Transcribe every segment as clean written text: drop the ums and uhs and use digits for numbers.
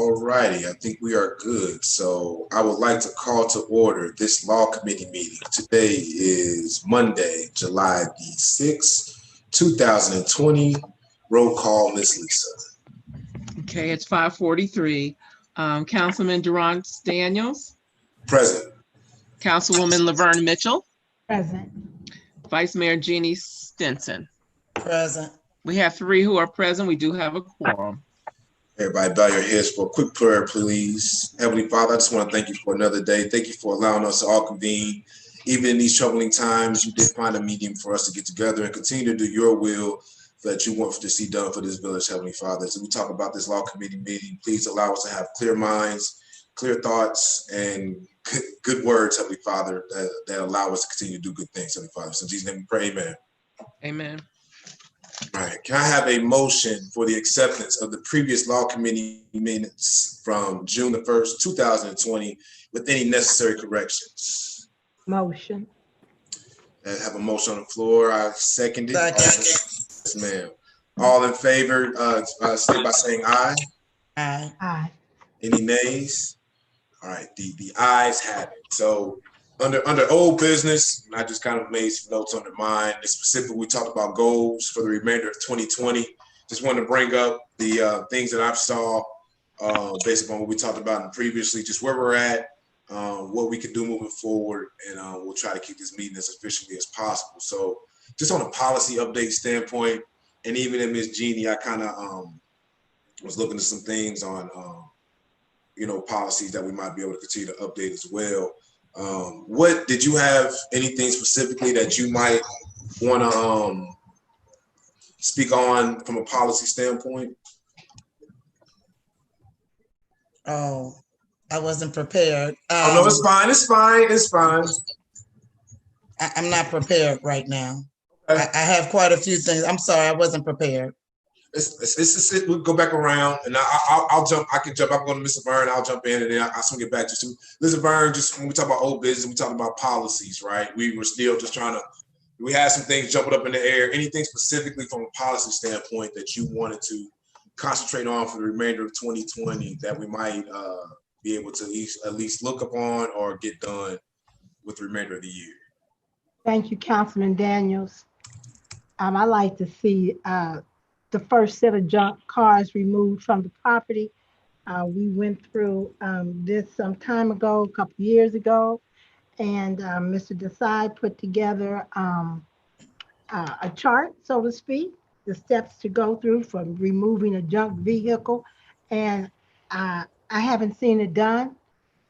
All righty, I think we are good. So I would like to call to order this law committee meeting. Today is Monday, July the 6th, 2020. Roll call, Ms. Lisa. Okay, it's 5:43. Councilman Durant Daniels, Present. Councilwoman Laverne Mitchell, Present. Vice Mayor Jeannie Stinson. Present. We have 3 who are present. We do have a quorum. Everybody bow your heads for a quick prayer, please. Heavenly Father, I just want to thank you for another day. Thank you for allowing us to all convene. Even in these troubling times, you did find a medium for us to get together and continue to do your will that you want to see done for this village, Heavenly Father. As we talk about this law committee meeting, please allow us to have clear minds, clear thoughts, and good words, Heavenly Father, that allow us to continue to do good things, Heavenly Father. So in Jesus' name we pray, amen. Amen. All right, can I have a motion for the acceptance of the previous law committee minutes from June the 1st, 2020 with any necessary corrections? Motion. I have a motion on the floor. I second it. Second. Yes, ma'am. All in favor, say by saying aye. Aye. Aye. Any nays? All right, the ayes have it. So under old business, I just kind of made some notes under mine. Specifically, we talked about goals for the remainder of 2020. Just wanted to bring up the things that I saw based upon what we talked about previously, just where we're at, what we can do moving forward, and we'll try to keep this meeting as efficiently as possible. So just on a policy update standpoint, and even in Ms. Jeannie, I kind of was looking at some things on, policies that we might be able to continue to update as well. What did you have anything specifically that you might want to speak on from a policy standpoint? Oh, I wasn't prepared. Oh, no, it's fine. It's fine. It's fine. I'm not prepared right now. Okay. I have quite a few things. I'm sorry, I wasn't prepared. We'll go back around, and I'll jump. I can jump. I'm going to Mr. Byrne. I'll jump in, and then I'll swing it back to you. Mr. Byrne, just when we talk about old business, we talk about policies, right? We were still just trying to. We had some things jumping up in the air. Anything specifically from a policy standpoint that you wanted to concentrate on for the remainder of 2020 that we might be able to at least look upon or get done with the remainder of the year? Thank you, Councilman Daniels. I like to see the first set of junk cars removed from the property. We went through this some time ago, a couple years ago, and Mr. Desai put together a chart, so to speak, the steps to go through for removing a junk vehicle. And I haven't seen it done,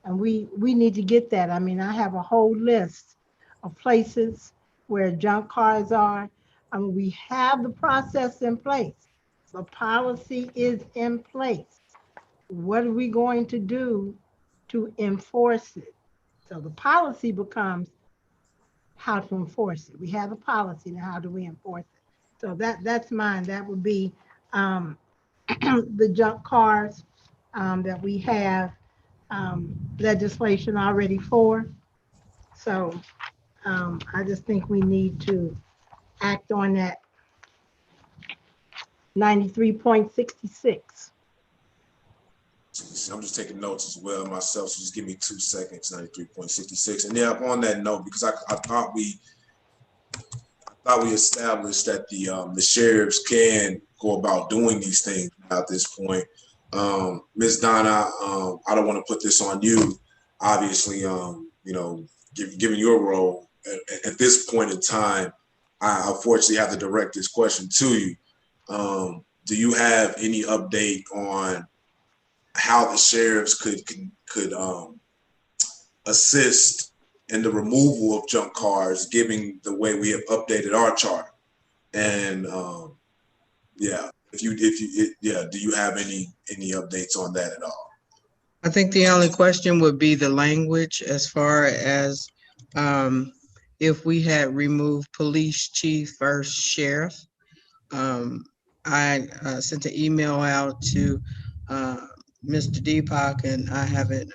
and we need to get that. I mean, I have a whole list of places where junk cars are. I mean, we have the process in place. The policy is in place. What are we going to do to enforce it? So the policy becomes how to enforce it. We have a policy, now how do we enforce it? So that's mine. That would be the junk cars that we have legislation already for. So I just think we need to act on that 93.66. I'm just taking notes as well myself, so just give me 2 seconds. 93.66, and yeah, on that note, because I thought we established that the sheriffs can go about doing these things at this point. Ms. Donna, I don't want to put this on you, obviously. Given your role at this point in time, I unfortunately have to direct this question to you. Do you have any update on how the sheriffs could assist in the removal of junk cars, given the way we have updated our chart? And do you have any updates on that at all? I think the only question would be the language as far as if we had removed police chief versus sheriff. I sent an email out to Mr. Deepak, and I haven't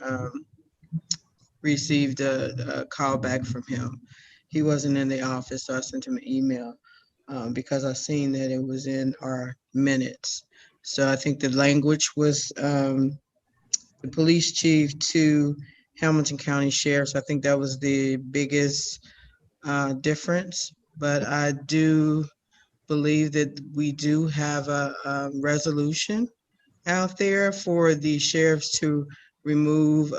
received a call back from him. He wasn't in the office, so I sent him an email because I seen that it was in our minutes. So I think the language was the police chief to Hamilton County Sheriff's. I think that was the biggest difference, but I do believe that we do have a resolution out there for the sheriffs to remove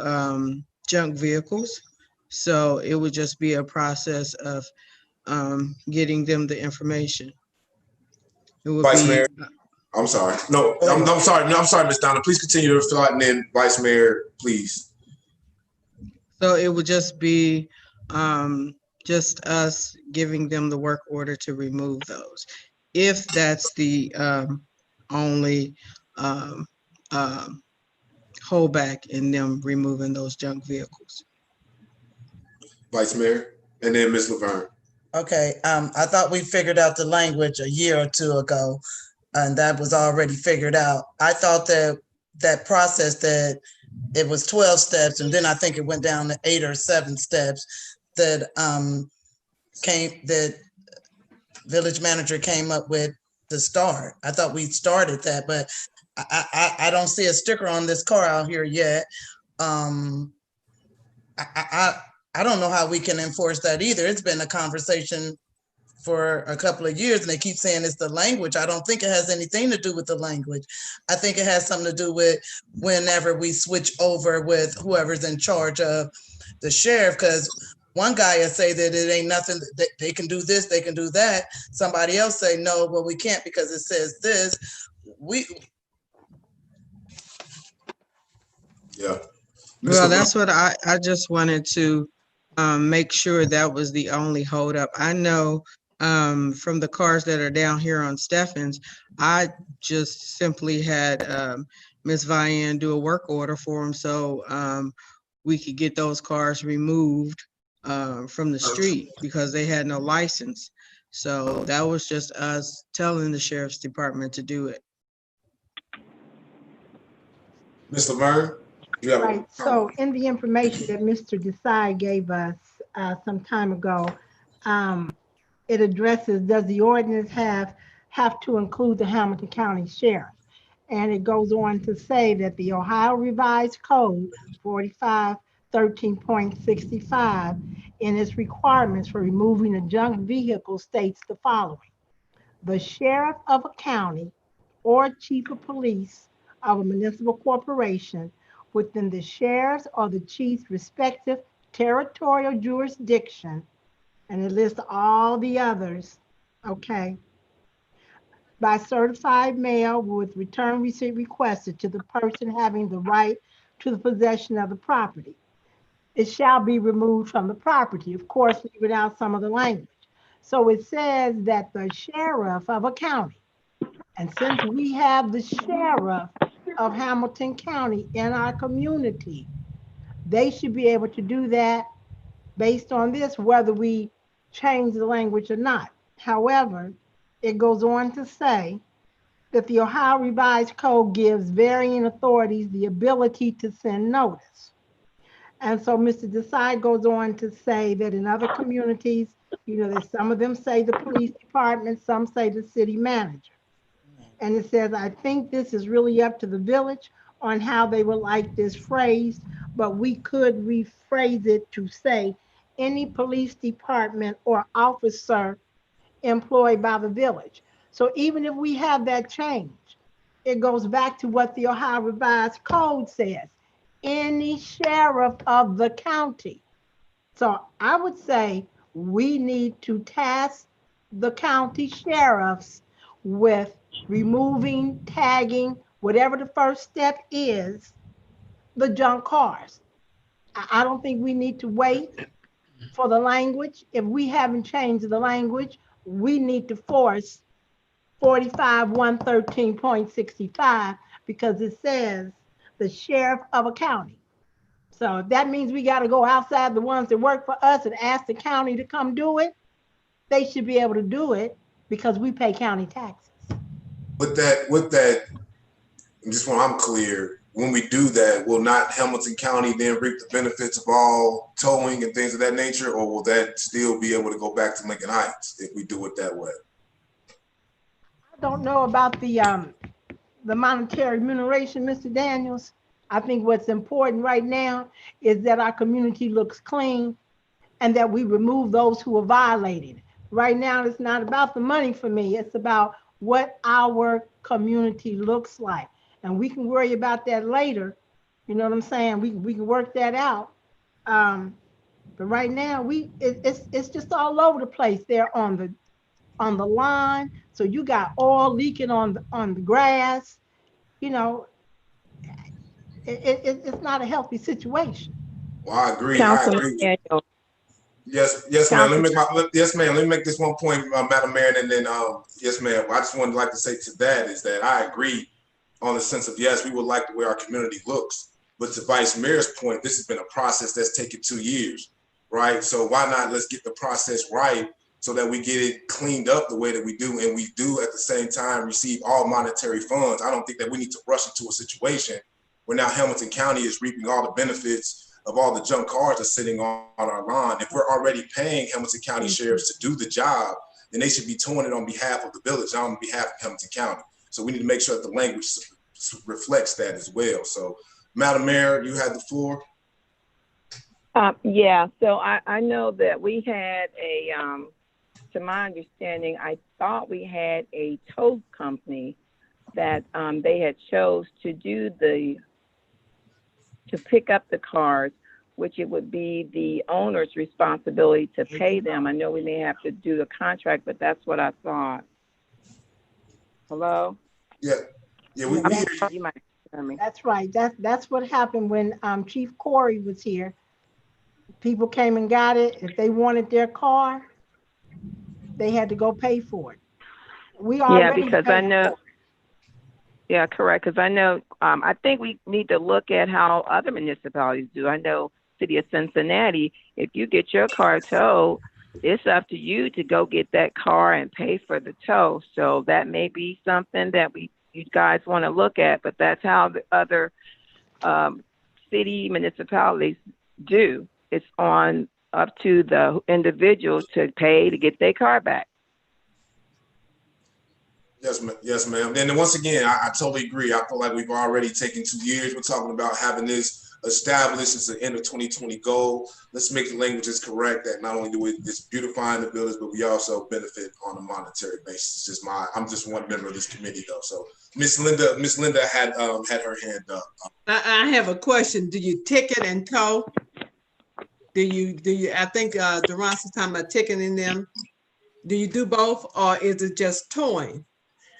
junk vehicles. So it would just be a process of getting them the information. It would Vice be, Mayor, I'm sorry. No, I'm sorry. No, I'm sorry, Ms. Donna. Please continue to fill out, and then Vice Mayor, please. so it would just be just us giving them the work order to remove those. If that's the only holdback in them removing those junk vehicles. Vice Mayor, and then Ms. Laverne. Okay, I thought we figured out the language a year or two ago, and that was already figured out. I thought that process, that it was 12 steps, and then I think it went down to 8 or 7 steps that that village manager came up with to start. I thought we started that, but I don't see a sticker on this car out here yet. I don't know how we can enforce that either. It's been a conversation for a couple of years, and they keep saying it's the language. I don't think it has anything to do with the language. I think it has something to do with whenever we switch over with whoever's in charge of the sheriff, because one guy will say that it ain't nothing, they can do this, they can do that. Somebody else say, no, well, we can't because it says this. Yeah. Well, that's what I just wanted to make sure that was the only holdup. I know from the cars that are down here on Stephens, I just simply had Ms. Vian do a work order for them so we could get those cars removed from the street because they had no license. So that was just us telling the sheriff's department to do it. Ms. Laverne, you have Right, so in the information that Mr. Desai gave us some time ago, it addresses, does the ordinance have to include the Hamilton County Sheriff? And it goes on to say that the Ohio Revised Code 4513.65 in its requirements for removing a junk vehicle states the following: the sheriff of a county or chief of police of a municipal corporation within the sheriff's or the chief's respective territorial jurisdiction, and it lists all the others, okay, by certified mail with return receipt requested to the person having the right to the possession of the property. It shall be removed from the property. Of course, leave out some of the language. So it says that the sheriff of a county, and since we have the sheriff of Hamilton County in our community, they should be able to do that based on this, whether we change the language or not. However, it goes on to say that the Ohio Revised Code gives varying authorities the ability to send notice. And so Mr. Desai goes on to say that in other communities, you know, that some of them say the police department, some say the city manager. And it says, I think this is really up to the village on how they would like this phrased, but we could rephrase it to say any police department or officer employed by the village. So even if we have that change, it goes back to what the Ohio Revised Code says, any sheriff of the county. So I would say we need to task the county sheriffs with removing, tagging, whatever the first step is, the junk cars. I don't think we need to wait for the language. If we haven't changed the language, we need to force 45-113.65 because it says the sheriff of a county. So that means we got to go outside the ones that work for us and ask the county to come do it. They should be able to do it because we pay county taxes. With that, just when I'm clear, when we do that, will not Hamilton County then reap the benefits of all towing and things of that nature, or will that still be able to go back to Lincoln Heights if we do it that way? I don't know about the monetary remuneration, Mr. Daniels. I think what's important right now is that our community looks clean and that we remove those who are violating. Right now, it's not about the money for me. It's about what our community looks like. And we can worry about that later. You know what I'm saying? We can work that out. But right now, it's just all over the place there on the line. So you got oil leaking on the grass. You know, it's not a healthy situation. Well, I agree. Councilman Daniel. Yes, ma'am. Yes, ma'am. Let me make this one point, Madam Mayor, and then, yes, ma'am. I just wanted to say to that is that I agree on the sense of, yes, we would like the way our community looks. But to Vice Mayor's point, this has been a process that's taken 2 years, right? So why not let's get the process right so that we get it cleaned up the way that we do, and we do at the same time receive all monetary funds. I don't think that we need to rush into a situation where now Hamilton County is reaping all the benefits of all the junk cars that's sitting on our lawn. If we're already paying Hamilton County sheriffs to do the job, then they should be doing it on behalf of the village, not on behalf of Hamilton County. So we need to make sure that the language reflects that as well. So, Madam Mayor, you have the floor. Yeah, so I know that we had a, to my understanding, I thought we had a tow company that they had chose to do to pick up the cars, which it would be the owner's responsibility to pay them. I know we may have to do the contract, but that's what I thought. Hello? Yeah, we hear you. You might hear me. That's right. That's what happened when Chief Corey was here. People came and got it. If they wanted their car, they had to go pay for it. We already because I know. Yeah, correct. Because I know, I think we need to look at how other municipalities do. I know City of Cincinnati, if you get your car towed, it's up to you to go get that car and pay for the tow. So that may be something that you guys want to look at, but that's how the other city municipalities do. It's on up to the individual to pay to get their car back. Yes, ma'am. And then once again, I totally agree. I feel like we've already taken 2 years. We're talking about having this established as an end of 2020 goal. Let's make the languages correct that not only do it's beautifying the buildings, but we also benefit on a monetary basis. I'm just one member of this committee though. So Miss Linda had her hand up. I have a question. Do you ticket and tow? Do you, I think Durance was talking about ticketing them. Do you do both, or is it just towing?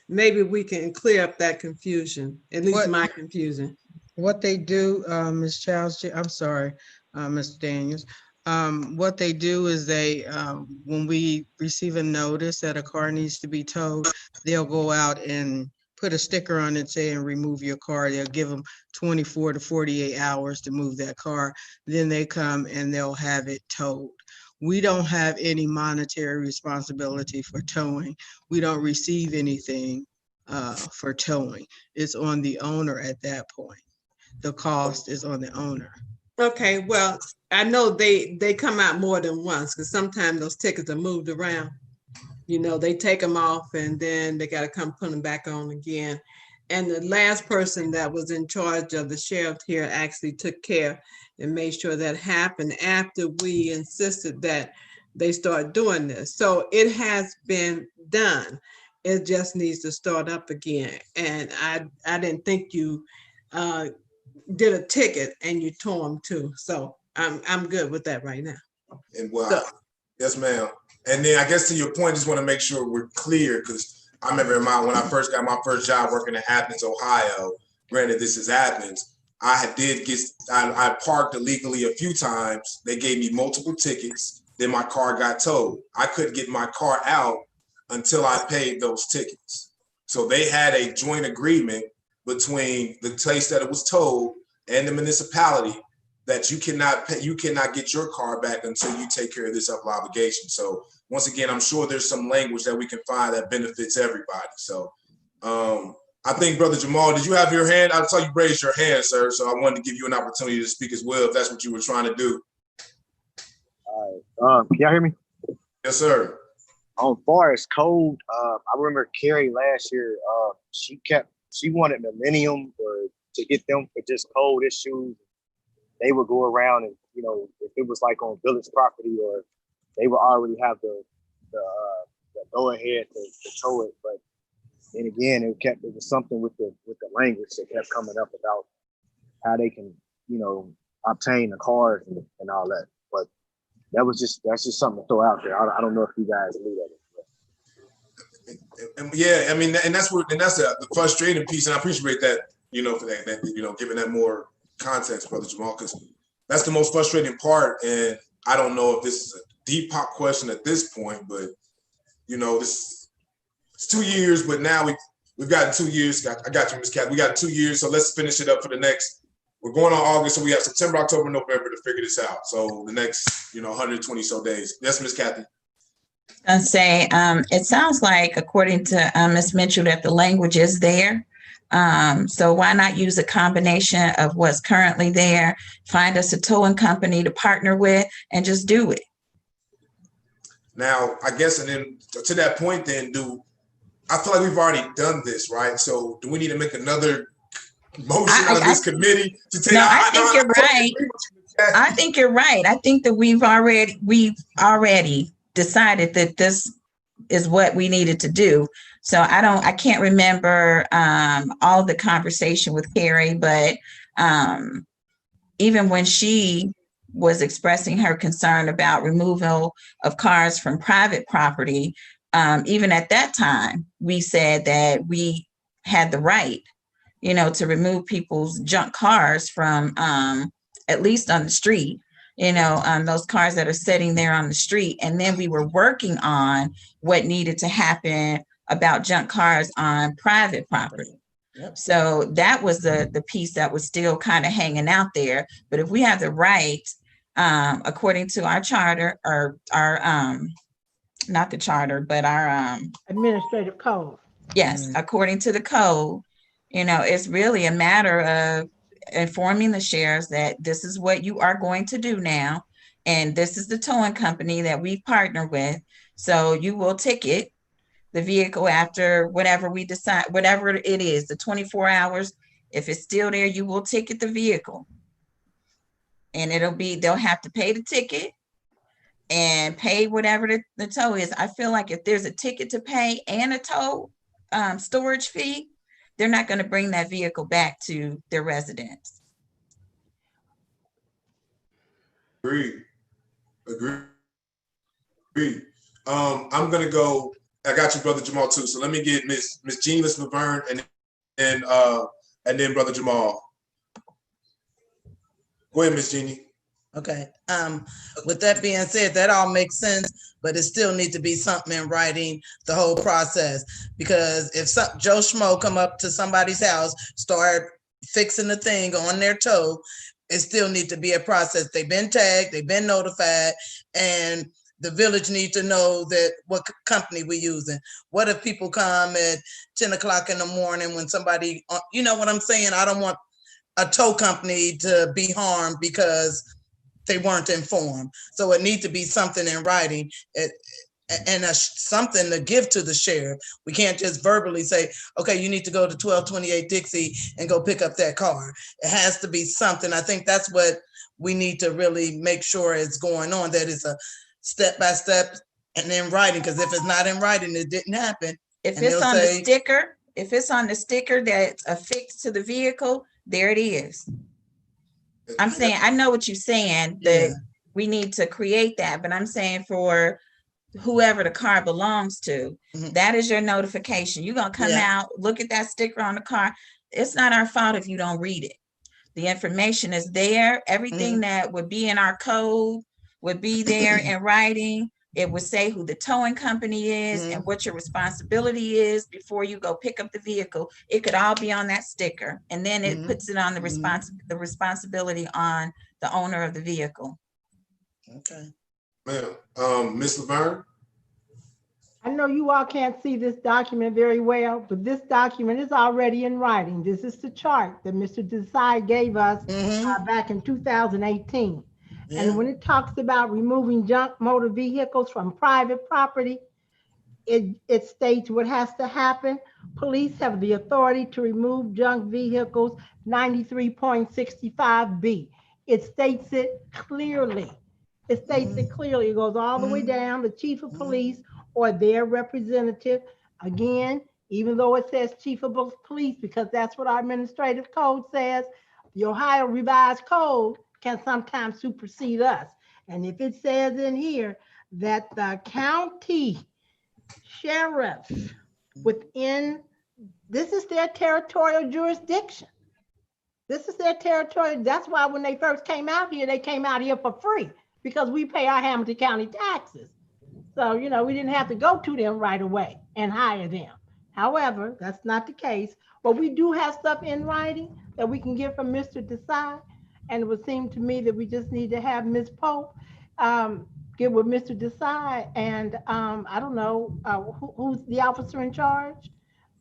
Maybe we can clear up that confusion, at least my confusion. What they do, Ms. Childs, I'm sorry, Mr. Daniels. What they do is they, when we receive a notice that a car needs to be towed, they'll go out and put a sticker on it saying remove your car. They'll give them 24 to 48 hours to move that car. Then they come and they'll have it towed. We don't have any monetary responsibility for towing. We don't receive anything for towing. It's on the owner at that point. The cost is on the owner. Okay, well, I know they come out more than once because sometimes those tickets are moved around. You know, they take them off and then they got to come put them back on again. And the last person that was in charge of the sheriff here actually took care and made sure that happened after we insisted that they start doing this. So it has been done. It just needs to start up again. And I didn't think you did a ticket and you tore them too. So I'm good with that right now. And yes, ma'am. And then I guess to your point, just want to make sure we're clear, because I remember when I first got my first job working in Athens, Ohio, granted this is Athens, I parked illegally a few times. They gave me multiple tickets. Then my car got towed. I couldn't get my car out until I paid those tickets. So they had a joint agreement between the place that it was towed and the municipality that you cannot get your car back until you take care of this obligation. So once again, I'm sure there's some language that we can find that benefits everybody. So I think Brother Jamal, did you have your hand? I saw you raise your hand, sir. So I wanted to give you an opportunity to speak as well, if that's what you were trying to do. All right. Can y'all hear me? Yes, sir. On far as code, I remember Carrie last year, she wanted Millennium or to get them for just code issues. They would go around and, you know, if it was like on village property, or they would already have the go ahead to tow it. But then again, it was something with the language that kept coming up about how they can, you know, obtain the cars and all that. But that's just something to throw out there. I don't know if you guys knew that. And yeah, I mean, and that's the frustrating piece, and I appreciate that, you know, for that you know, giving that more context, Brother Jamal, because that's the most frustrating part. And I don't know if this is a deep pop question at this point, but you know, it's 2 years, but now we've gotten 2 years. I got you, Ms. Kathy. We got 2 years, so let's finish it up for the next. We're going on August, so we have September, October, November to figure this out. So the next, you know, 120 so days. Yes, Ms. Kathy. And say, it sounds like, according to Ms. Mitchell, that the language is there. So why not use a combination of what's currently there, find us a towing company to partner with, and just do it. Now, I guess, and then to that point, then I feel like we've already done this, right? So do we need to make another motion out of this committee to take? No, I think you're right. I think you're right. I think that we've already decided that this is what we needed to do. So I can't remember all the conversation with Carrie, but even when she was expressing her concern about removal of cars from private property, even at that time, we said that we had the right, you know, to remove people's junk cars from at least on the street, you know, those cars that are sitting there on the street. And then we were working on what needed to happen about junk cars on private property. Yep. So that was the piece that was still kind of hanging out there. But if we have the right, according to our charter, or our not the charter, but our administrative code. Yes, according to the code, you know, it's really a matter of informing the sheriffs that this is what you are going to do now, and this is the towing company that we partner with. So you will ticket the vehicle after whatever we decide, whatever it is, the 24 hours. If it's still there, you will ticket the vehicle. And they'll have to pay the ticket and pay whatever the tow is. I feel like if there's a ticket to pay and a tow storage fee, they're not going to bring that vehicle back to their residence. Agreed. I'm going to go. I got you, Brother Jamal, too. So let me get Miss Jean Laverne and then Brother Jamal. Go ahead, Miss Jeannie. Okay. With that being said, that all makes sense, but it still needs to be something in writing, the whole process. Because if Joe Schmo come up to somebody's house, start fixing the thing on their toe, it still needs to be a process. They've been tagged, they've been notified, and the village needs to know that what company we're using. What if people come at 10 o'clock in the morning when somebody, you know what I'm saying? I don't want a tow company to be harmed because they weren't informed. So it needs to be something in writing and something to give to the sheriff. We can't just verbally say, okay, you need to go to 1228 Dixie and go pick up that car. It has to be something. I think that's what we need to really make sure is going on, that it's a step-by-step and in writing, because if it's not in writing, it didn't happen. If it's on the sticker, if it's on the sticker that's affixed to the vehicle, there it is. I'm saying, I know what you're saying, that we need to create that, but I'm saying for whoever the car belongs to, that is your notification. You're going to come out, look at that sticker on the car. It's not our fault if you don't read it. The information is there. Everything that would be in our code would be there in writing. It would say who the towing company is and what your responsibility is before you go pick up the vehicle. It could all be on that sticker, and then it puts it on the responsibility on the owner of the vehicle. Okay. Ma'am, Ms. Laverne? I know you all can't see this document very well, but this document is already in writing. This is the chart that Mr. Desai gave us back in 2018. And when it talks about removing junk motor vehicles from private property, it states what has to happen. Police have the authority to remove junk vehicles, 93.65B. It states it clearly. It states it clearly. It goes all the way down, the chief of police or their representative. Again, even though it says chief of police, because that's what our administrative code says, the Ohio Revised Code can sometimes supersede us. And if it says in here that the county sheriff within, this is their territorial jurisdiction. This is their territory. That's why when they first came out here, they came out here for free because we pay our Hamilton County taxes. So, you know, we didn't have to go to them right away and hire them. However, that's not the case. But we do have stuff in writing that we can get from Mr. Desai. And it would seem to me that we just need to have Ms. Pope get with Mr. Desai and I don't know who's the officer in charge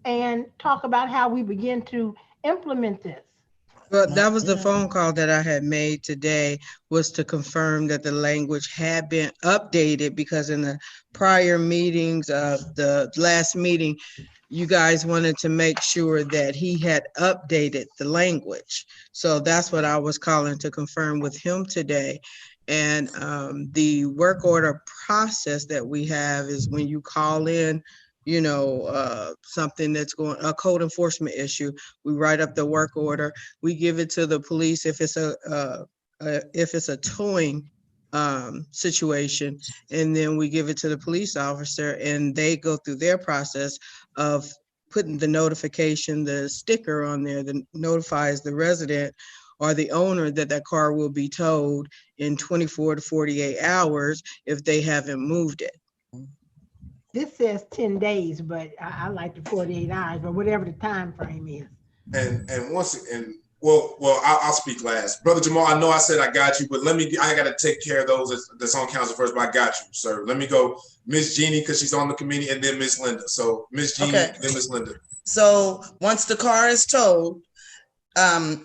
and talk about how we begin to implement this. Well, that was the phone call that I had made today, was to confirm that the language had been updated, because in the prior meetings of the last meeting, you guys wanted to make sure that he had updated the language. So that's what I was calling to confirm with him today. And the work order process that we have is when you call in, you know, something that's a code enforcement issue, we write up the work order, we give it to the police if it's a towing situation, and then we give it to the police officer and they go through their process of putting the notification, the sticker on there that notifies the resident or the owner that that car will be towed in 24 to 48 hours if they haven't moved it. This says 10 days, but I like the 48 hours, but whatever the time frame is. And I'll speak last. Brother Jamal, I know I said I got you, but I got to take care of those that's on council first, but I got you, sir. Let me go Miss Jeannie, because she's on the committee, and then Miss Linda. So Miss Jeannie, then Miss Linda. So once the car is towed,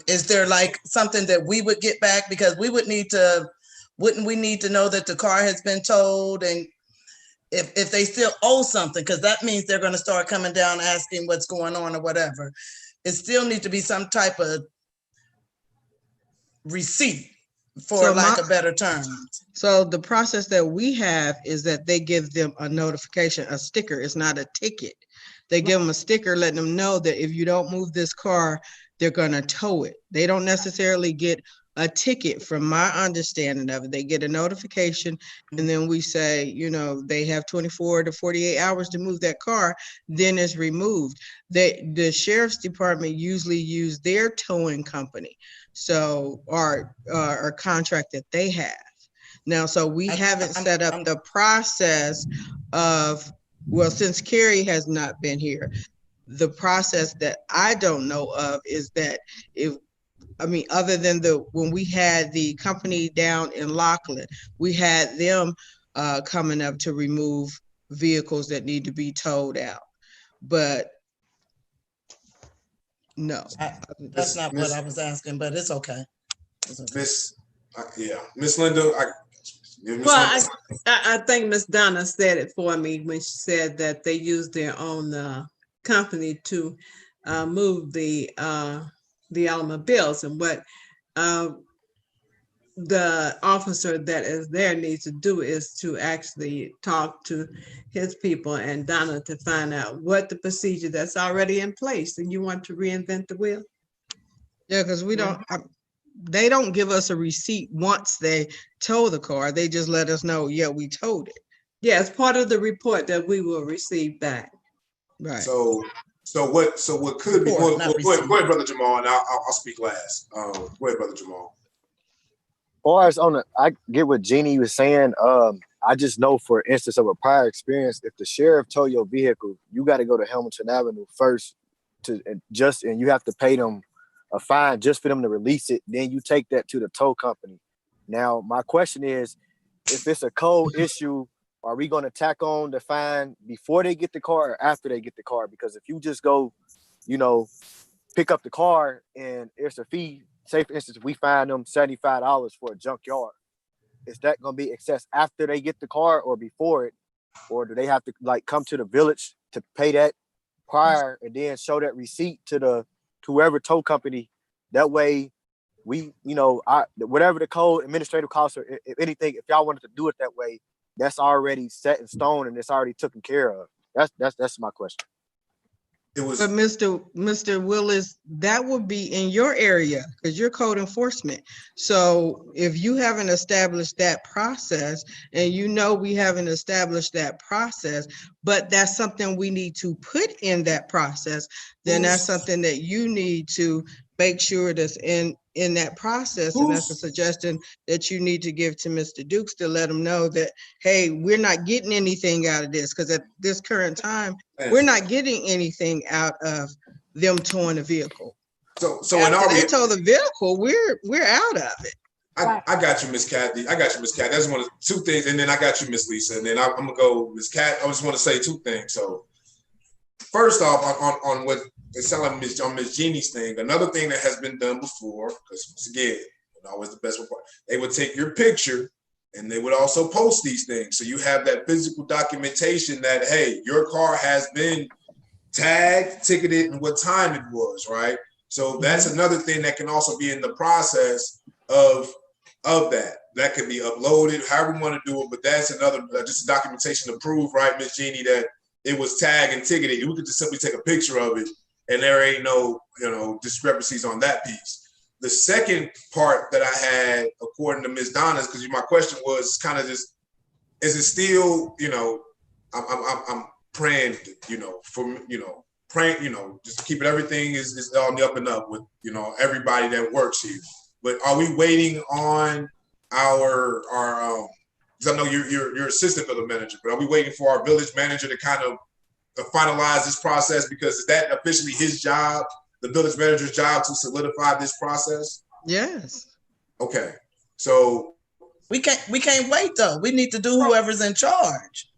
is there like something that we would get back? Because we wouldn't we need to know that the car has been towed, and if they still owe something, because that means they're going to start coming down asking what's going on or whatever. It still needs to be some type of receipt, for lack of better terms. So the process that we have is that they give them a notification, a sticker. It's not a ticket. They give them a sticker letting them know that if you don't move this car, they're going to tow it. They don't necessarily get a ticket, from my understanding of it. They get a notification, and then we say, you know, they have 24 to 48 hours to move that car, then it's removed. The sheriff's department usually use their towing company, so or contract that they have. Now, so we haven't set up the process of, well, since Carrie has not been here, the process that I don't know of is that other than when we had the company down in Laughlin, we had them coming up to remove vehicles that need to be towed out. But no. That's not what I was asking, but it's okay. Miss Linda. I think Miss Donna said it for me when she said that they use their own company to move the automobiles, and what the officer that is there needs to do is to actually talk to his people and Donna to find out what the procedure that's already in place, and you want to reinvent the wheel. Yeah, because we don't, they don't give us a receipt once they tow the car. They just let us know, yeah, we towed it. Yeah, it's part of the report that we will receive back. Right. So what could be, go ahead, Brother Jamal, and I'll speak last. Go ahead, Brother Jamal. Or as I get what Jeannie was saying. I just know, for instance, of a prior experience, if the sheriff tow your vehicle, you got to go to Hamilton Avenue first and you have to pay them a fine just for them to release it. Then you take that to the tow company. Now, my question is, if it's a code issue, are we going to tack on the fine before they get the car or after they get the car? Because if you just go, pick up the car and it's a fee, say for instance, we fine them $75 for a junkyard, is that going to be excess after they get the car or before it? Or do they have to come to the village to pay that prior and then show that receipt to whoever tow company. That way we, whatever the code administrative costs or if anything, if y'all wanted to do it that way, that's already set in stone and it's already taken care of. That's my question. But Mr. Willis, that would be in your area because you're code enforcement. So if you haven't established that process, and we haven't established that process, but that's something we need to put in that process, then that's something that you need to make sure that's in that process. And that's a suggestion that you need to give to Mr. Dukes to let him know that, hey, we're not getting anything out of this because at this current time, we're not getting anything out of them towing the vehicle. So after they tow the vehicle, we're out of it. I got you, Miss Kathy. That's one of two things, and then I got you, Miss Lisa, and then I'm gonna go, Miss Kat. I just want to say two things. So first off, on what it sounds like on Miss Jeannie's thing, another thing that has been done before, because once again, always the best part, they would take your picture and they would also post these things. So you have that physical documentation that, hey, your car has been tagged, ticketed, and what time it was, right? So that's another thing that can also be in the process of that. That can be uploaded, however you want to do it, but that's another, just documentation to prove, right, Miss Jeannie, that it was tagged and ticketed. We could just simply take a picture of it and there ain't no, discrepancies on that piece. The second part that I had, according to Ms. Donna's, because my question was kind of just, is it still, I'm praying, praying, just keep it, everything is on the up and up with, everybody that works here. But are we waiting on our because I know you're assistant village manager, but are we waiting for our village manager to kind of finalize this process? Because is that officially his job, the village manager's job, to solidify this process? Yes. Okay. So we can't wait though. We need to do whoever's in charge.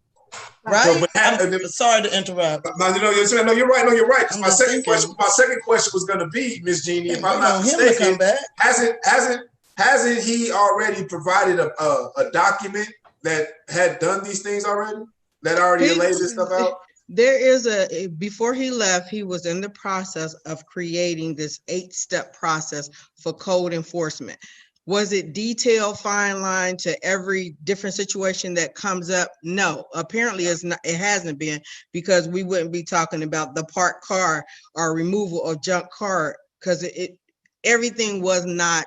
Right? So, sorry to interrupt. No, you're right. No, you're right. My second question was going to be, Miss Jeannie, if I'm not mistaken, hasn't he already provided a document that had done these things already? That already laid this stuff out? There is before he left, he was in the process of creating this 8-step process for code enforcement. Was it detailed, fine line to every different situation that comes up? No, apparently it's not. It hasn't been, because we wouldn't be talking about the parked car or removal of junk car, because everything was not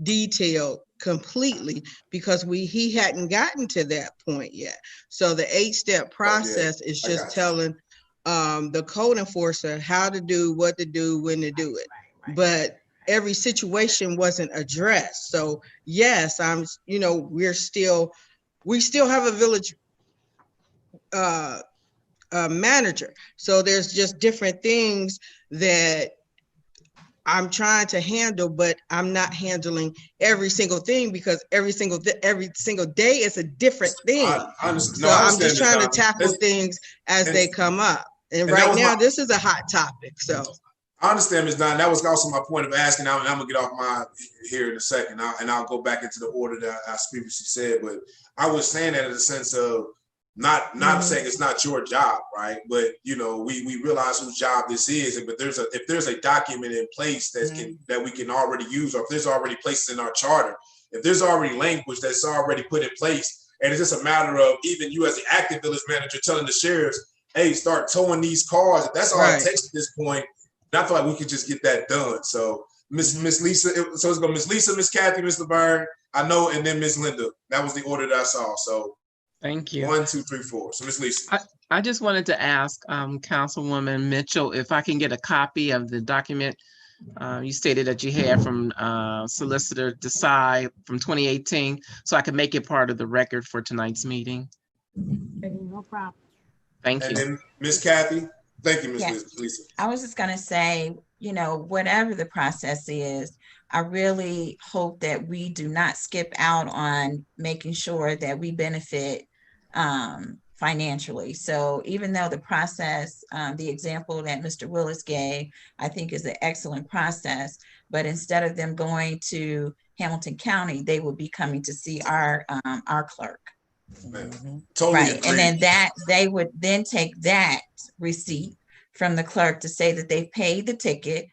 detailed completely because he hadn't gotten to that point yet. So the 8-step process is just telling the code enforcer how to do, what to do, when to do it. But every situation wasn't addressed. So yes, we still have a village manager. So there's just different things that I'm trying to handle, but I'm not handling every single thing because every single day is a different thing. I'm just trying to tackle things as they come up. And right now, this is a hot topic. So I understand, Ms. Don. That was also my point of asking. I'm gonna get off my here in a second, and I'll go back into the order that I previously said. But I was saying that in the sense of not saying it's not your job, right? But we realize whose job this is. But if there's a document in place that we can already use, or if there's already places in our charter, if there's already language that's already put in place, and it's just a matter of even you as the active village manager telling the sheriffs, hey, start towing these cars. If that's all it takes at this point. And I feel like we could just get that done. So Miss Lisa, so it's going Miss Lisa, Miss Kathy, Miss Laverne, I know, and then Miss Linda. That was the order that I saw. So thank you. 1, 2, 3, 4. So Miss Lisa. I just wanted to ask Councilwoman Mitchell if I can get a copy of the document you stated that you had from Solicitor Desai from 2018, so I can make it part of the record for tonight's meeting. No problem. Thank you. And then Miss Kathy. Thank you, Ms. Lisa. I was just going to say, whatever the process is, I really hope that we do not skip out on making sure that we benefit financially. So even though the process, the example that Mr. Willis gave, I think is an excellent process, but instead of them going to Hamilton County, they will be coming to see our clerk. Totally right. And then they would then take that receipt from the clerk to say that they've paid the ticket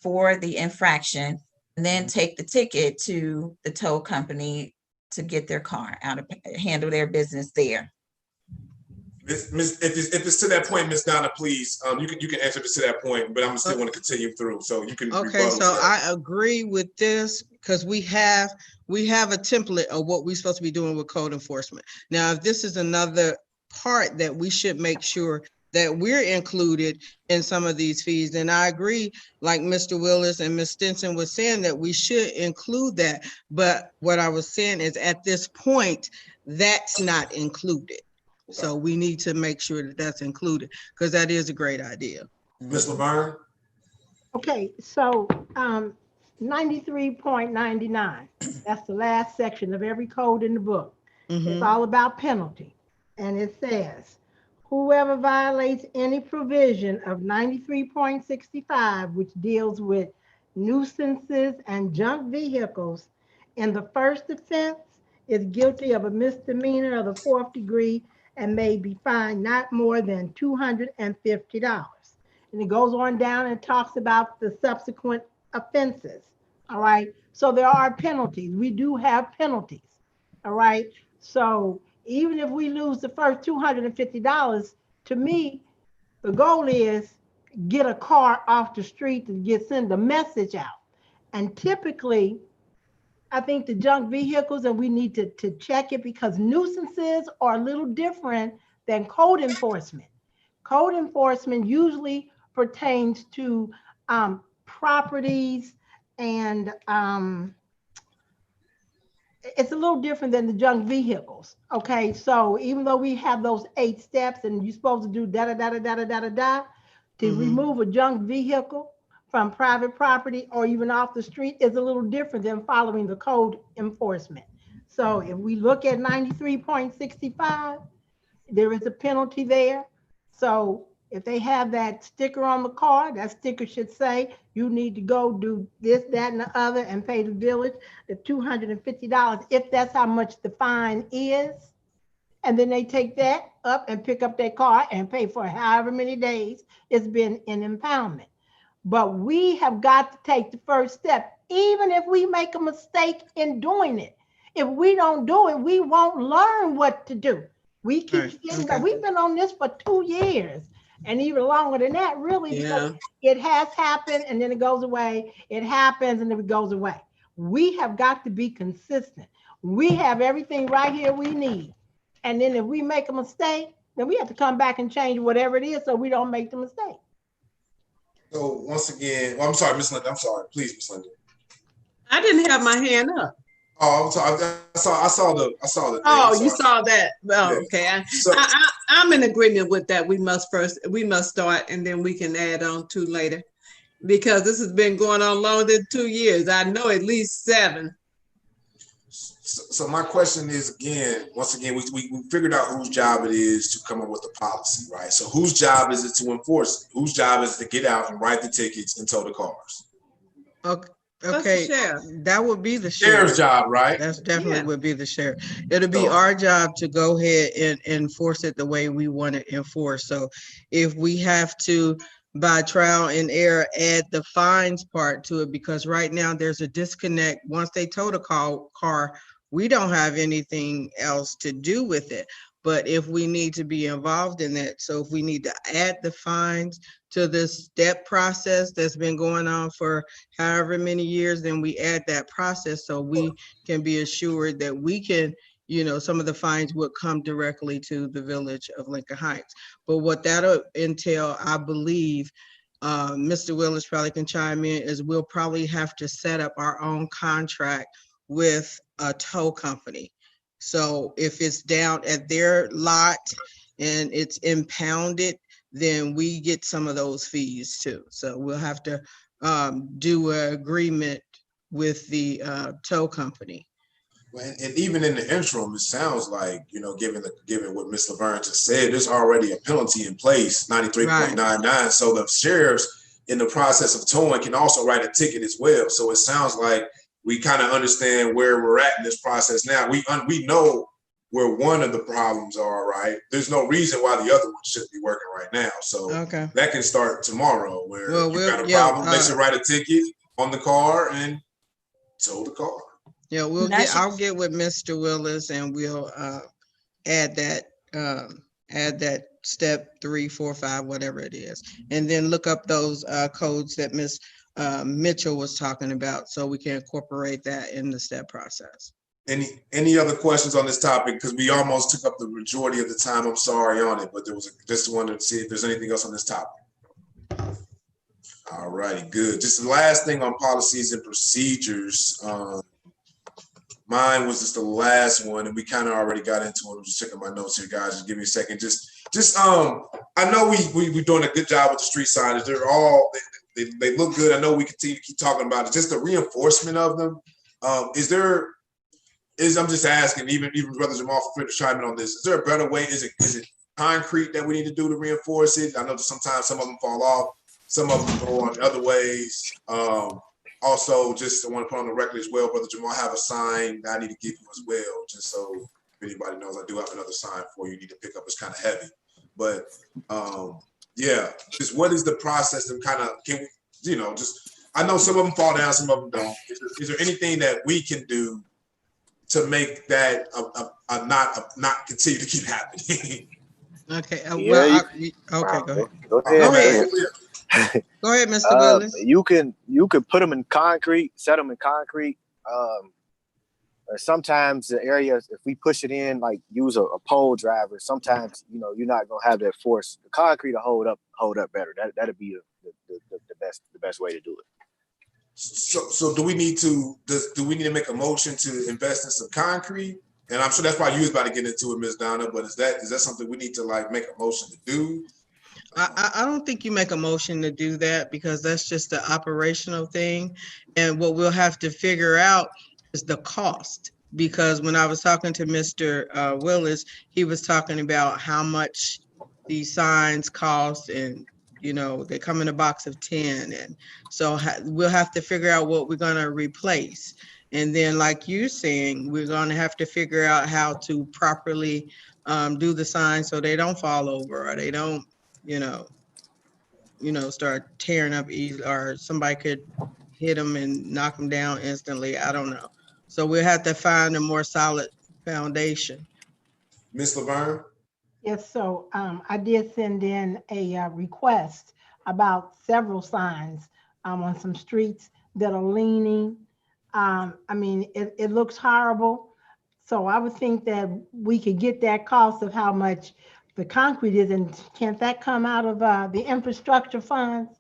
for the infraction, and then take the ticket to the tow company to get their car out of, handle their business there. If it's to that point, Miss Donna, please, you can answer this to that point, but I'm still want to continue through, so you can. Okay, so I agree with this because we have a template of what we're supposed to be doing with code enforcement. Now, if this is another part that we should make sure that we're included in some of these fees, then I agree, like Mr. Willis and Ms. Stinson was saying, that we should include that. But what I was saying is at this point, that's not included. So we need to make sure that that's included, because that is a great idea. Ms. Laverne? Okay, so 93.99, that's the last section of every code in the book. It's all about penalty. And it says, whoever violates any provision of 93.65, which deals with nuisances and junk vehicles, in the first offense is guilty of a misdemeanor of the 4th degree and may be fined not more than $250. And it goes on down and talks about the subsequent offenses. All right. So there are penalties. We do have penalties. All right. So even if we lose the first $250, to me, the goal is get a car off the street to send the message out. And typically, I think the junk vehicles, and we need to check it, because nuisances are a little different than code enforcement. Code enforcement usually pertains to properties, and it's a little different than the junk vehicles. Okay, so even though we have those 8 steps and you're supposed to do da-da-da-da-da-da-da-da to remove a junk vehicle from private property or even off the street is a little different than following the code enforcement. So if we look at 93.65, there is a penalty there. So if they have that sticker on the car, that sticker should say, you need to go do this, that, and the other and pay the village the $250, if that's how much the fine is. And then they take that up and pick up their car and pay for however many days it's been in impoundment. But we have got to take the first step, even if we make a mistake in doing it. If we don't do it, we won't learn what to do. We keep getting back. We've been on this for 2 years and even longer than that, really, because it has happened and then it goes away. It happens and then it goes away. We have got to be consistent. We have everything right here we need. And then if we make a mistake, then we have to come back and change whatever it is so we don't make the mistake. So once again, well, I'm sorry, Miss Linda. I'm sorry. Please, Miss Linda. I didn't have my hand up. Oh, I'm sorry. I saw the. Oh, you saw that. Oh, okay. I'm in agreement with that. We must start, and then we can add on to later, because this has been going on longer than 2 years. I know at least 7. So my question is, once again, we figured out whose job it is to come up with the policy, right? So whose job is it to enforce it? Whose job is it to get out and write the tickets and tow the cars? Okay, that would be the sheriff's job, right? That's definitely would be the sheriff. It'll be our job to go ahead and enforce it the way we want it enforced. So if we have to, by trial and error, add the fines part to it, because right now there's a disconnect. Once they tow the car, we don't have anything else to do with it. But if we need to be involved in that, so if we need to add the fines to this step process that's been going on for however many years, then we add that process so we can be assured that we can, some of the fines would come directly to the village of Lincoln Heights. But what that'll entail, I believe, Mr. Willis probably can chime in, is we'll probably have to set up our own contract with a tow company. So if it's down at their lot and it's impounded, then we get some of those fees too. So we'll have to do an agreement with the tow company. And even in the interim, it sounds like, given what Ms. Laverne just said, there's already a penalty in place, 93.99. So the sheriffs in the process of towing can also write a ticket as well. So it sounds like we kind of understand where we're at in this process now. We know where one of the problems are, right? There's no reason why the other one shouldn't be working right now. So that can start tomorrow where you got a problem, they should write a ticket on the car and tow the car. Yeah, I'll get with Mr. Willis and we'll add that step 3, 4, 5, whatever it is. And then look up those codes that Ms. Mitchell was talking about so we can incorporate that in the step process. Any other questions on this topic? Because we almost took up the majority of the time. I'm sorry on it, but just wanted to see if there's anything else on this topic. All righty, good. Just the last thing on policies and procedures. Mine was just the last one, and we kind of already got into it. I'm just checking my notes here, guys. Just give me a second. I know we're doing a good job with the street signage. They're all they look good. I know we continue to keep talking about it. Just the reinforcement of them. I'm just asking, even Brother Jamal for to chime in on this. Is there a better way? Is it concrete that we need to do to reinforce it? I know that sometimes some of them fall off, some of them go on other ways. Also, just I want to put on the record as well, Brother Jamal, I have a sign that I need to give you as well, just so if anybody knows, I do have another sign for you. You need to pick up. It's kind of heavy, but yeah, just what is the process and kind of can we, I know some of them fall down, some of them don't. Is there anything that we can do to make that not continue to keep happening? Okay. Go ahead. Go ahead, Mr. Willis. You can put them in concrete, set them in concrete. Or sometimes the areas, if we push it in, like use a pole driver, sometimes you're not gonna have that force. The concrete will hold up better. That'll be the best way to do it. So do we need to make a motion to invest in some concrete? And I'm sure that's why you was about to get into it, Ms. Donna, but is that something we need to make a motion to do? I don't think you make a motion to do that because that's just the operational thing. And what we'll have to figure out is the cost. Because when I was talking to Mr. Willis, he was talking about how much these signs cost and they come in a box of 10. And so we'll have to figure out what we're going to replace. And then like you're saying, we're going to have to figure out how to properly do the signs so they don't fall over or they don't, start tearing up easily, or somebody could hit them and knock them down instantly. I don't know. So we'll have to find a more solid foundation. Ms. Laverne? Yes, so I did send in a request about several signs on some streets that are leaning. It looks horrible. So I would think that we could get that cost of how much the concrete is, and can't that come out of the infrastructure funds?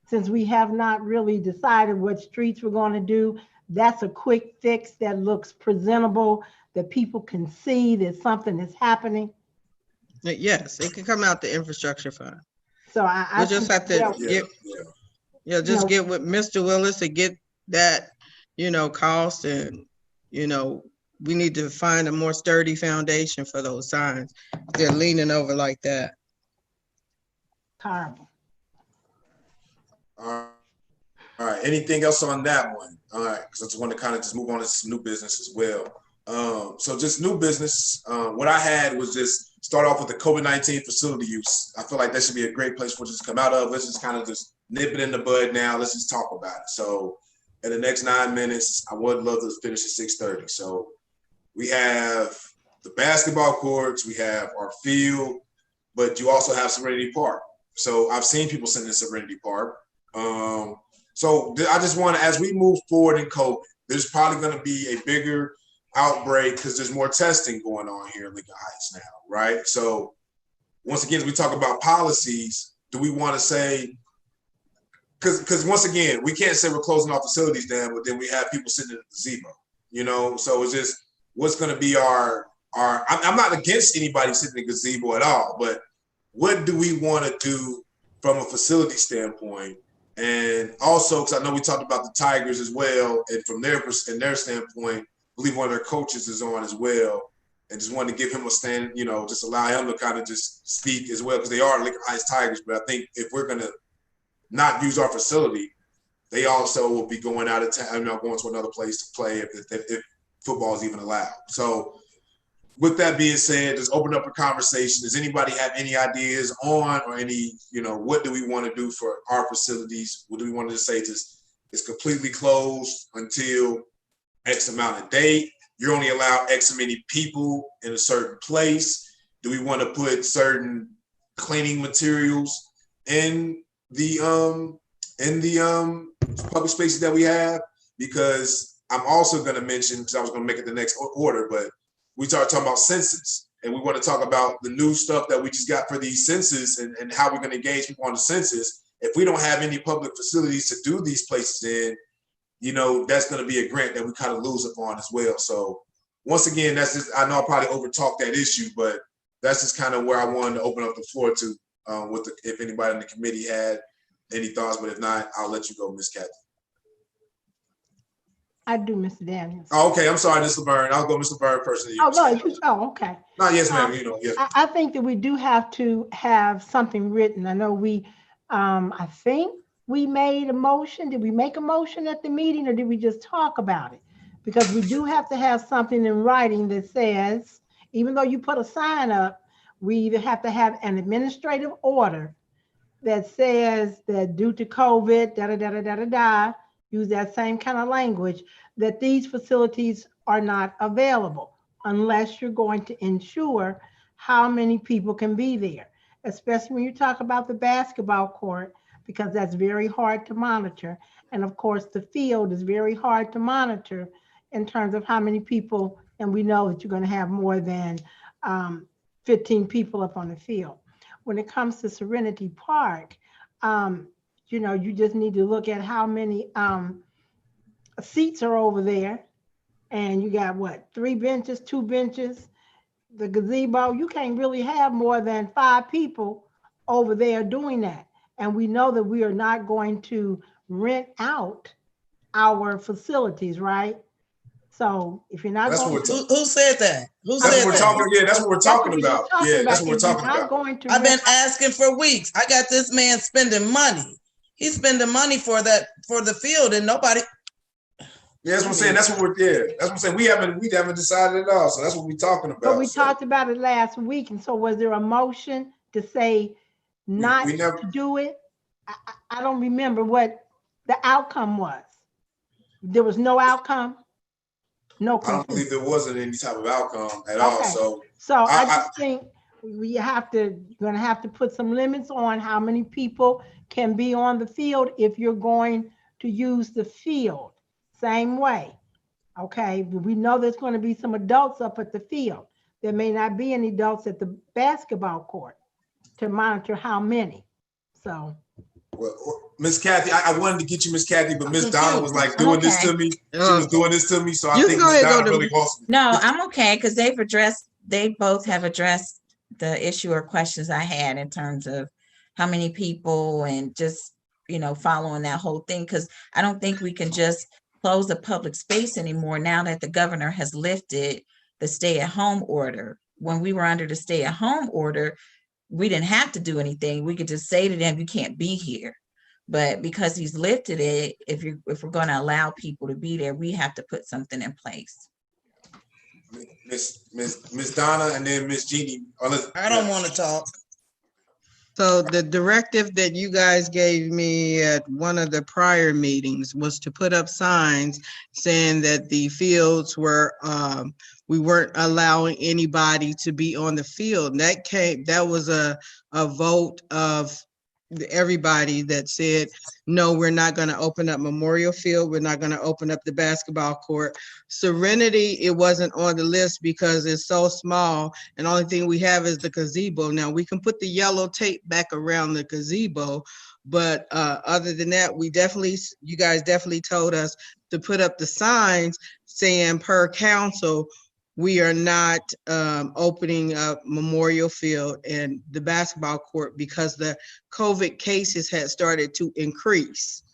Since we have not really decided what streets we're going to do, that's a quick fix that looks presentable, that people can see that something is happening. Yes, it can come out the infrastructure fund. So we'll just have to get with Mr. Willis to get that, cost, and we need to find a more sturdy foundation for those signs. They're leaning over like that. Horrible. All right. Anything else on that one? All right, because I just want to kind of just move on to some new business as well. So just new business. What I had was just start off with the COVID-19 facility use. I feel like that should be a great place for us to come out of. Let's just kind of just nip it in the bud now. Let's just talk about it. So in the next 9 minutes, I would love to finish at 6:30. So we have the basketball courts, we have our field, but you also have Serenity Park. So I've seen people sitting in Serenity Park. So I just want to, as we move forward in COVID, there's probably going to be a bigger outbreak because there's more testing going on here in Lincoln Heights now, right? So once again, as we talk about policies, do we want to say, because once again, we can't say we're closing our facilities down, but then we have people sitting in the gazebo, so it's just, what's going to be I'm not against anybody sitting in the gazebo at all, but what do we want to do from a facility standpoint? And also, because I know we talked about the Tigers as well, and from their standpoint, I believe one of their coaches is on as well, and just wanted to give him a stand, just allow him to kind of just speak as well, because they are Lincoln Heights Tigers. But I think if we're going to not use our facility, they also will be going out of town, going to another place to play if football is even allowed. So with that being said, just open up a conversation. Does anybody have any ideas on or any, what do we want to do for our facilities? What do we want to say? Just it's completely closed until X amount of date. You're only allowed X many people in a certain place. Do we want to put certain cleaning materials in the public spaces that we have? Because I'm also going to mention, because I was going to make it the next order, but we started talking about census, and we want to talk about the new stuff that we just got for these census and how we're going to engage people on the census. If we don't have any public facilities to do these places in, that's going to be a grant that we kind of lose upon as well. So once again, that's just, I know I probably overtalked that issue, but that's just kind of where I wanted to open up the floor to, if anybody in the committee had any thoughts, but if not, I'll let you go, Ms. Kathy. I do, Mr. Daniels. Oh, okay, I'm sorry, Ms. Laverne. I'll go, Ms. Laverne, personally. Okay. No, yes, ma'am. Yes. I think that we do have to have something written. I know I think we made a motion. Did we make a motion at the meeting, or did we just talk about it? Because we do have to have something in writing that says, even though you put a sign up, we either have to have an administrative order that says that due to COVID, use that same kind of language, that these facilities are not available unless you're going to ensure how many people can be there, especially when you talk about the basketball court, because that's very hard to monitor. And of course, the field is very hard to monitor in terms of how many people, and we know that you're going to have more than 15 people up on the field. When it comes to Serenity Park, you just need to look at how many seats are over there. And you got what, 3 benches, 2 benches, the gazebo. You can't really have more than 5 people over there doing that. And we know that we are not going to rent out our facilities, right? So if you're not going to, who said that? That's what we're talking about. Yeah, that's what we're talking about. I've been asking for weeks. I got this man spending money. He's spending money for the field, and nobody. Yeah, that's what I'm saying. That's what I'm saying. We haven't decided at all. So that's what we're talking about. But we talked about it last week. And so was there a motion to say not to do it? I don't remember what the outcome was. There was no outcome. No. I don't believe there wasn't any type of outcome at all. So I just think you're going to have to put some limits on how many people can be on the field if you're going to use the field. Same way. Okay. We know there's going to be some adults up at the field. There may not be any adults at the basketball court to monitor how many. So. Well, Miss Kathy, I wanted to get you Miss Kathy, but Miss Donna was like doing this to me. She was doing this to me. So I think Miss Donna really wants me. No, I'm okay, because they both have addressed the issue or questions I had in terms of how many people and just, following that whole thing. Because I don't think we can just close the public space anymore now that the governor has lifted the stay-at-home order. When we were under the stay-at-home order, we didn't have to do anything. We could just say to them, you can't be here. But because he's lifted it, if we're going to allow people to be there, we have to put something in place. Miss Donna and then Miss Jeannie. I don't want to talk. So the directive that you guys gave me at one of the prior meetings was to put up signs saying that the fields were, we weren't allowing anybody to be on the field. And that was a vote of everybody that said, no, we're not going to open up Memorial Field. We're not going to open up the basketball court. Serenity, it wasn't on the list because it's so small. And the only thing we have is the gazebo. Now we can put the yellow tape back around the gazebo. But other than that, you guys definitely told us to put up the signs saying per council, we are not opening up Memorial Field and the basketball court because the COVID cases had started to increase.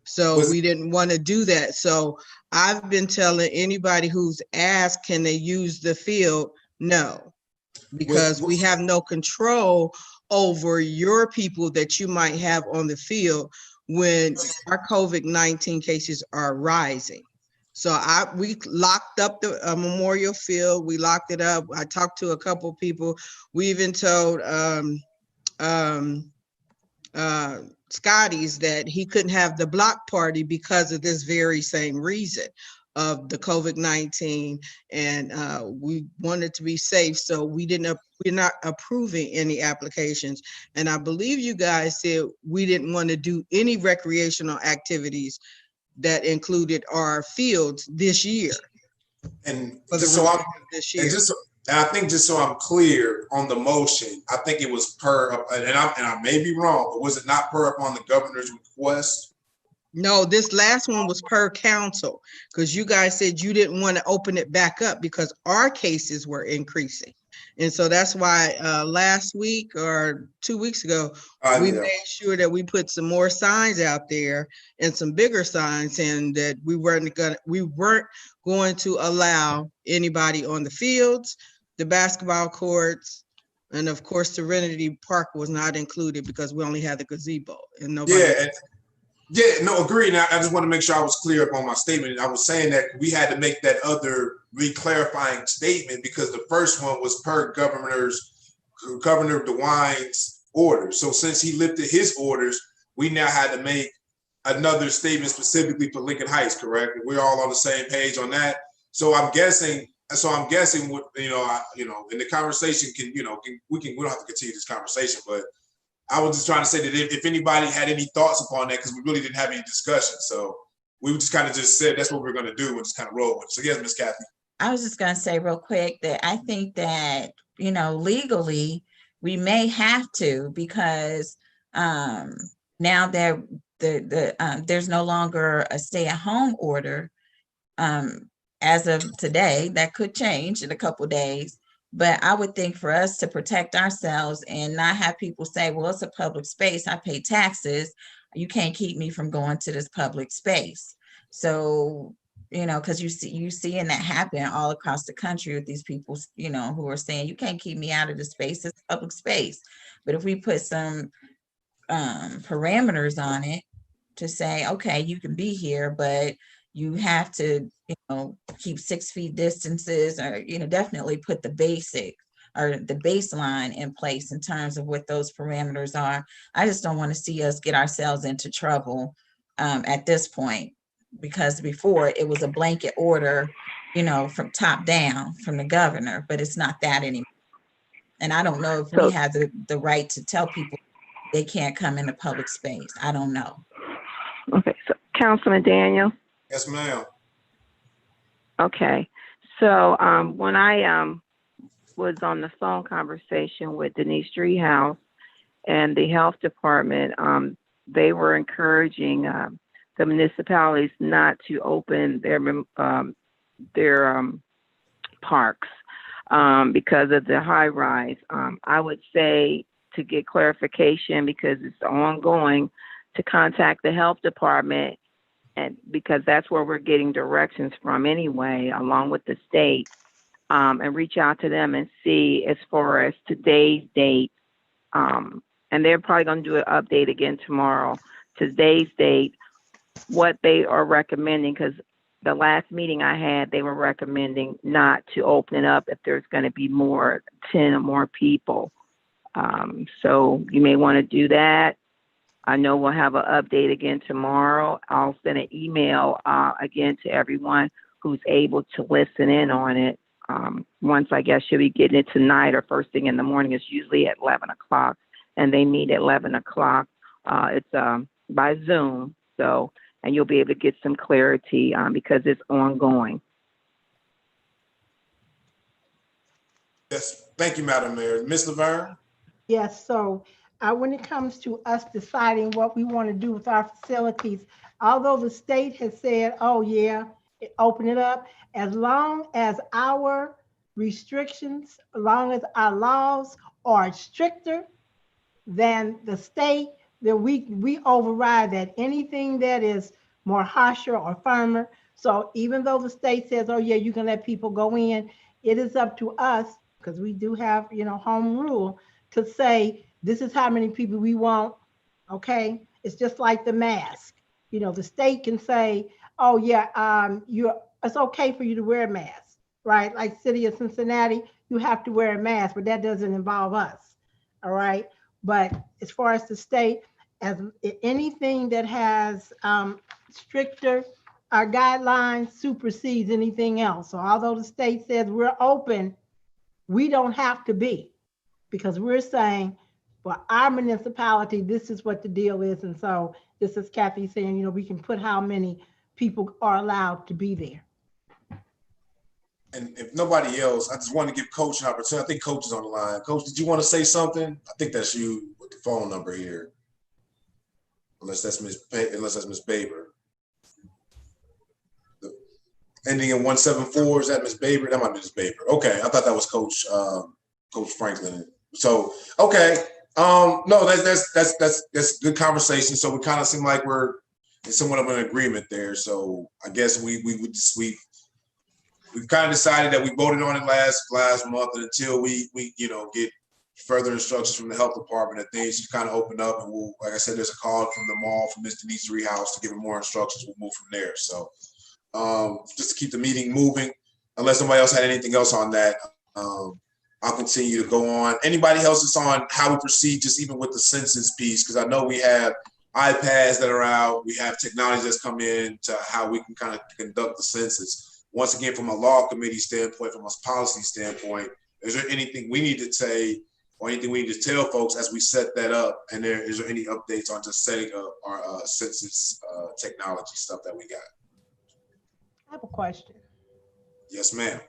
So we didn't want to do that. So I've been telling anybody who's asked, can they use the field? No, because we have no control over your people that you might have on the field when our COVID-19 cases are rising. So we locked up the Memorial Field. We locked it up. I talked to a couple people. We even told Scotty's that he couldn't have the block party because of this very same reason of the COVID-19, and we wanted to be safe, so we're not approving any applications. And I believe you guys said we didn't want to do any recreational activities that included our fields this year. And for the just so I'm, this and year. and I think just so I'm clear on the motion, I think it was and I may be wrong, but was it not per upon the governor's request? No, this last one was per council, because you guys said you didn't want to open it back up because our cases were increasing. And so that's why last week or 2 weeks ago, we made sure that we put some more signs out there and some bigger signs, and that we weren't going to allow anybody on the fields, the basketball courts, and of course Serenity Park was not included because we only had the gazebo and nobody. Yeah, no, agreed. Now, I just want to make sure I was clear up on my statement. I was saying that we had to make that other re-clarifying statement because the first one was per Governor DeWine's orders. So since he lifted his orders, we now had to make another statement specifically for Lincoln Heights, correct? We're all on the same page on that. So I'm guessing what, in the conversation we don't have to continue this conversation, but I was just trying to say that if anybody had any thoughts upon that, because we really didn't have any discussion. So we just kind of just said that's what we're going to do and just kind of roll with it. So yes, Ms. Kathy. I was just going to say real quick that I think that, legally we may have to, because now that there's no longer a stay-at-home order as of today. That could change in a couple of days. But I would think for us to protect ourselves and not have people say, well, it's a public space, I pay taxes, you can't keep me from going to this public space. So, because you seeing that happen all across the country with these people, who are saying, you can't keep me out of the space, it's public space. But if we put some parameters on it to say, okay, you can be here, but you have to, keep 6 feet distances, or, definitely put the basic or the baseline in place in terms of what those parameters are. I just don't want to see us get ourselves into trouble at this point, because before it was a blanket order, from top down from the governor, but it's not that anymore. And I don't know if we have the right to tell people they can't come into public space. I don't know. Okay, so Councilman Daniel. Yes, ma'am. Okay, so when I was on the phone conversation with Denise Treehouse and the health department, they were encouraging the municipalities not to open their parks because of the high rise. I would say, to get clarification, because it's ongoing, to contact the health department, and because that's where we're getting directions from anyway, along with the state, and reach out to them and see as far as today's date. And they're probably going to do an update again tomorrow, today's date, what they are recommending, because the last meeting I had, they were recommending not to open it up if there's going to be 10 or more people. So you may want to do that. I know we'll have an update again tomorrow. I'll send an email again to everyone who's able to listen in on it. Once, I guess, you'll be getting it tonight or first thing in the morning. It's usually at 11 o'clock, and they meet at 11 o'clock. It's by Zoom, and you'll be able to get some clarity because it's ongoing. Yes, thank you, Madam Mayor. Ms. Laverne? Yes, so when it comes to us deciding what we want to do with our facilities, although the state has said, oh yeah, open it up, as long as our restrictions, as long as our laws are stricter than the state, then we override that. Anything that is more harsher or firmer. So even though the state says, oh yeah, you can let people go in, it is up to us, because we do have, home rule, to say, this is how many people we want, okay? It's just like the mask. The state can say, Oh, yeah, it's okay for you to wear a mask, right? Like City of Cincinnati, you have to wear a mask, but that doesn't involve us, all right? But as far as the state, as anything that has stricter guidelines supersedes anything else. So although the state says we're open, we don't have to be, because we're saying for our municipality, this is what the deal is. And so this is Kathy saying, we can put how many people are allowed to be there. And if nobody else, I just want to give Coach an opportunity. I think Coach is on the line. Coach, did you want to say something? I think that's you with the phone number here. Unless that's Miss Baber. Ending in 174, is that Miss Baber? That might be Miss Baber. Okay, I thought that was Coach Franklin. So okay, no, that's good conversation. So we kind of seem like we're in somewhat of an agreement there. So I guess we've kind of decided that we voted on it last month, and until we get further instructions from the health department that things just kind of open up, and we'll, like I said, there's a call from the mall from Ms. Denise Rehouse to give them more instructions. We'll move from there. So. Just to keep the meeting moving, unless somebody else had anything else on that, I'll continue to go on. Anybody else that's on how we proceed, just even with the census piece, because I know we have iPads that are out, we have technology that's come in to how we can kind of conduct the census. Once again, from a law committee standpoint, from a policy standpoint, is there anything we need to say or anything we need to tell folks as we set that up? And is there any updates on just setting up our census technology stuff that we got? I have a question. Yes, ma'am.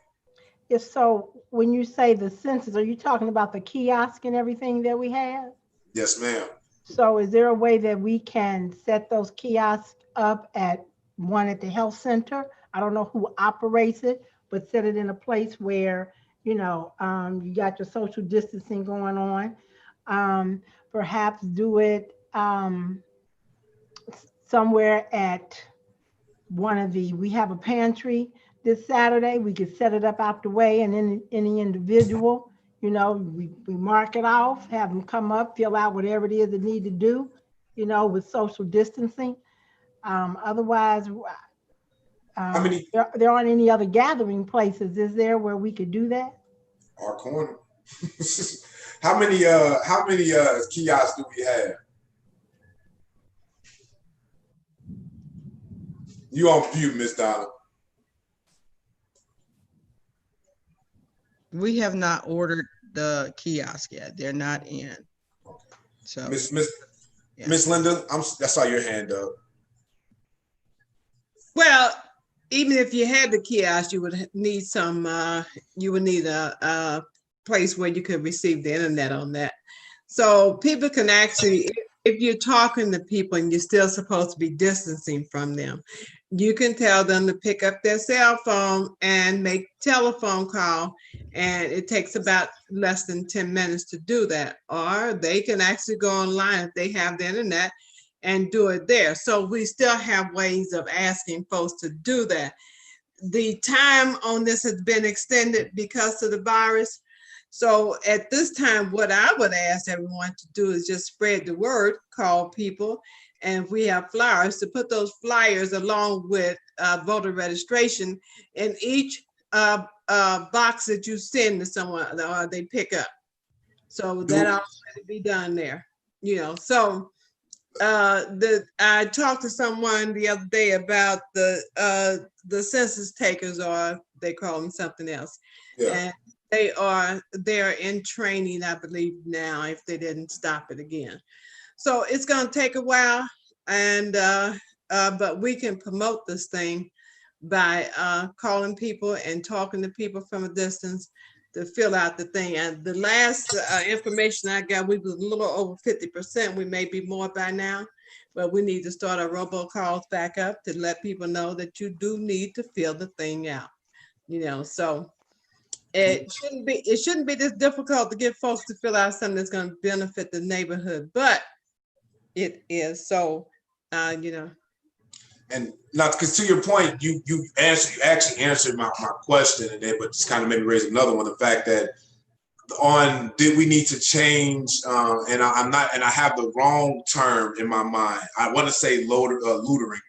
If so, when you say the census, are you talking about the kiosk and everything that we have? Yes, ma'am. So is there a way that we can set those kiosks up at the health center? I don't know who operates it, but set it in a place where, you got your social distancing going on. Perhaps do it somewhere at we have a pantry this Saturday. We could set it up out the way, and then any individual, we mark it off, have them come up, fill out whatever it is they need to do, with social distancing. Otherwise, there aren't any other gathering places, is there, where we could do that? Our corner. How many kiosks do we have? You on mute, Miss Donna. We have not ordered the kiosk yet. They're not in. Okay. So Miss Linda, I saw your hand up. Well, even if you had the kiosk, you would need a place where you could receive the internet on that. So people can actually, if you're talking to people and you're still supposed to be distancing from them, you can tell them to pick up their cell phone and make telephone call, and it takes about less than 10 minutes to do that. Or they can actually go online if they have the internet and do it there. So we still have ways of asking folks to do that. The time on this has been extended because of the virus. So at this time, what I would ask everyone to do is just spread the word, call people, and if we have flyers, to put those flyers along with voter registration in each box that you send to someone or they pick up. So that already be done there, So I talked to someone the other day about the census takers, or they call them something else. Yeah. And they're in training, I believe now, if they didn't stop it again. So it's going to take a while, and but we can promote this thing by calling people and talking to people from a distance to fill out the thing. And the last information I got, we was a little over 50%. We may be more by now, but we need to start our robocalls back up to let people know that you do need to fill the thing out. So it shouldn't be this difficult to get folks to fill out something that's going to benefit the neighborhood, but it is. So, And not because to your point, you actually answered my question, and then but just kind of maybe raise another one. The fact that did we need to change? And I have the wrong term in my mind. I want to say loitering.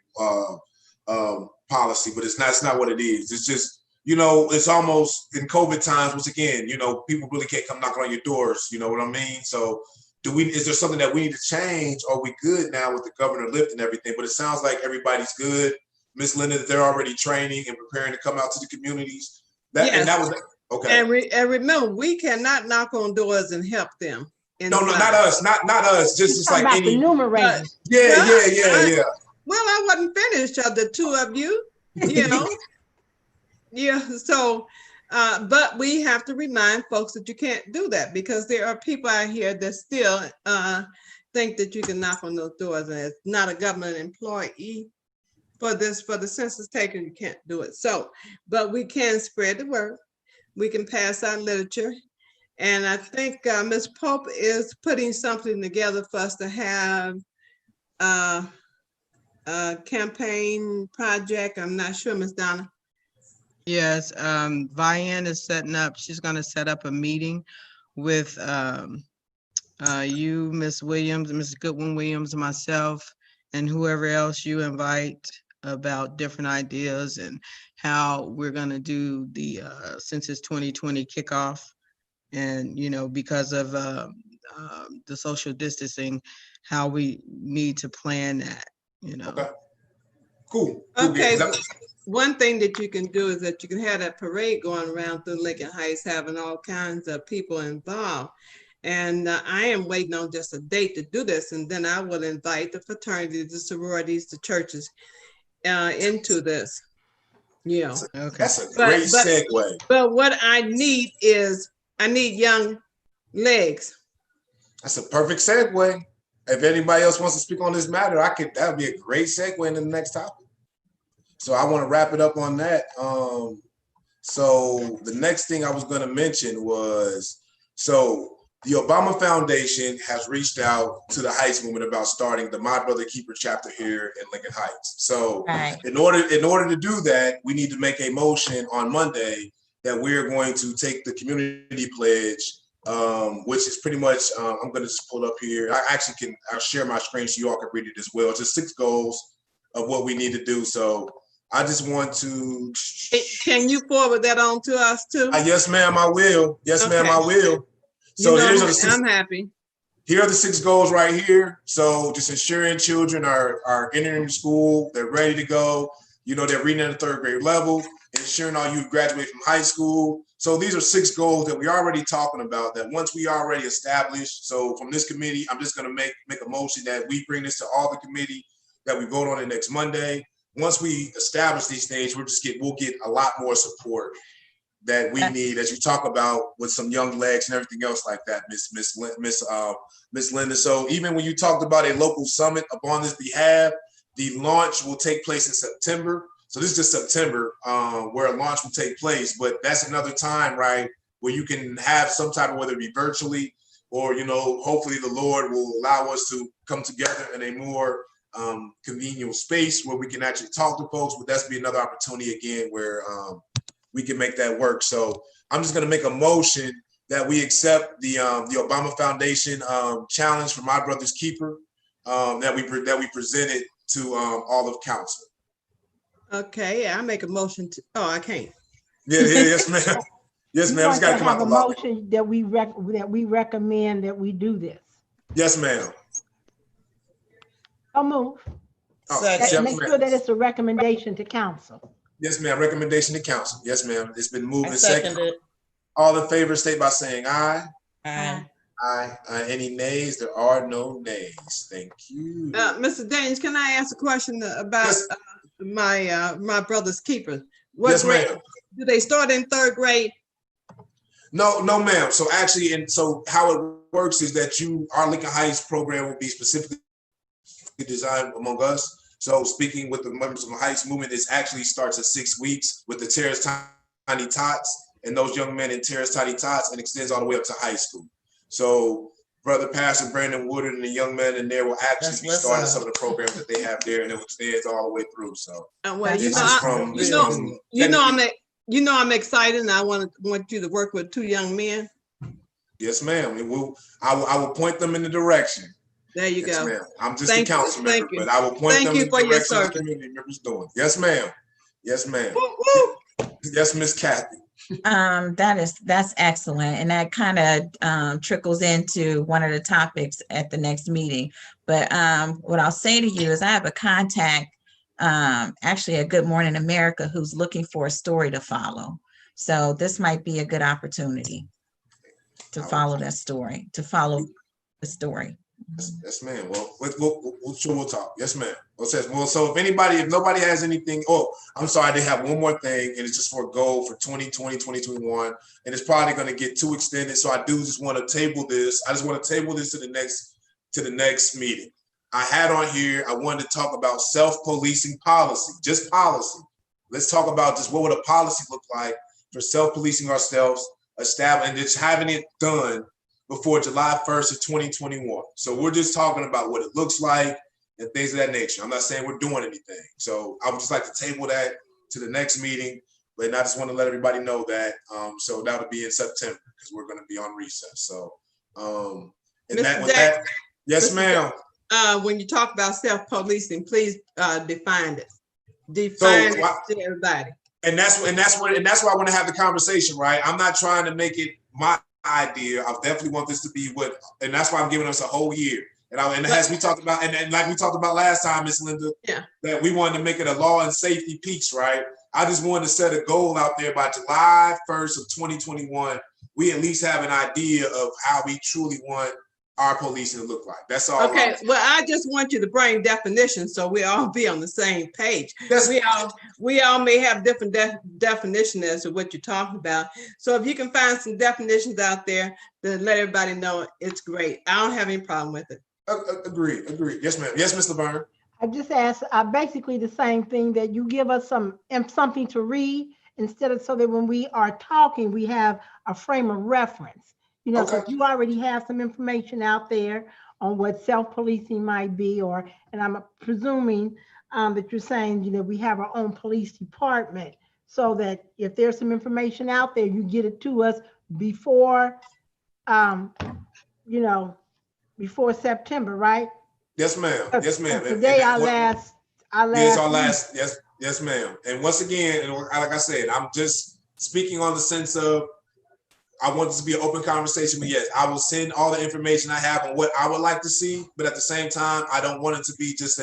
policy, but it's not what it is. It's just, you know, it's almost in COVID times, once again, you know, people really can't come knocking on your doors, you know what I mean? So is there something that we need to change? Or are we good now with the governor lifting everything? But it sounds like everybody's good. Miss Linda, that they're already training and preparing to come out to the communities. And that was okay. And remember, we cannot knock on doors and help them. No, not us, not us. Just it's like any numerators. Yeah. Well, I wasn't finished. The two of you, you know. Yeah. So, but we have to remind folks that you can't do that because there are people out here that still think that you can knock on those doors, and it's not a government employee for the census taker. You can't do it. So, but we can spread the word. We can pass out literature. And I think Ms. Pope is putting something together for us to have a campaign project. I'm not sure, Ms. Donna. Yes, Vianne is setting up, she's gonna set up a meeting with you, Ms. Williams, Ms. Goodwin Williams, myself, and whoever else you invite about different ideas and how we're gonna do the Census 2020 kickoff. And, you know, because of the social distancing, how we need to plan that, you know. Okay. Cool. Okay. One thing that you can do is that you can have that parade going around through Lincoln Heights, having all kinds of people involved. And I am waiting on just a date to do this. And then I will invite the fraternities, the sororities, the churches into this. Yeah. Okay. That's a great segue. But what I need is, I need young legs. That's a perfect segue. If anybody else wants to speak on this matter, that would be a great segue into the next topic. So I want to wrap it up on that. So the next thing I was going to mention was, so the Obama Foundation has reached out to the Heights movement about starting the My Brother Keeper chapter here in Lincoln Heights. So in order to do that, we need to make a motion on Monday that we're going to take the community pledge, which is pretty much, I'm going to just pull up here. I'll share my screen so you all can read it as well. It's just 6 goals of what we need to do. So I just want to. Can you forward that on to us too? Yes, ma'am, I will. Yes, ma'am, I will. So I'm happy. Here are the 6 goals right here. So just ensuring children are entering school, they're ready to go. You know, they're reading at the 3rd grade level, ensuring all youth graduate from high school. So these are 6 goals that we're already talking about that once we already established. So from this committee, I'm just going to make a motion that we bring this to all the committee, that we vote on it next Monday. Once we establish these things, we'll get a lot more support that we need, as you talk about, with some young legs and everything else like that, Miss Linda. So even when you talked about a local summit upon this behalf, the launch will take place in September. So this is just September, where a launch will take place. But that's another time, right, where you can have some type of, whether it be virtually or, you know, hopefully the Lord will allow us to come together in a more convenient space where we can actually talk to folks. But that's be another opportunity again where we can make that work. So I'm just going to make a motion that we accept the Obama Foundation challenge for My Brother's Keeper that we presented to all of council. Okay, I make a motion to. Oh, I can't. Yes, ma'am. Yes, ma'am. It's got to come out the law. Motion that we recommend that we do this. Yes, ma'am. I'll move. Make sure that it's a recommendation to council. Yes, ma'am. Recommendation to council. Yes, ma'am. It's been moved and seconded. All in favor, state by saying aye. Aye. Aye. Any nays? There are no nays. Thank you. Mr. Daniels, can I ask a question about my brother's keeper? What yes, grade? ma'am. Do they start in 3rd grade? No, ma'am. So actually, and so how it works is that our Lincoln Heights program will be specifically designed among us. So speaking with the members of the Heights movement, it actually starts at 6 weeks with the Terrace Tiny Tots and those young men in Terrace Tiny Tots, and extends all the way up to high school. So Brother Pastor Brandon Woodard and the young men in there will actually be starting some of the programs that they have there, and it extends all the way through. So I'm excited, and I want you to work with 2 young men. Yes, ma'am. I will point them in the direction. There you Yes, go. ma'am. I'm just Thank a council you, member, thank you. but I will point Thank them you in for the your direction of the service. community members doing. Yes, ma'am. Yes, ma'am. Woo, woo. Yes, Miss Kathy. That's excellent. And that kind of trickles into one of the topics at the next meeting. But what I'll say to you is I have a contact, actually at Good Morning America, who's looking for a story to follow. So this might be a good opportunity to follow that story, to follow the story. Yes, ma'am. Well, we'll talk. Yes, ma'am. So if nobody has anything, I'm sorry, they have one more thing, and it's just for a goal for 2020, 2021, and it's probably going to get too extended. So I do just want to table this. I just want to table this to the next meeting. I had on here, I wanted to talk about self-policing policy, just policy. Let's talk about just what would a policy look like for self-policing ourselves, and just having it done before July 1st of 2021. So we're just talking about what it looks like and things of that nature. I'm not saying we're doing anything. So I would just like to table that to the next meeting, but I just want to let everybody know that. So that would be in September because we're going to be on recess. So, yes, ma'am. When you talk about self-policing, please define it. Define it to everybody. And that's why I want to have the conversation, right? I'm not trying to make it my idea. I definitely want this to be and that's why I'm giving us a whole year. And as we talked about, and like we talked about last time, Miss Linda, that we wanted to make it a law and safety piece, right? I just wanted to set a goal out there by July 1st of 2021. We at least have an idea of how we truly want our policing to look like. That's all. Okay. Well, I just want you to bring definitions so we all be on the same page. We all may have different definition as to what you're talking about. So if you can find some definitions out there, then let everybody know, it's great. I don't have any problem with it. Agreed. Yes, ma'am. Yes, Mr. Byrne. I just asked basically the same thing, that you give us something to read instead of, so that when we are talking, we have a frame of reference. You know, because you already have some information out there on what self-policing might be, and I'm presuming that you're saying, you know, we have our own police department, so that if there's some information out there, you get it to us before, before September, right? Yes, ma'am. Yes, ma'am. Today our last. Yes, ma'am. And once again, and like I said, I'm just speaking on the sense of, I want this to be an open conversation, but yes, I will send all the information I have on what I would like to see. But at the same time, I don't want it to be just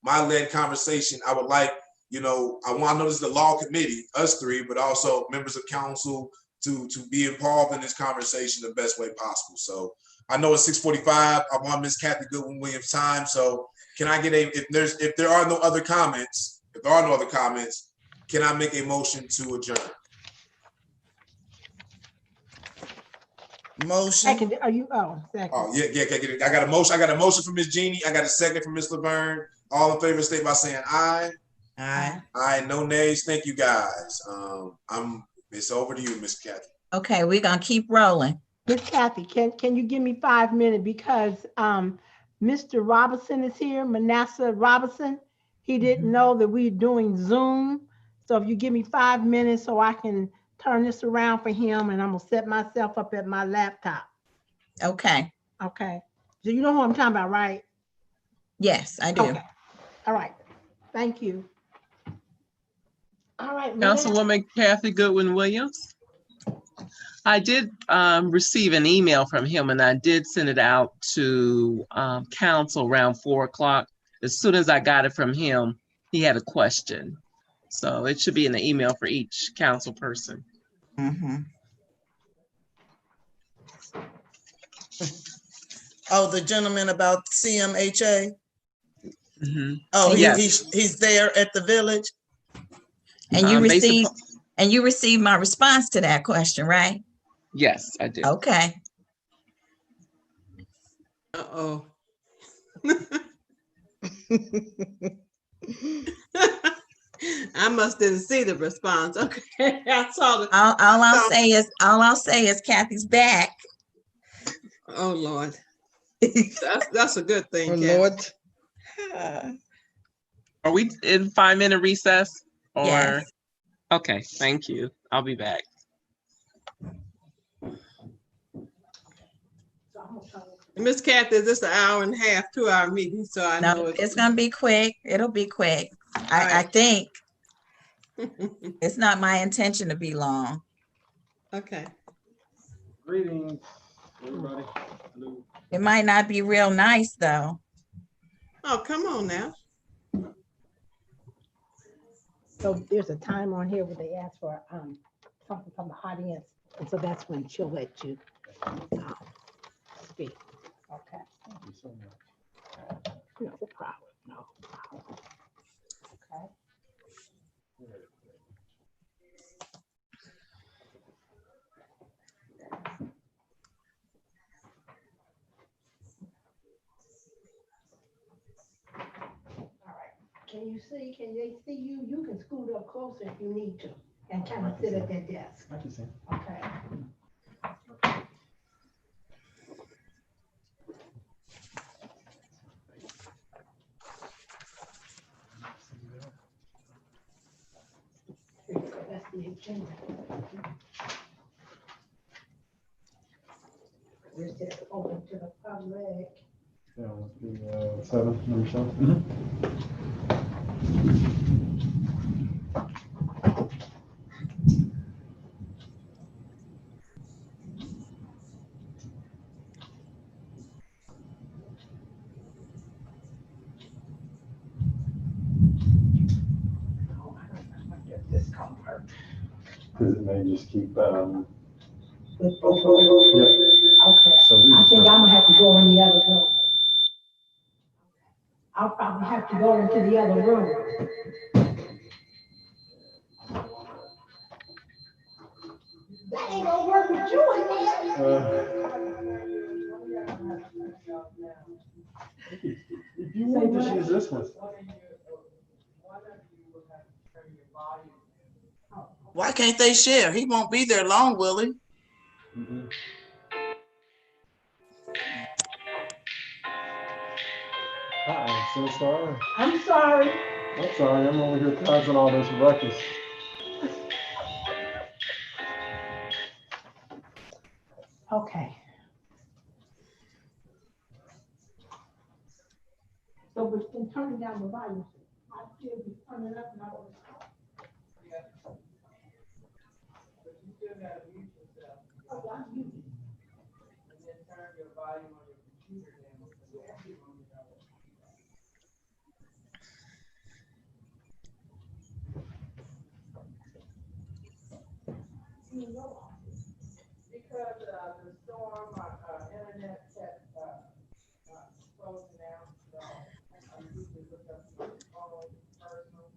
my led conversation. I would like, I know this is the law committee, us three, but also members of council to be involved in this conversation the best way possible. So I know it's 6:45. I want Ms. Kathy Goodwin-Williams time. So can I get if there are no other comments, can I make a motion to adjourn? Motion. Second. Are you? Oh, second. Oh, yeah. I got a motion. I got a motion from Ms. Jeannie. I got a second from Ms. Laverne. All in favor, state by saying aye. Aye. Aye. No nays. Thank you, guys. It's over to you, Ms. Kathy. Okay, we're gonna keep rolling. Miss Kathy, can you give me 5 minutes, because Mr. Robinson is here, Manasseh Robinson. He didn't know that we're doing Zoom. So if you give me 5 minutes so I can turn this around for him, and I'm gonna set myself up at my laptop. Okay. Okay. So you know who I'm talking about, right? Yes, I do. Okay. All right. Thank you. All right. Councilwoman Kathy Goodwin-Williams. I did receive an email from him, and I did send it out to council around 4 o'clock. As soon as I got it from him, he had a question. So it should be in the email for each council person. Mm-hmm. Oh, the gentleman about CMHA? Mm-hmm. Oh, yes. he's there at the village? And you received my response to that question, right? Yes, I did. Okay. Uh-oh. I must didn't see the response. Okay, I saw the. All I'll say is Kathy's back. Oh Lord, that's a good thing. Oh, Kathy. Lord. Are we in 5-minute recess? Or Yes. Okay, thank you. I'll be back. So I'm gonna Miss Kathy, this is an hour and a half, 2-hour meeting, so I know No, it's gonna be quick. It'll be quick. I think it's not my intention to be long. Okay. Greetings, everybody. Hello. It might not be real nice though. Oh, come on now. So there's a time on here where they ask for something from the audience, and so that's when she'll let you speak. Okay. Thank you so much. No problem. No problem. Okay. Can you see? Can they see you? You can scoot up closer if you need to and kind of sit at that desk. I can see. Okay. That's the agenda. This is open to the public. Yeah, let's do 7, number 7. Discomfort. Because it may just keep. With both of them? Yeah. Okay. So we I just think have I'm to- gonna have to go in the other room. I'll probably have to go into the other room. That ain't gonna work with you in there. If you want, just use this one. Why can't they share? He won't be there long, will he? Mhm. I'm so sorry. I'm sorry. I'm sorry. I'm over here causing all this ruckus. Okay. So we've been turning down the volume. I still be turning up and I was. Oh, I'm muted. And then turn your volume on your computer down. Because the storm, internet kept closing out, so I usually look up my phone personal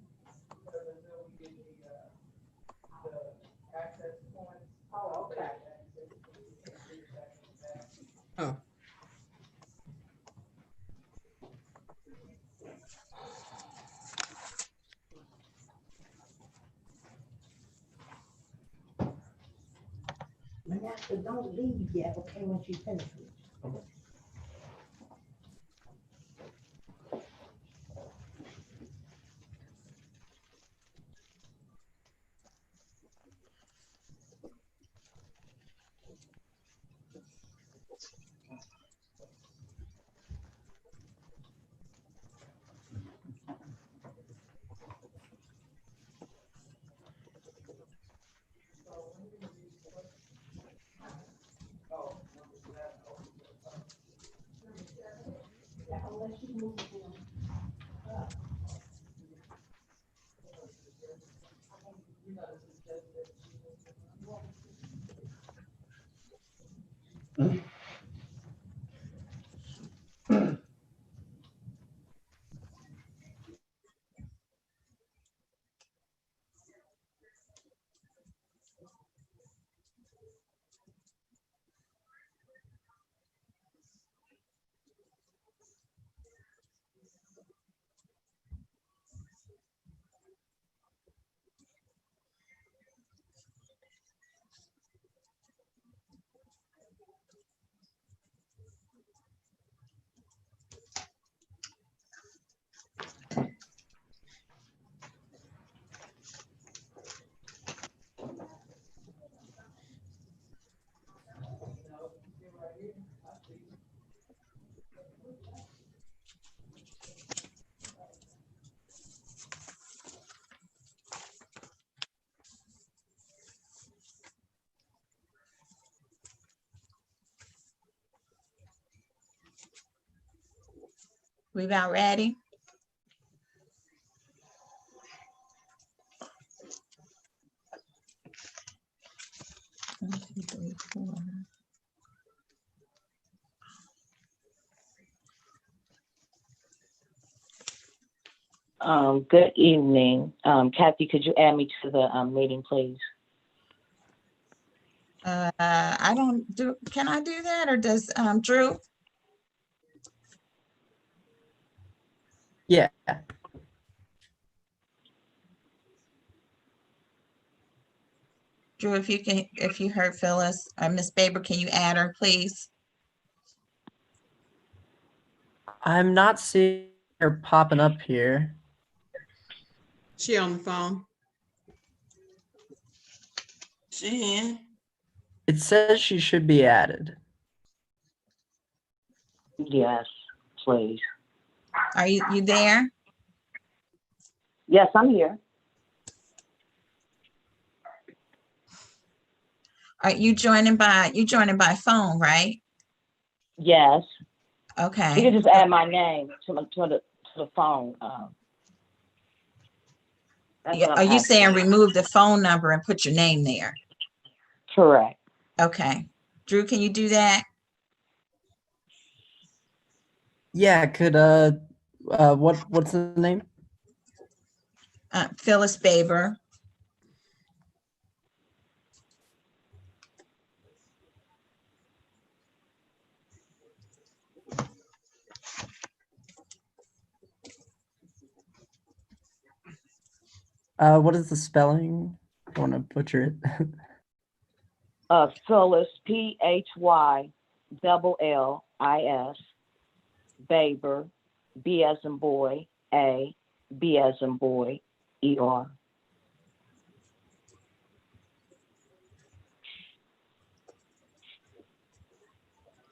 because until we get the access points. Oh, okay. Oh. Vanessa, don't leave yet, okay, when she finishes. Okay. We about ready? One, two, three, four. Good evening. Kathy, could you add me to the meeting, please? I don't do, can I do that or does Drew? Yeah. Drew, if you can, if you heard Phyllis, Miss Baber, can you add her, please? I'm not seeing her popping up here. She on the phone. She in? It says she should be added. Yes, please. Are you there? Yes, I'm here. Are you joining by phone, right? Yes. You Okay. can just add my name to the phone. That's Yeah, what are I'm you saying asking. remove the phone number and put your name there? Correct. Okay. Drew, can you do that? Yeah, could what's the name? Phyllis Baber. What is the spelling? I want to butcher it. Phyllis, PHYLLIS, Baber, B as in boy, A, B as in boy, ER.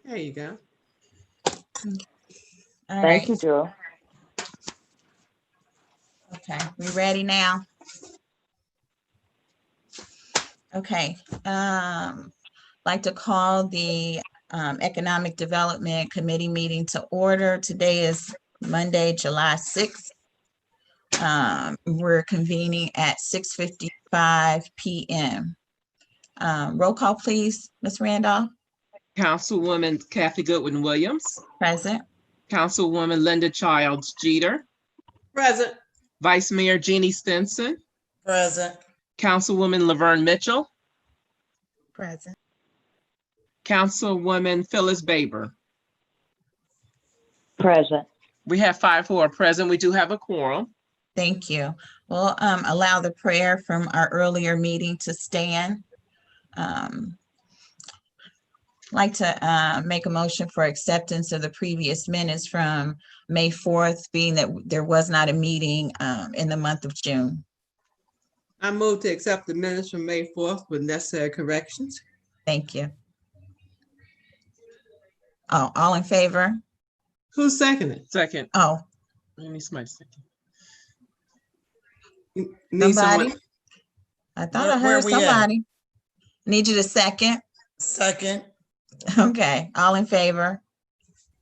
There you go. All Thank right. you, Drew. Okay, we ready now? Okay, like to call the Economic Development Committee meeting to order. Today is Monday, July 6th. We're convening at 6:55 p.m. Roll call, please, Ms. Randolph. Councilwoman Kathy Goodwin Williams, Present. Councilwoman Linda Childs Jeter, Present. Vice Mayor Jeannie Stinson, Present. Councilwoman Laverne Mitchell, Present. Councilwoman Phyllis Baber. Present. We have 5 who are present. We do have a quorum. Thank you. We'll allow the prayer from our earlier meeting to stand. Like to make a motion for acceptance of the previous minutes from May 4th, being that there was not a meeting in the month of June. I move to accept the minutes from May 4th with necessary corrections. Thank you. Oh, all in favor? Who seconded? Second. Oh, Let me somebody second. Need somebody? someone. I thought Where- I where heard we at? somebody. Need you to second. Second. Okay, all in favor?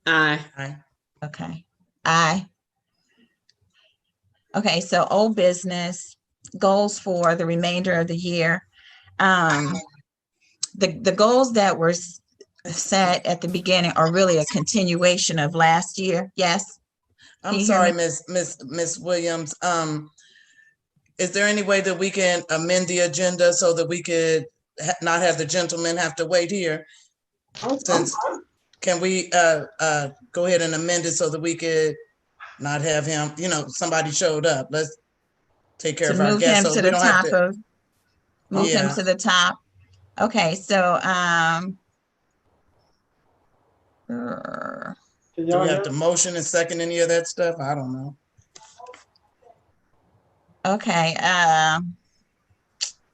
Aye. Aye. Okay, aye. Okay, so old business, goals for the remainder of the year. The goals that were set at the beginning are really a continuation of last year. Yes? Can I'm you hear sorry, me? Miss Williams. Is there any way that we can amend the agenda so that we could not have the gentleman have to wait here? Since, can we go ahead and amend it so that we could not have him, somebody showed up. Let's take care To of our move guests. him So to we the don't have top to. of, move him Yeah. to the top. Okay, so, Do we have to motion and second any of that stuff? I don't know. okay,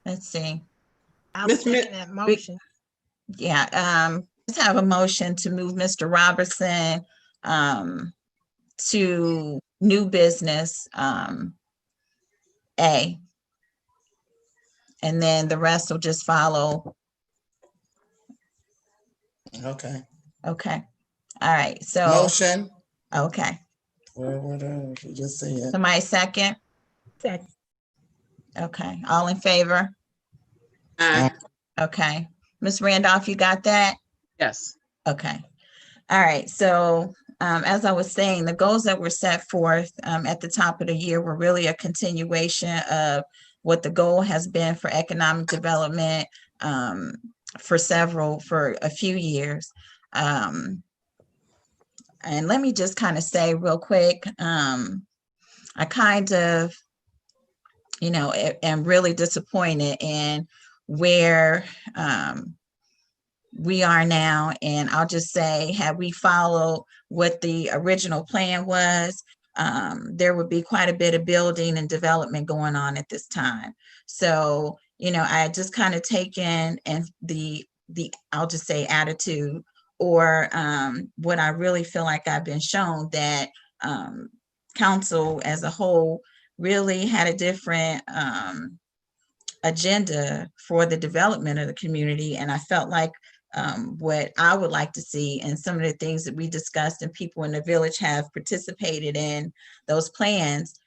let's see. I'll Miss second that motion. Yeah, let's have a motion to move Mr. Robertson to new business A. And then the rest will just follow. Okay. Okay. All right. So, Motion. okay. Whatever, you just said. Somebody second? Second. Okay, all in favor? Aye. Okay. Ms. Randolph, you got that? Yes. Okay. All right. So as I was saying, the goals that were set forth at the top of the year were really a continuation of what the goal has been for economic development for a few years. And let me just kind of say real quick, I kind of, am really disappointed in where we are now. And I'll just say, had we followed what the original plan was, there would be quite a bit of building and development going on at this time. So, I had just kind of taken and the I'll just say attitude or what I really feel like I've been shown that council as a whole really had a different agenda for the development of the community. And I felt like what I would like to see and some of the things that we discussed and people in the village have participated in those plans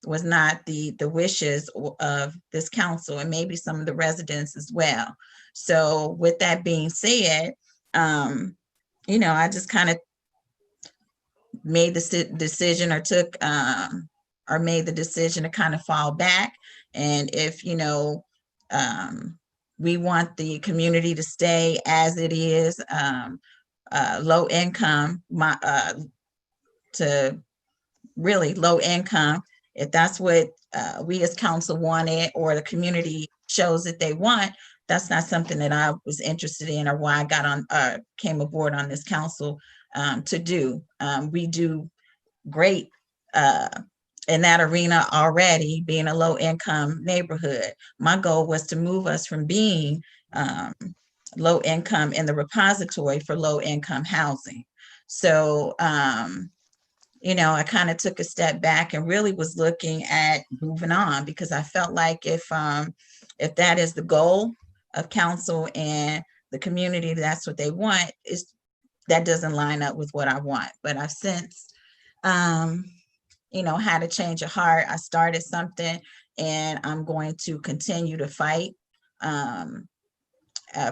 was not the wishes of this council and maybe some of the residents as well. So with that being said, I just kind of made the decision or took or made the decision to kind of fall back. And if, we want the community to stay as it is, low income, to really low income, if that's what we as council wanted or the community shows that they want, that's not something that I was interested in or why I got on, came aboard on this council to do. We do great in that arena already, being a low income neighborhood. My goal was to move us from being low income in the repository for low income housing. So, I kind of took a step back and really was looking at moving on because I felt like if that is the goal of council and the community, that's what they want, that doesn't line up with what I want. But I've since had a change of heart. I started something and I'm going to continue to fight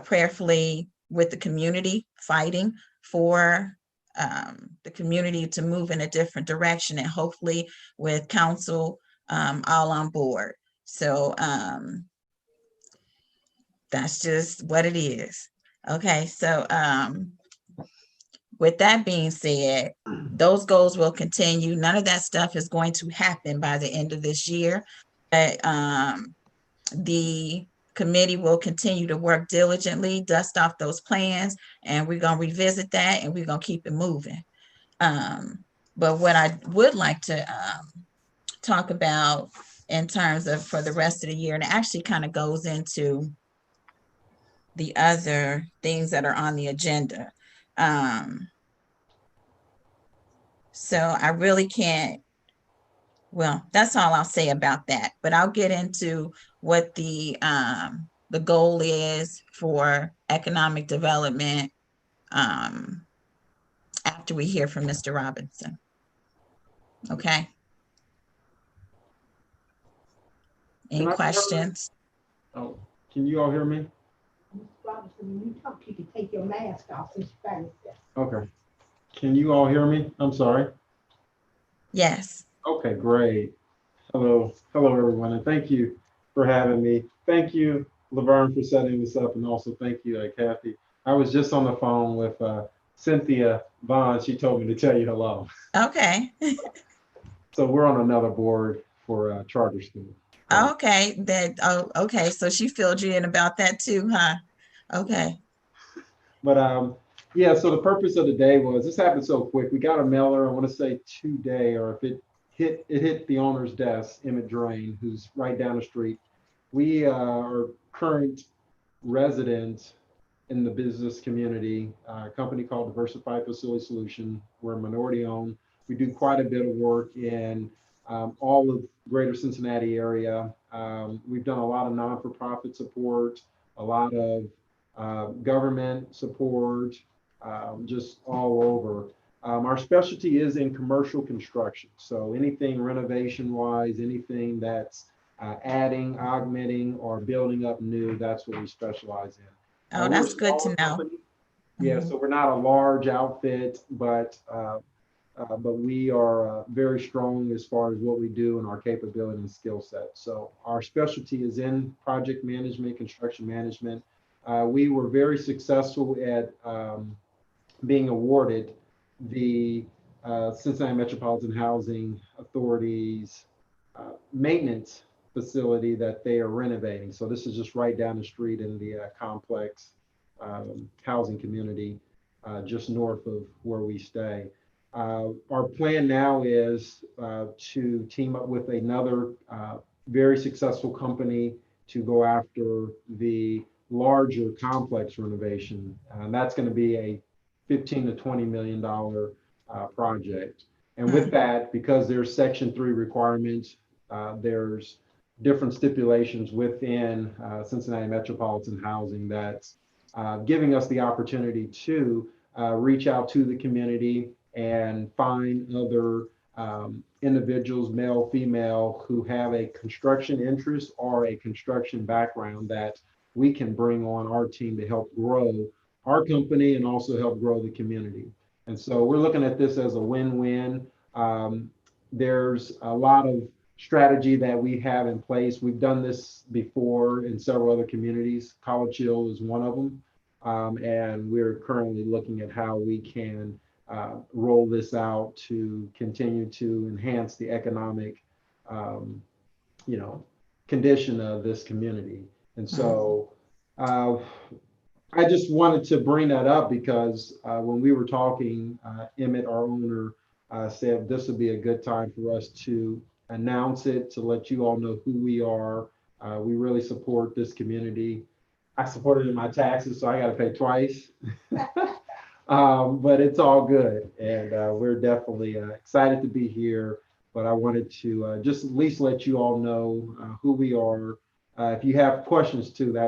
prayerfully with the community, fighting for the community to move in a different direction and hopefully with council all on board. So that's just what it is. Okay, so with that being said, those goals will continue. None of that stuff is going to happen by the end of this year, but the committee will continue to work diligently, dust off those plans, and we're going to revisit that and we're going to keep it moving. But what I would like to talk about in terms of for the rest of the year, and it actually kind of goes into the other things that are on the agenda. So I really can't, well, that's all I'll say about that, but I'll get into what the goal is for economic development after we hear from Mr. Robinson. Okay. Any questions? Oh, can you all hear me? Mr. Robinson, when you talk, you can take your mask off since you're by yourself. Okay. Can you all hear me? I'm sorry. Yes. Okay, great. Hello, everyone, and thank you for having me. Thank you, Laverne, for setting this up, and also thank you, Kathy. I was just on the phone with Cynthia Vaughn. She told me to tell you hello. Okay. So we're on another board for charter school. Okay. Okay. So she filled you in about that too, huh? Okay. But yeah, so the purpose of the day was, this happened so quick. We got a mailer, I want to say today, or if it hit the owner's desk, Emmett Drain, who's right down the street. We are current residents in the business community, a company called Diversified Facility Solution. We're minority owned. We do quite a bit of work in all of greater Cincinnati area. We've done a lot of non-for-profit support, a lot of government support, just all over. Our specialty is in commercial construction. So anything renovation wise, anything that's adding, augmenting, or building up new, that's what we specialize in. Oh, that's good to know. Yeah, so we're not a large outfit, but we are very strong as far as what we do and our capability and skill set. So our specialty is in project management, construction management. We were very successful at being awarded the Cincinnati Metropolitan Housing Authority's maintenance facility that they are renovating. So this is just right down the street in the complex housing community just north of where we stay. Our plan now is to team up with another very successful company to go after the larger complex renovation. And that's going to be a $15 to $20 million project. And with that, because there's Section 3 requirements, there's different stipulations within Cincinnati Metropolitan Housing that's giving us the opportunity to reach out to the community and find other individuals, male, female, who have a construction interest or a construction background that we can bring on our team to help grow our company and also help grow the community. And so we're looking at this as a win-win. There's a lot of strategy that we have in place. We've done this before in several other communities. College Hill is one of them. And we're currently looking at how we can roll this out to continue to enhance the economic, condition of this community. And so I just wanted to bring that up because when we were talking, Emmett, our owner, said this would be a good time for us to announce it, to let you all know who we are. We really support this community. I support it in my taxes, so I got to pay twice. But it's all good. And we're definitely excited to be here. But I wanted to just at least let you all know who we are. If you have questions too,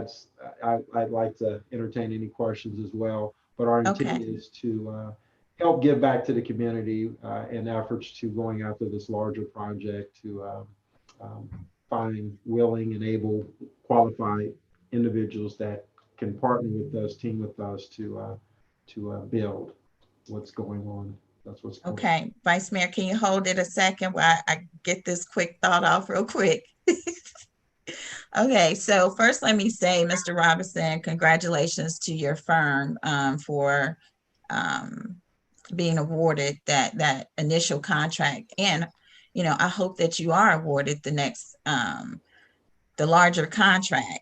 I'd like to entertain any questions as well. But our intent is to help give back to the community in efforts to going after this larger project to find willing and able, qualified individuals that can partner with us, team with us to build what's going on. That's what's going on. Vice Mayor, can you hold it a second while I get this quick thought off real quick? Okay, so first let me say, Mr. Robinson, congratulations to your firm for being awarded that initial contract. And, I hope that you are awarded the next, the larger contract.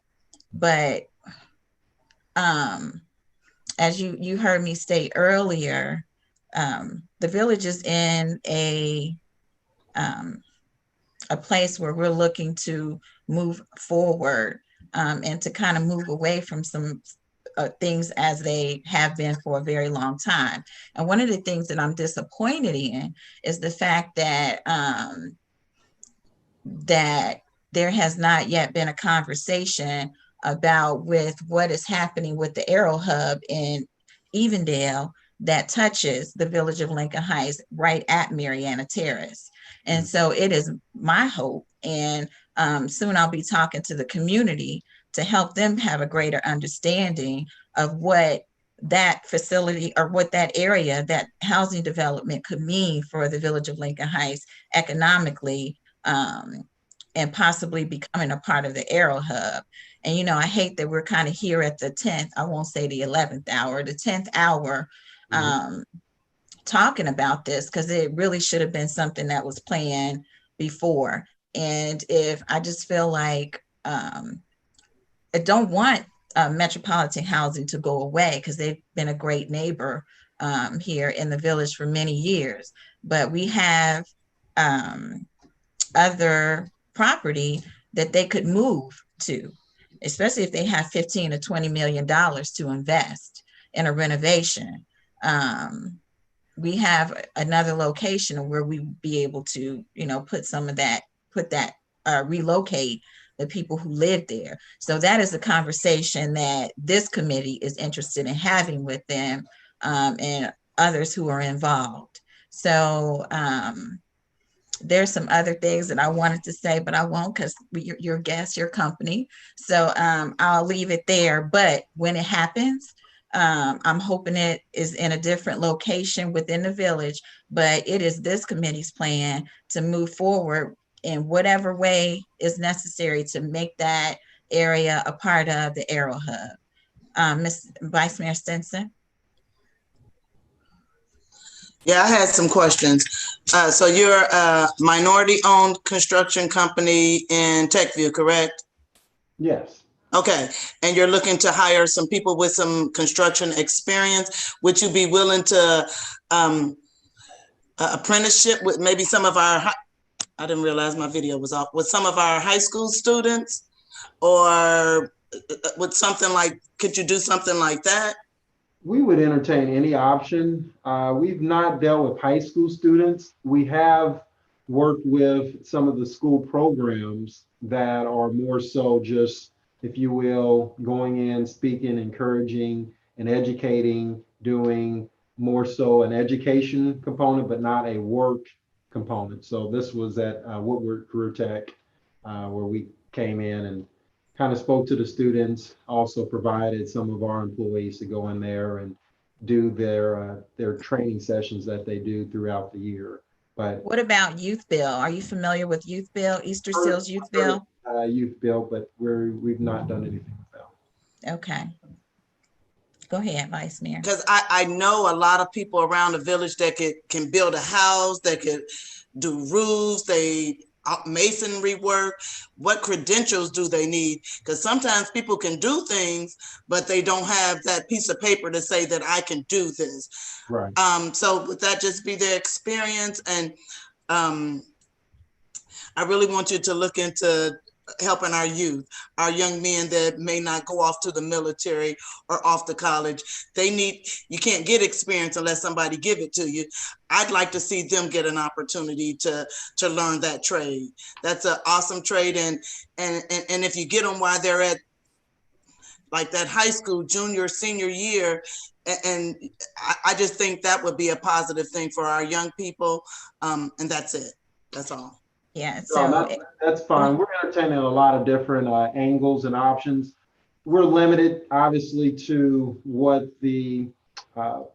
But as you heard me state earlier, the village is in a place where we're looking to move forward and to kind of move away from some things as they have been for a very long time. And one of the things that I'm disappointed in is the fact that that there has not yet been a conversation about with what is happening with the Aero Hub in Evendale that touches the village of Lincoln Heights right at Mariana Terrace. And so it is my hope, and soon I'll be talking to the community to help them have a greater understanding of what that facility or what that area, that housing development could mean for the village of Lincoln Heights economically, and possibly becoming a part of the Aero Hub. And, I hate that we're kind of here at the 10th, I won't say the 11th hour, the 10th hour, talking about this, because it really should have been something that was planned before. And if I just feel like I don't want metropolitan housing to go away, because they've been a great neighbor here in the village for many years, but we have other property that they could move to, especially if they have $15 to $20 million to invest in a renovation. We have another location where we would be able to, put some of that, relocate the people who live there. So that is a conversation that this committee is interested in having with them. And others who are involved. So there's some other things that I wanted to say, but I won't because your guest, your company. So I'll leave it there. But when it happens, I'm hoping it is in a different location within the village, but it is this committee's plan to move forward in whatever way is necessary to make that area a part of the Aero Hub. Ms. Vice Mayor Stinson? Yeah, I had some questions. So you're a minority-owned construction company in Techview, correct? Yes. Okay, and you're looking to hire some people with some construction experience. Would you be willing to apprenticeship with maybe some of our, I didn't realize my video was off, with some of our high school students? Or with something like, could you do something like that? We would entertain any option. We've not dealt with high school students. We have worked with some of the school programs that are more so just, if you will, going in, speaking, encouraging, and educating, doing more so an education component, but not a work component. So this was at Woodward Career Tech, where we came in and kind of spoke to the students, also provided some of our employees to go in there and do their training sessions that they do throughout the year. But what about Youth Bill? Are you familiar with Youth Bill, Easter Seals Youth Bill? Youth Bill, but we've not done anything with that. Okay. Go ahead, Vice Mayor. Because I know a lot of people around the village that can build a house, that could do roofs, they masonry work. What credentials do they need? Because sometimes people can do things, but they don't have that piece of paper to say that I can do this. Right. So would that just be their experience? And I really want you to look into helping our youth, our young men that may not go off to the military or off to college. You can't get experience unless somebody give it to you. I'd like to see them get an opportunity to learn that trade. That's an awesome trade. And if you get them while they're at like that high school, junior, senior year, and I just think that would be a positive thing for our young people. And that's it. That's all. Yeah, so that's fine. We're entertaining a lot of different angles and options. We're limited, obviously, to what the, if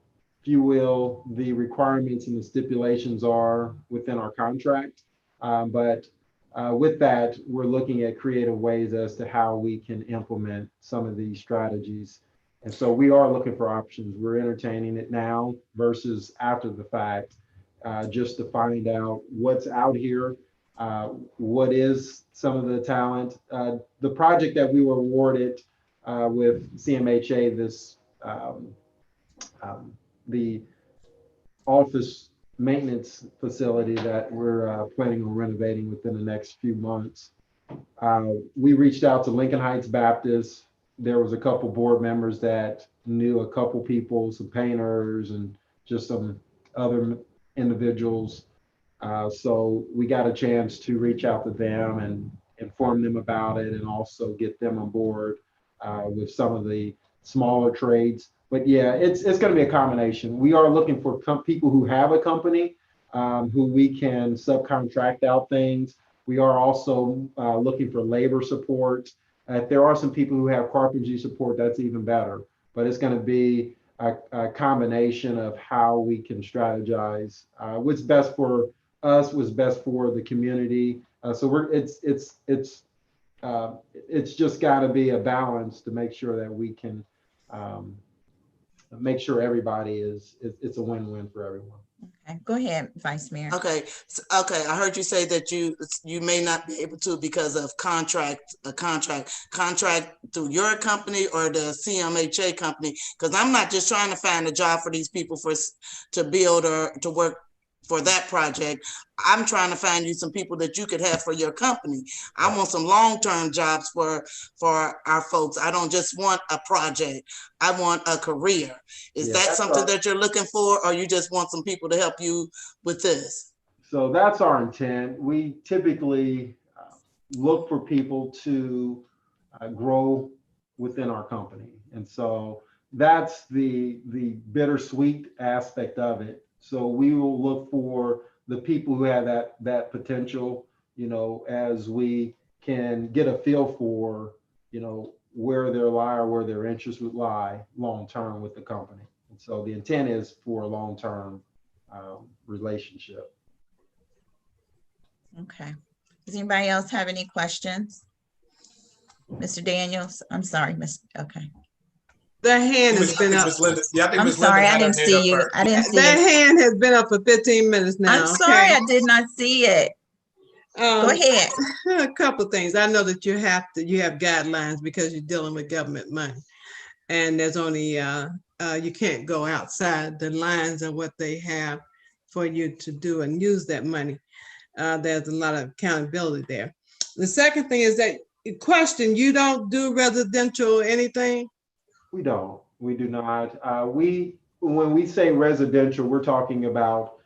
you will, the requirements and the stipulations are within our contract. But with that, we're looking at creative ways as to how we can implement some of these strategies. And so we are looking for options. We're entertaining it now versus after the fact, just to find out what's out here. What is some of the talent? The project that we were awarded with CMHA, this the office maintenance facility that we're planning on renovating within the next few months. We reached out to Lincoln Heights Baptist. There was a couple board members that knew a couple people, some painters and just some other individuals. So we got a chance to reach out to them and inform them about it and also get them on board with some of the smaller trades. But yeah, it's going to be a combination. We are looking for people who have a company who we can subcontract out things. We are also looking for labor support. If there are some people who have carpentry support, that's even better. But it's going to be a combination of how we can strategize what's best for us, what's best for the community. So it's just got to be a balance to make sure that we can make sure everybody it's a win-win for everyone. Okay, go ahead, Vice Mayor. Okay, okay. I heard you say that you may not be able to because of contract through your company or the CMHA company. Because I'm not just trying to find a job for these people to build or to work for that project. I'm trying to find you some people that you could have for your company. I want some long-term jobs for our folks. I don't just want a project. I want a career. Is that something that you're looking for, or you just want some people to help you with this? So that's our intent. We typically look for people to grow within our company. And so that's the bittersweet aspect of it. So we will look for the people who have that potential, you know, as we can get a feel for, you know, where their lie or where their interests would lie long term with the company. And so the intent is for a long term relationship. Okay. Does anybody else have any questions? Mr. Daniels, I'm sorry, okay. The hand has been up. I'm sorry, I didn't see you. I didn't see That it. hand has been up for 15 minutes now. I'm sorry, okay? I did not see it. Go ahead. A couple of things. I know that you have guidelines because you're dealing with government money, and there's only you can't go outside the lines of what they have for you to do and use that money. There's a lot of accountability there. The second thing is that question, you don't do residential anything? We don't. We do not. When we say residential, we're talking about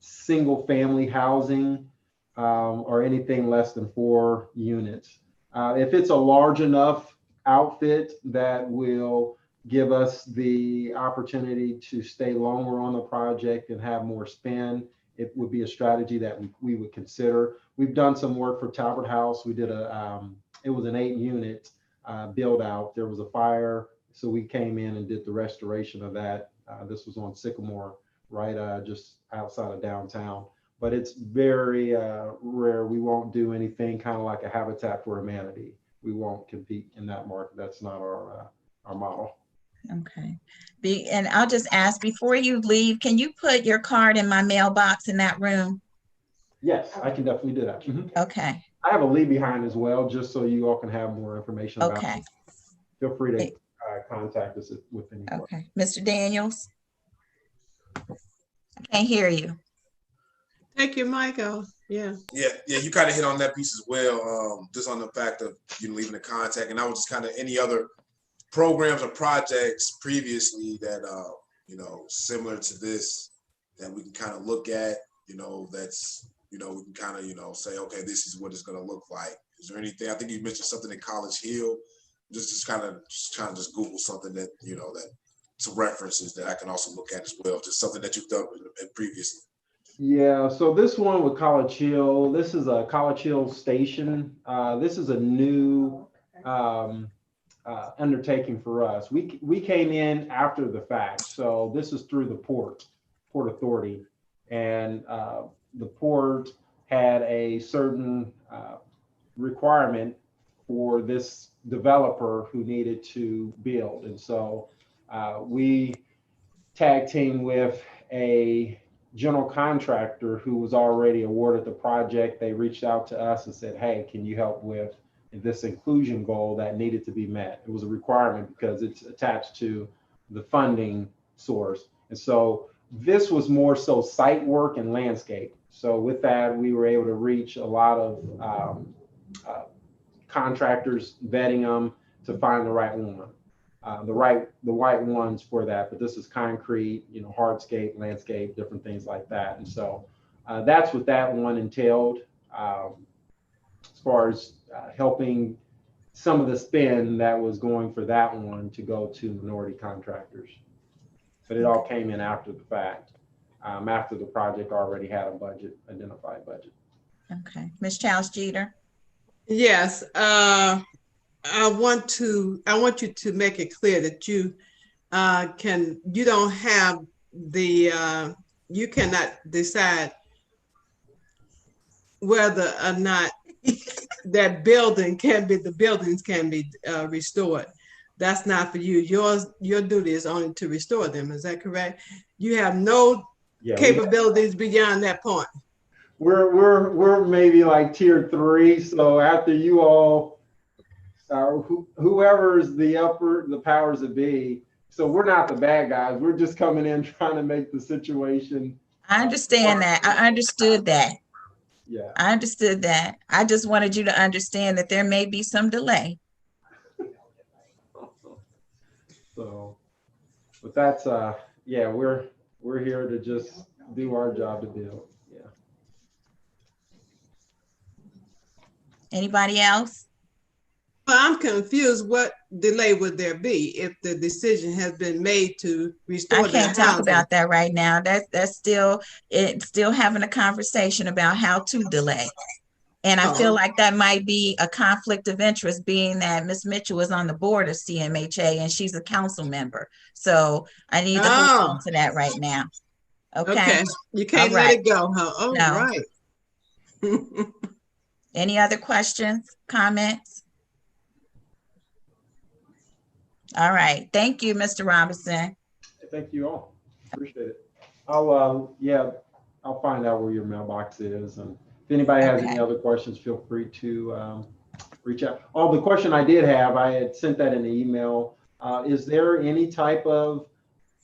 single family housing or anything less than 4 units. If it's a large enough outfit that will give us the opportunity to stay longer on the project and have more spend, it would be a strategy that we would consider. We've done some work for Talbot House. We did it was an 8-unit build out. There was a fire, so we came in and did the restoration of that. This was on Sycamore, right just outside of downtown. But it's very rare. We won't do anything kind of like a Habitat for Humanity. We won't compete in that market. That's not our model. Okay. And I'll just ask, before you leave, can you put your card in my mailbox in that room? Yes, I can definitely do that. Mm-hmm. Okay. I have a leave behind as well, just so you all can have more information about it. Feel free to contact us with any questions. Okay. Mr. Daniels? I can't hear you. Take your mic off. Yeah. Yeah, you kind of hit on that piece as well, just on the fact of you leaving the contact. And I was just kind of any other programs or projects previously that, similar to this, that we can kind of look at, that's, we can kind of, say, okay, this is what it's going to look like. Is there anything? I think you mentioned something in College Hill. Just kind of Google something that, that some references that I can also look at as well. Just something that you've done previously. Yeah, so this one with College Hill, this is a College Hill station. This is a new undertaking for us. We came in after the fact, so this is through the Port Authority, and the port had a certain requirement for this developer who needed to build, and so we tag team with a general contractor who was already awarded the project. They reached out to us and said, hey, can you help with this inclusion goal that needed to be met? It was a requirement because it's attached to the funding source. And so this was more so site work and landscape. So with that, we were able to reach a lot of contractors, vetting them to find the right one. The right ones for that, but this is concrete, hardscape, landscape, different things like that. And so that's what that one entailed, as far as helping some of the spend that was going for that one to go to minority contractors. But it all came in after the fact, after the project already had a identified budget. Okay, Ms. Childs Jeter. Yes. I want you to make it clear that you don't have you cannot decide whether or not that the buildings can be restored. That's not for you. Your duty is only to restore them. Is that correct? You have no capabilities beyond that point. We're maybe like tier 3. So after you all, whoever's the powers that be. So we're not the bad guys. We're just coming in trying to make the situation. I understand that. I understood that. Yeah. I understood that. I just wanted you to understand that there may be some delay. So, but that's we're here to just do our job to build. Yeah. Anybody else? I'm confused. What delay would there be if the decision has been made to restore I can't that talk housing? about that right now. That's still, it's still having a conversation about how to delay. And I feel like that might be a conflict of interest, being that Ms. Mitchell is on the board of CMHA and she's a council member. So I need to hold on to that right now. Okay. You can't let it go, huh? Oh, No. right. Any other questions, comments? All right. Thank you, Mr. Robinson. Thank you all. Appreciate it. I'll find out where your mailbox is, and if anybody has any other questions, feel free to reach out. Oh, the question I did have, I had sent that in the email. Is there any type of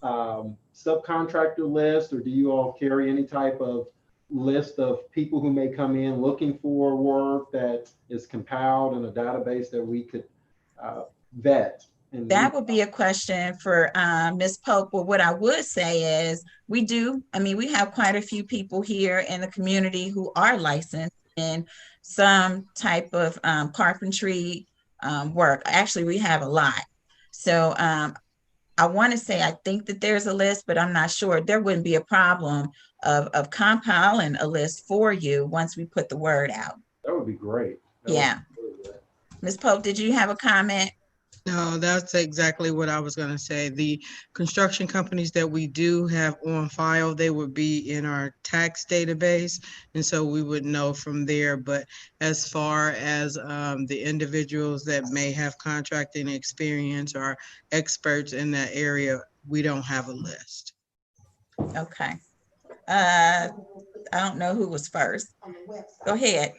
subcontractor list, or do you all carry any type of list of people who may come in looking for work that is compiled in a database that we could vet? And that would be a question for Ms. Pope. Well, what I would say is we have quite a few people here in the community who are licensed in some type of carpentry work. Actually, we have a lot. So I want to say, I think that there's a list, but I'm not sure. There wouldn't be a problem of compiling a list for you once we put the word out. That would be great. Yeah. Ms. Pope, did you have a comment? No, that's exactly what I was going to say. The construction companies that we do have on file, they would be in our tax database. And so we would know from there. But as far as the individuals that may have contracting experience or experts in that area, we don't have a list. Okay. I don't know who was first. Go ahead.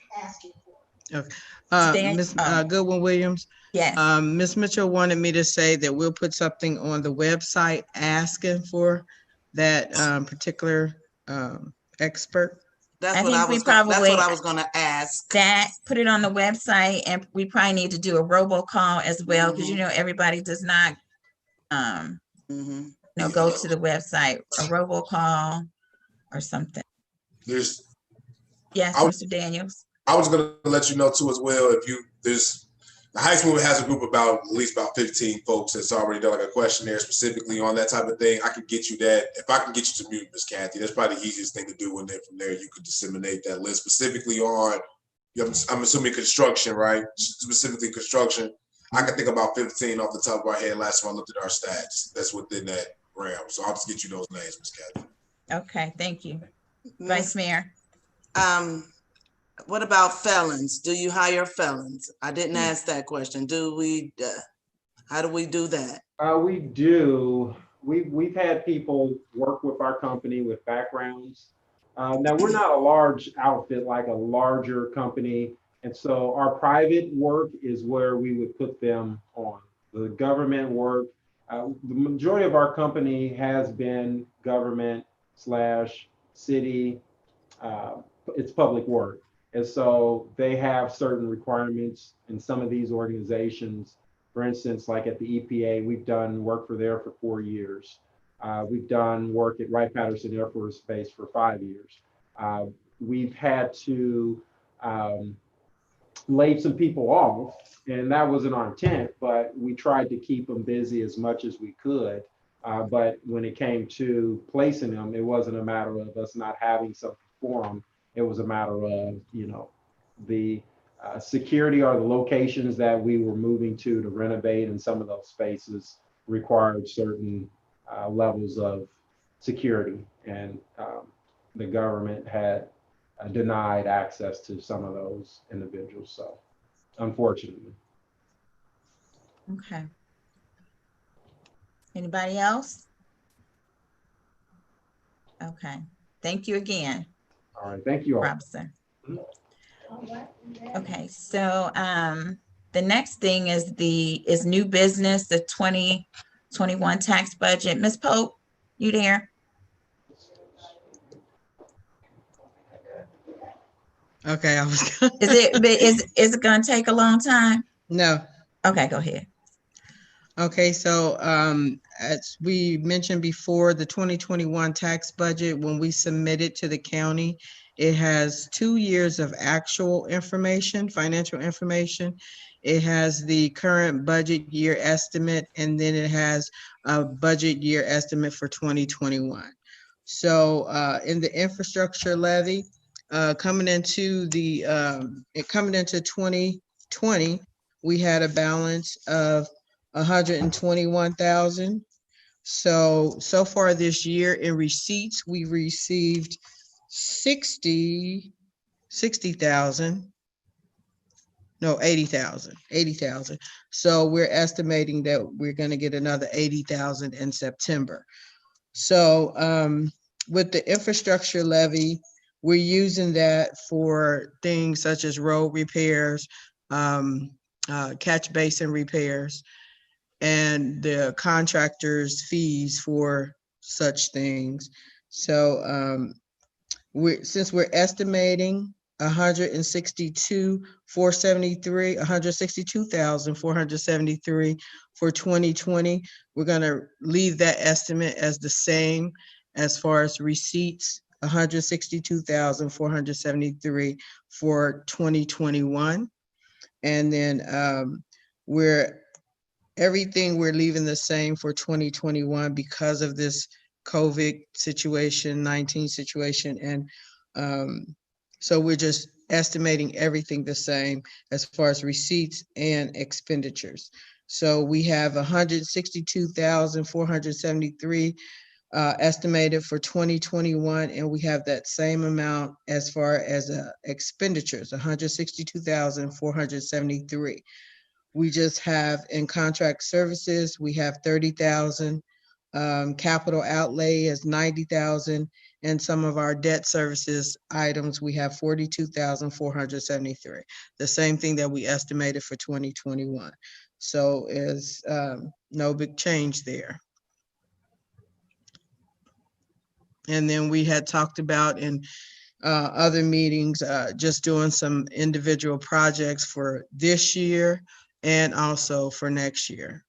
Okay. Ms. Goodwin Williams. Yes. Ms. Mitchell wanted me to say that we'll put something on the website asking for that particular expert. That's what I was going to ask. That, put it on the website, and we probably need to do a robocall as well, because you know everybody does not go to the website. A robocall or something. Yes, Mr. Daniels. I was gonna let you know too as well, the Heights Movement has a group about at least about 15 folks that's already done like a questionnaire specifically on that type of thing. I can get you that. If I can get you to mute, Ms. Kathy, that's probably the easiest thing to do. And then from there, you could disseminate that list specifically on, I'm assuming construction, right? Specifically construction. I can think about 15 off the top of our head last time I looked at our stats. That's within that realm. So I'll just get you those names, Ms. Kathy. Okay, thank you. Vice Mayor. What about felons? Do you hire felons? I didn't ask that question. Do we, how do we do that? We do. We've had people work with our company with backgrounds. Now, we're not a large outfit like a larger company. And so our private work is where we would put them on. The government work, the majority of our company has been government/city. It's public work. And so they have certain requirements in some of these organizations. For instance, like at the EPA, we've done work for there for 4 years. We've done work at Wright-Patterson Air Force Base for 5 years. We've had to lay some people off, and that wasn't our intent, but we tried to keep them busy as much as we could. But when it came to placing them, it wasn't a matter of us not having something for them. It was a matter of, the security or the locations that we were moving to renovate, and some of those spaces required certain levels of security, and the government had denied access to some of those individuals. So, unfortunately. Okay. Anybody else? Okay. Thank you again. All right, thank you all. Robinson. Okay, so the next thing is new business, the 2021 tax budget. Ms. Pope, you there? Okay, I was. Is it going to take a long time? No. Okay, go ahead. Okay, so as we mentioned before, the 2021 tax budget, when we submit it to the county, It has 2 years of actual information, financial information. It has the current budget year estimate, and then it has a budget year estimate for 2021. So in the infrastructure levy, coming into 2020, we had a balance of 121,000. So far this year in receipts, we received 60,000. No, 80,000. So we're estimating that we're going to get another 80,000 in September. So with the infrastructure levy, we're using that for things such as road repairs, catch basin repairs, and the contractors' fees for such things. So since we're estimating 162,473 for 2020, we're going to leave that estimate as the same as far as receipts, 162,473 for 2021. And then everything we're leaving the same for 2021 because of this COVID situation, 19 situation. And so we're just estimating everything the same as far as receipts and expenditures. So we have 162,473 estimated for 2021, and we have that same amount as far as expenditures, 162,473. We just have in contract services, we have 30,000. Capital outlay is 90,000, and some of our debt services items, we have 42,473. The same thing that we estimated for 2021. So is no big change there. And then we had talked about in other meetings, just doing some individual projects for this year and also for next year.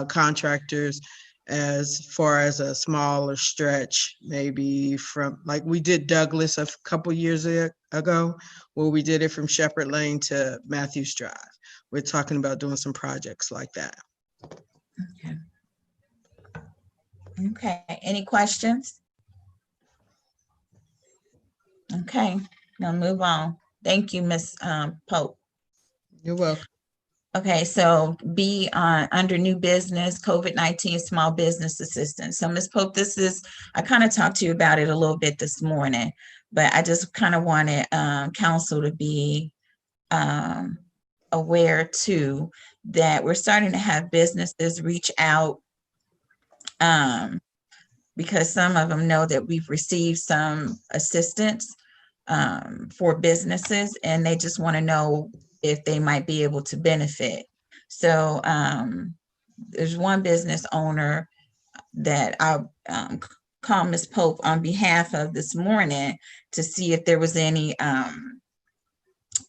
Contractors as far as a smaller stretch, maybe from, like we did Douglas a couple years ago, where we did it from Shepherd Lane to Matthews Drive. We're talking about doing some projects like that. Okay. Okay, any questions? Okay, now move on. Thank you, Ms. Pope. You're welcome. Okay, so B under new business, COVID-19 small business assistance. So Ms. Pope, this is, I kind of talked to you about it a little bit this morning, but I just kind of wanted council to be aware too, that we're starting to have businesses reach out because some of them know that we've received some assistance for businesses, and they just want to know if they might be able to benefit. So there's one business owner that I called Ms. Pope on behalf of this morning to see if there was any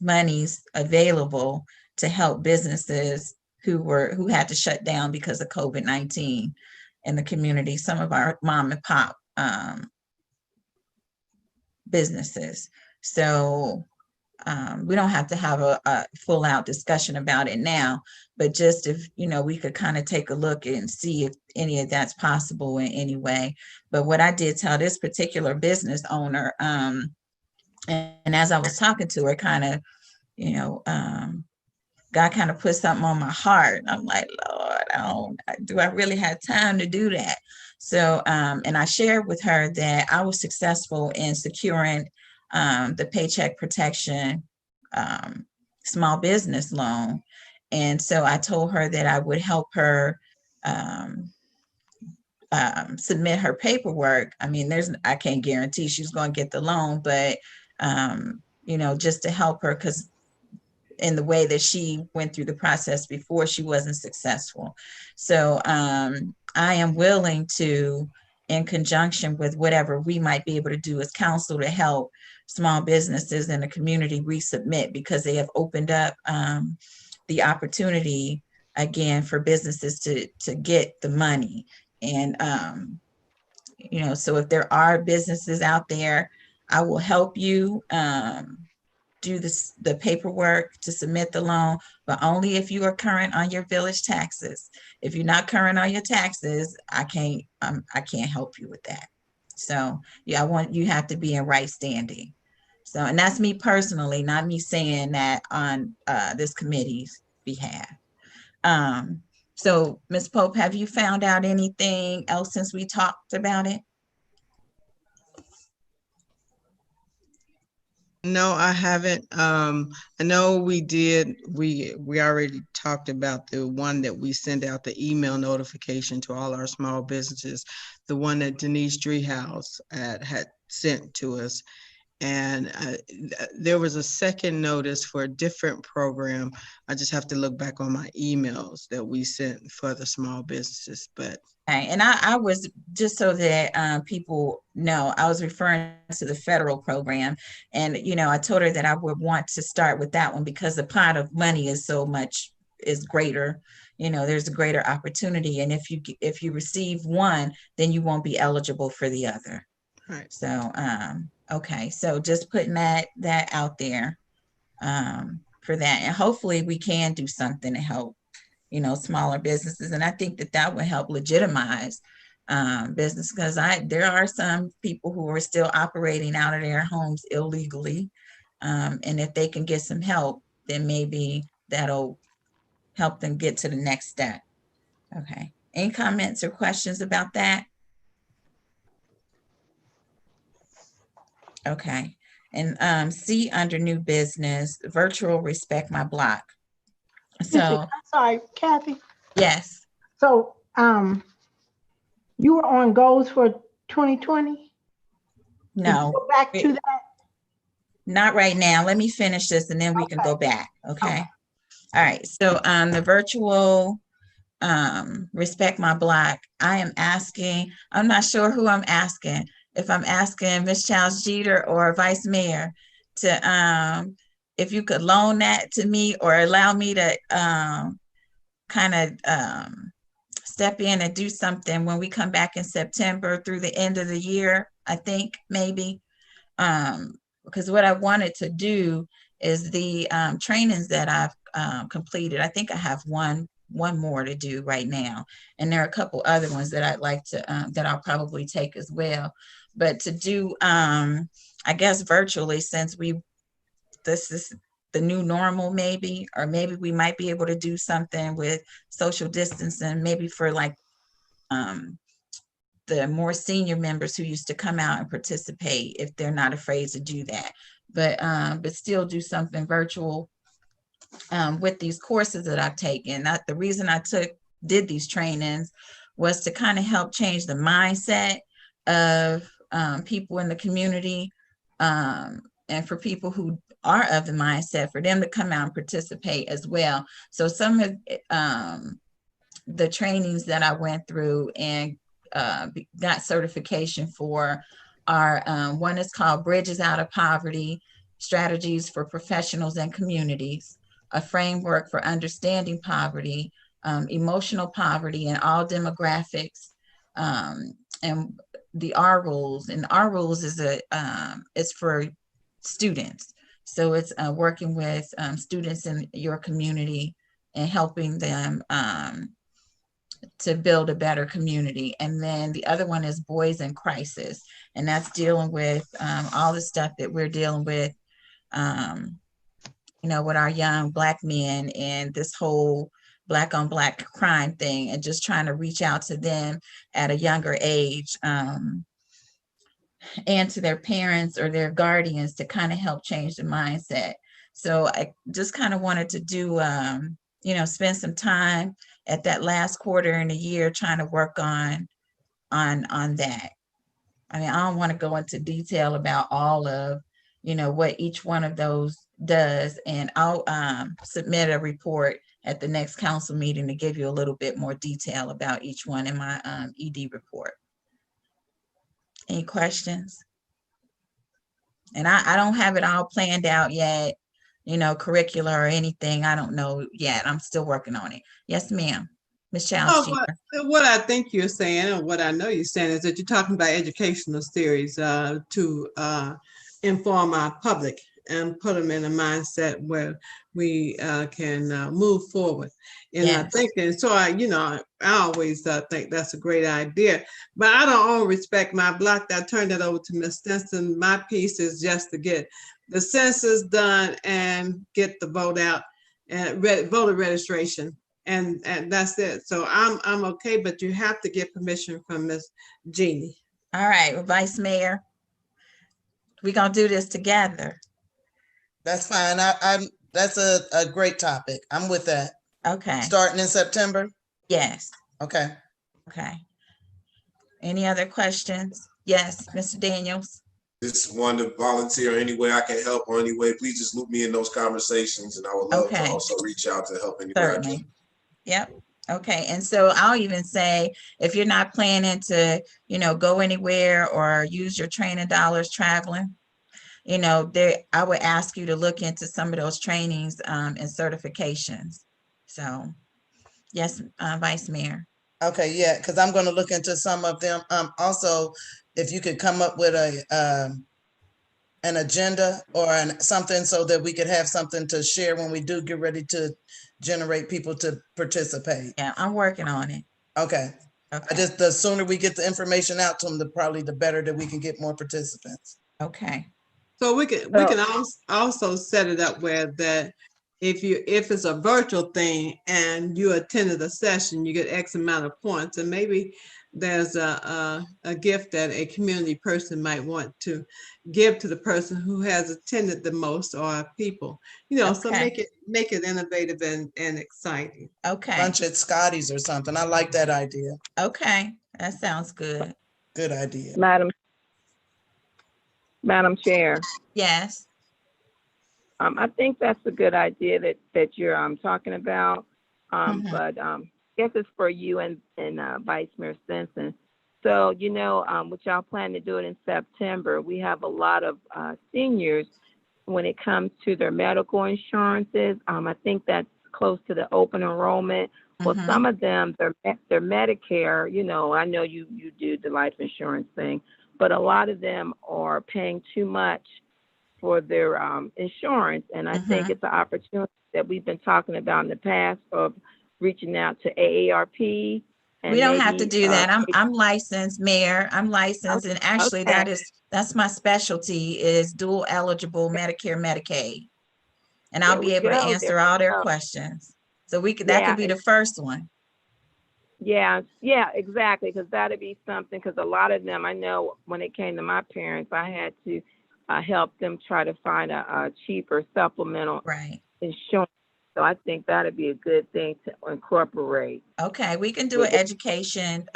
monies available to help businesses who had to shut down because of COVID-19 in the community, some of our mom and pop businesses. So we don't have to have a full out discussion about it now, but just if, we could kind of take a look and see if any of that's possible in any way. But what I did tell this particular business owner, and as I was talking to her, kind of, God kind of put something on my heart. I'm like, Lord, do I really have time to do that? So, and I shared with her that I was successful in securing the Paycheck Protection small business loan. And so I told her that I would help her submit her paperwork. I mean, I can't guarantee she's going to get the loan, but, just to help her, because in the way that she went through the process before, she wasn't successful. So I am willing to, in conjunction with whatever we might be able to do as council, to help small businesses in the community resubmit, because they have opened up the opportunity again for businesses to get the money. And, so if there are businesses out there I will help you do the paperwork to submit the loan, but only if you are current on your village taxes. If you're not current on your taxes, I can't help you with that. So yeah, you have to be in right standing. So, and that's me personally, not me saying that on this committee's behalf. So Ms. Pope, have you found out anything else since we talked about it? No, I haven't. I know we already talked about the one that we send out the email notification to all our small businesses, the one that Denise Driehaus had sent to us. And there was a second notice for a different program. I just have to look back on my emails that we sent for the small businesses, but. Okay. And I was, just so that people know, I was referring to the federal program. And, I told her that I would want to start with that one because the pot of money is greater. There's a greater opportunity. And if you receive one, then you won't be eligible for the other. Right. So, okay. So just putting that out there for that. And hopefully we can do something to help smaller businesses. And I think that would help legitimize business, because there are some people who are still operating out of their homes illegally. And if they can get some help, then maybe that'll help them get to the next step. Okay. Any comments or questions about that? Okay. And C, under new business, virtual Respect My Block. So I'm sorry, Kathy. Yes. So you were on goals for 2020? No. Go back to that? Not right now. Let me finish this and then we can go back. Okay. All right. So the virtual Respect My Block, I am asking, I'm not sure who I'm asking, if I'm asking Ms. Childs Jeter or Vice Mayor to if you could loan that to me or allow me to kind of step in and do something when we come back in September through the end of the year, I think maybe. Because what I wanted to do is the trainings that I've completed. I think I have one more to do right now. And there are a couple other ones that I'd like to, that I'll probably take as well. But to do, I guess virtually, since this is the new normal maybe, or maybe we might be able to do something with social distancing, maybe for like the more senior members who used to come out and participate if they're not afraid to do that. But still do something virtual with these courses that I've taken. The reason I did these trainings was to kind of help change the mindset of people in the community, and for people who are of the mindset, for them to come out and participate as well. So some of the trainings that I went through and got certification for are, one is called Bridges Out of Poverty, Strategies for Professionals and Communities, a framework for understanding poverty, emotional poverty in all demographics, and the R rules. And R rules is it's for students. So it's working with students in your community and helping them to build a better community. And then the other one is Boys in Crisis. And that's dealing with all the stuff that we're dealing with, with our young Black men and this whole Black on Black crime thing, and just trying to reach out to them at a younger age, and to their parents or their guardians to kind of help change the mindset. So I just kind of wanted to do, spend some time at that last quarter in the year trying to work on that. I mean, I don't want to go into detail about all of, what each one of those does. And I'll submit a report at the next council meeting to give you a little bit more detail about each one in my ED report. Any questions? And I don't have it all planned out yet, curricula or anything. I don't know yet. I'm still working on it. Yes, ma'am. Ms. Childs. What I think you're saying, and what I know you're saying, is that you're talking about educational series to inform our public and put them in a mindset where we can move forward in our Yes. thinking. So I always think that's a great idea, but I don't own Respect My Block. I turned that over to Ms. Stinson. My piece is just to get the census done and get the vote out and voter registration. And that's it. So I'm okay, but you have to get permission from Ms. Jeannie. All right, well, Vice Mayor, we're gonna do this together. That's fine. That's a great topic. I'm with that. Okay. Starting in September? Yes. Okay. Okay. Any other questions? Yes, Mr. Daniels. Just want to volunteer any way I can help or any way, please just loop me in those conversations, and I would love to also reach out to help anywhere I can. Yep. Okay. And so I'll even say, if you're not planning to, go anywhere or use your training dollars traveling, I would ask you to look into some of those trainings and certifications. So yes, Vice Mayor. Okay, yeah, because I'm going to look into some of them. Also, if you could come up with an agenda or something so that we could have something to share when we do get ready to generate people to participate. Yeah, I'm working on it. Okay. The sooner we get the information out to them, probably the better that we can get more participants. Okay. So we can also set it up where that if it's a virtual thing and you attended a session, you get X amount of points, and maybe there's a gift that a community person might want to give to the person who has attended the most, or people, so make it innovative and exciting. Okay. Lunch at Scotty's or something. I like that idea. Okay, that sounds good. Good idea. Madam Chair. Yes. I think that's a good idea that you're talking about. But I guess it's for you and Vice Mayor Stinson. So, what y'all plan to do it in September, we have a lot of seniors when it comes to their medical insurances. I think that's close to the open enrollment. Well, some of them, their Medicare, I know you do the life insurance thing, but a lot of them are paying too much for their insurance. And I think it's an opportunity that we've been talking about in the past of reaching out to AARP. And we don't have to do that. I'm licensed, Mayor. I'm licensed, and actually that's my specialty is dual eligible Medicare, Medicaid. And I'll be able to answer all their questions. So that could be the first one. Yeah, exactly. Because that'd be something, because a lot of them, I know when it came to my parents, I had to help them try to find a cheaper supplemental insurance. So I think that'd be a good thing to incorporate. Okay, we can do an education,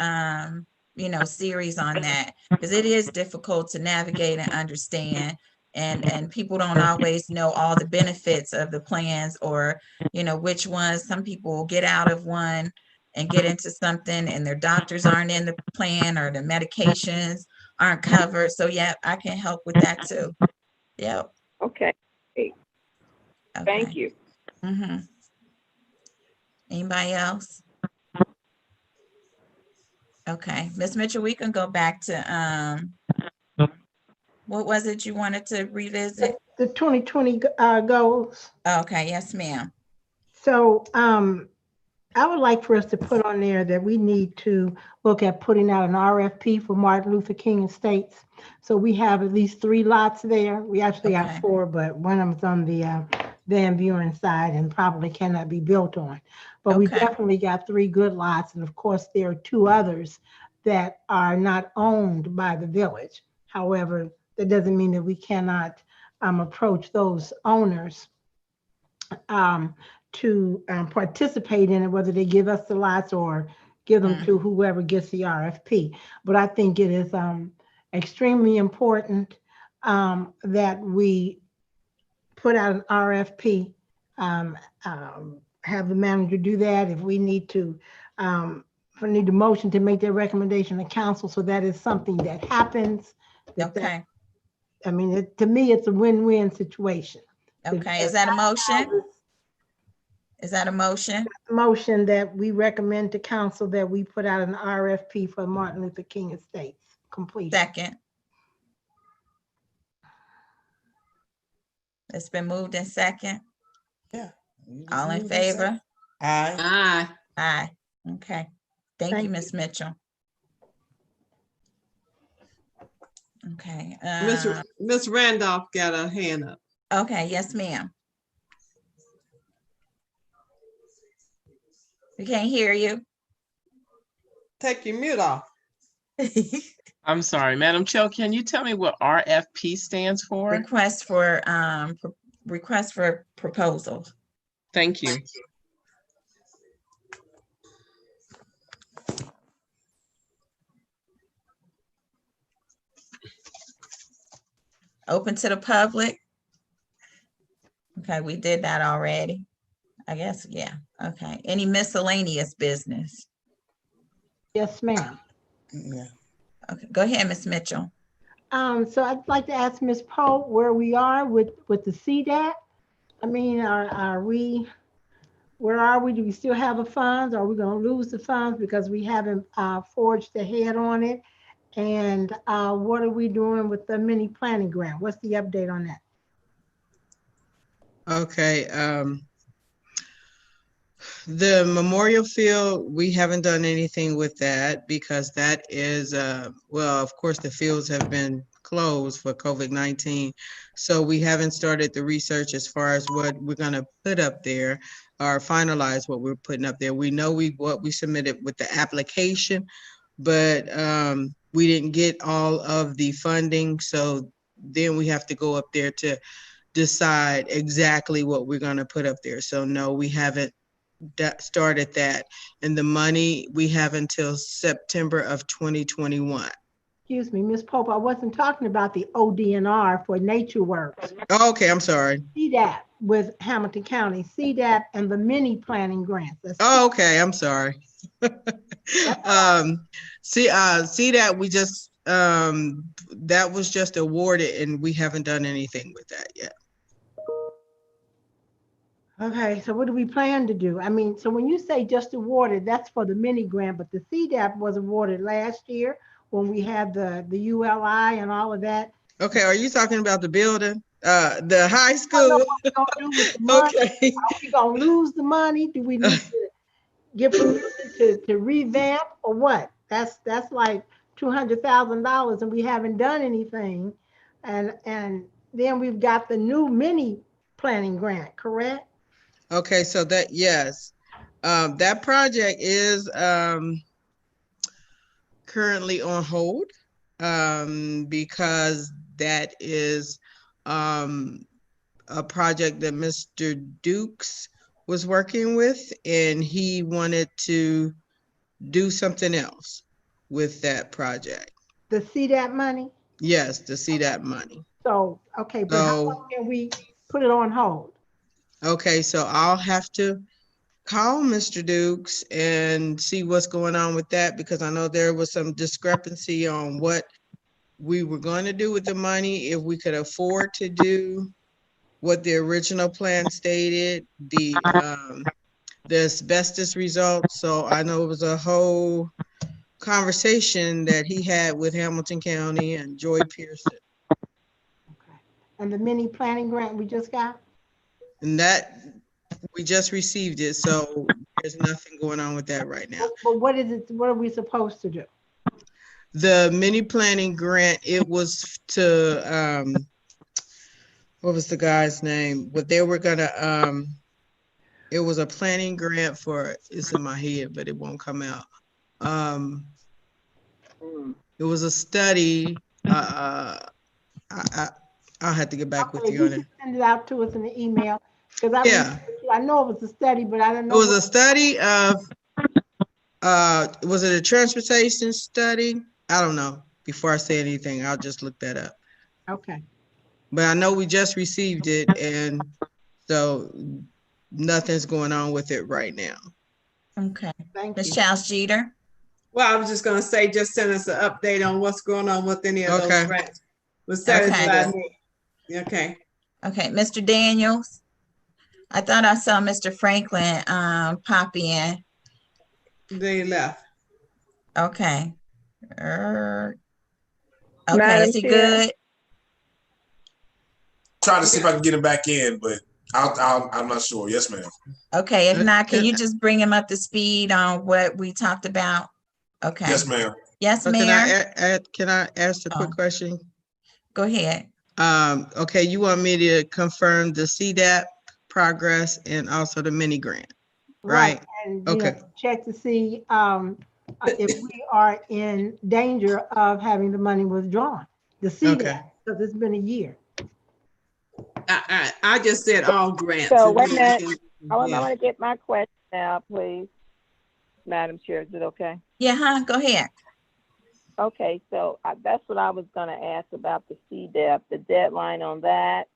series on that, because it is difficult to navigate and understand. And people don't always know all the benefits of the plans, or, which ones. Some people will get out of one and get into something, and their doctors aren't in the plan, or the medications aren't covered. So yeah, I can help with that too. Yep. Okay. Thank you. Anybody else? Okay, Ms. Mitchell, we can go back to what was it you wanted to revisit? The 2020 goals. Okay, yes, ma'am. So I would like for us to put on there that we need to look at putting out an RFP for Martin Luther King Estates. So we have at least 3 lots there. We actually have 4, but one of them's on the Van Buren side and probably cannot be built on. But we definitely got 3 good lots. And of course, there are 2 others that are not owned by the village. However, that doesn't mean that we cannot approach those owners to participate in it, whether they give us the lots or give them to whoever gets the RFP. But I think it is extremely important that we put out an RFP, have the manager do that. If we need to, if we need a motion to make that recommendation to council, so that is something that happens. I mean, to me, it's a win-win situation. Okay, is that a motion? Is that a motion? Motion that we recommend to council that we put out an RFP for Martin Luther King Estates completion. Second. It's been moved in second. Yeah. All in favor? Aye. Aye. Aye. Okay. Thank you, Ms. Mitchell. Okay. Miss Randolph got a hand up. Okay, yes, ma'am. We can't hear you. Take your mute off. I'm sorry, Madam Chair, can you tell me what RFP stands for? Request for proposals. Thank you. Open to the public. Okay, we did that already. I guess, yeah. Okay. Any miscellaneous business? Yes, ma'am. Yeah. Okay, go ahead, Ms. Mitchell. So I'd like to ask Ms. Pope where we are with the CDAP. I mean, are we, where are we? Do we still have the funds? Are we going to lose the funds because we haven't forged ahead on it? And what are we doing with the mini planning grant? What's the update on that? Okay, the memorial field, we haven't done anything with that because that is, well, of course, the fields have been closed for COVID-19. So we haven't started the research as far as what we're gonna put up there or finalize what we're putting up there. We know what we submitted with the application, but we didn't get all of the funding. So then we have to go up there to decide exactly what we're gonna put up there. So no, we haven't started that. And the money we have until September of 2021. Excuse me, Ms. Pope, I wasn't talking about the ODNR for Nature Works. Oh, okay, I'm sorry. CDAP with Hamilton County, CDAP and the mini planning grants. Oh, okay, I'm sorry. See that we just, that was just awarded and we haven't done anything with that yet. Okay, so what do we plan to do? I mean, so when you say just awarded, that's for the mini grant, but the CDAP was awarded last year when we had the ULI and all of that. Okay, are you talking about the building? The high school? What we're gonna do with the money? Okay. Are we gonna lose the money? Do we need to get permission to revamp or what? That's like $200,000 and we haven't done anything. And then we've got the new mini planning grant, correct? Okay, so that, yes, that project is currently on hold because that is a project that Mr. Dukes was working with, and he wanted to do something else with that project. The CDAP money? Yes, the CDAP money. So, okay, but how long can we put it on hold? Okay, so I'll have to call Mr. Dukes and see what's going on with that because I know there was some discrepancy on what we were going to do with the money, if we could afford to do what the original plan stated, the asbestos results. So I know it was a whole conversation that he had with Hamilton County and Joy Pearson. Okay. And the mini planning grant we just got? And that, we just received it, so there's nothing going on with that right now. But what is it, what are we supposed to do? The mini planning grant, it was to, what was the guy's name? What they were gonna, it was a planning grant for, it's in my head, but it won't come out. It was a study, I'll have to get back with you on it. Send it out to us in the email. Yeah. I know it was a study, but I don't know. It was a study of, was it a transportation study? I don't know. Before I say anything, I'll just look that up. Okay. But I know we just received it, and so nothing's going on with it right now. Okay. Thank Ms. you. Childs Jeter. Well, I was just gonna say, just send us an update on what's going on with any of those grants. Was satisfied me. Okay. Okay, Mr. Daniels. I thought I saw Mr. Franklin pop in. They left. Okay. Okay, Madam is he Chair. good? try to see if I can get him back in, but I'm not sure. Yes, ma'am. Okay, if not, can you just bring him up to speed on what we talked about? Okay. Yes, ma'am. Yes, Can Mayor. can I ask a quick question? Go ahead. Okay, you want me to confirm the CDAP progress and also the mini grant, right? And okay. Check to see if we are in danger of having the money withdrawn. The CDAP, because it's been a year. I just said all grants. So wait a minute. I want to get my question now, please, Madam Chair. Is it okay? Yeah, go ahead. Okay, so that's what I was going to ask about the CDEP, the deadline on that.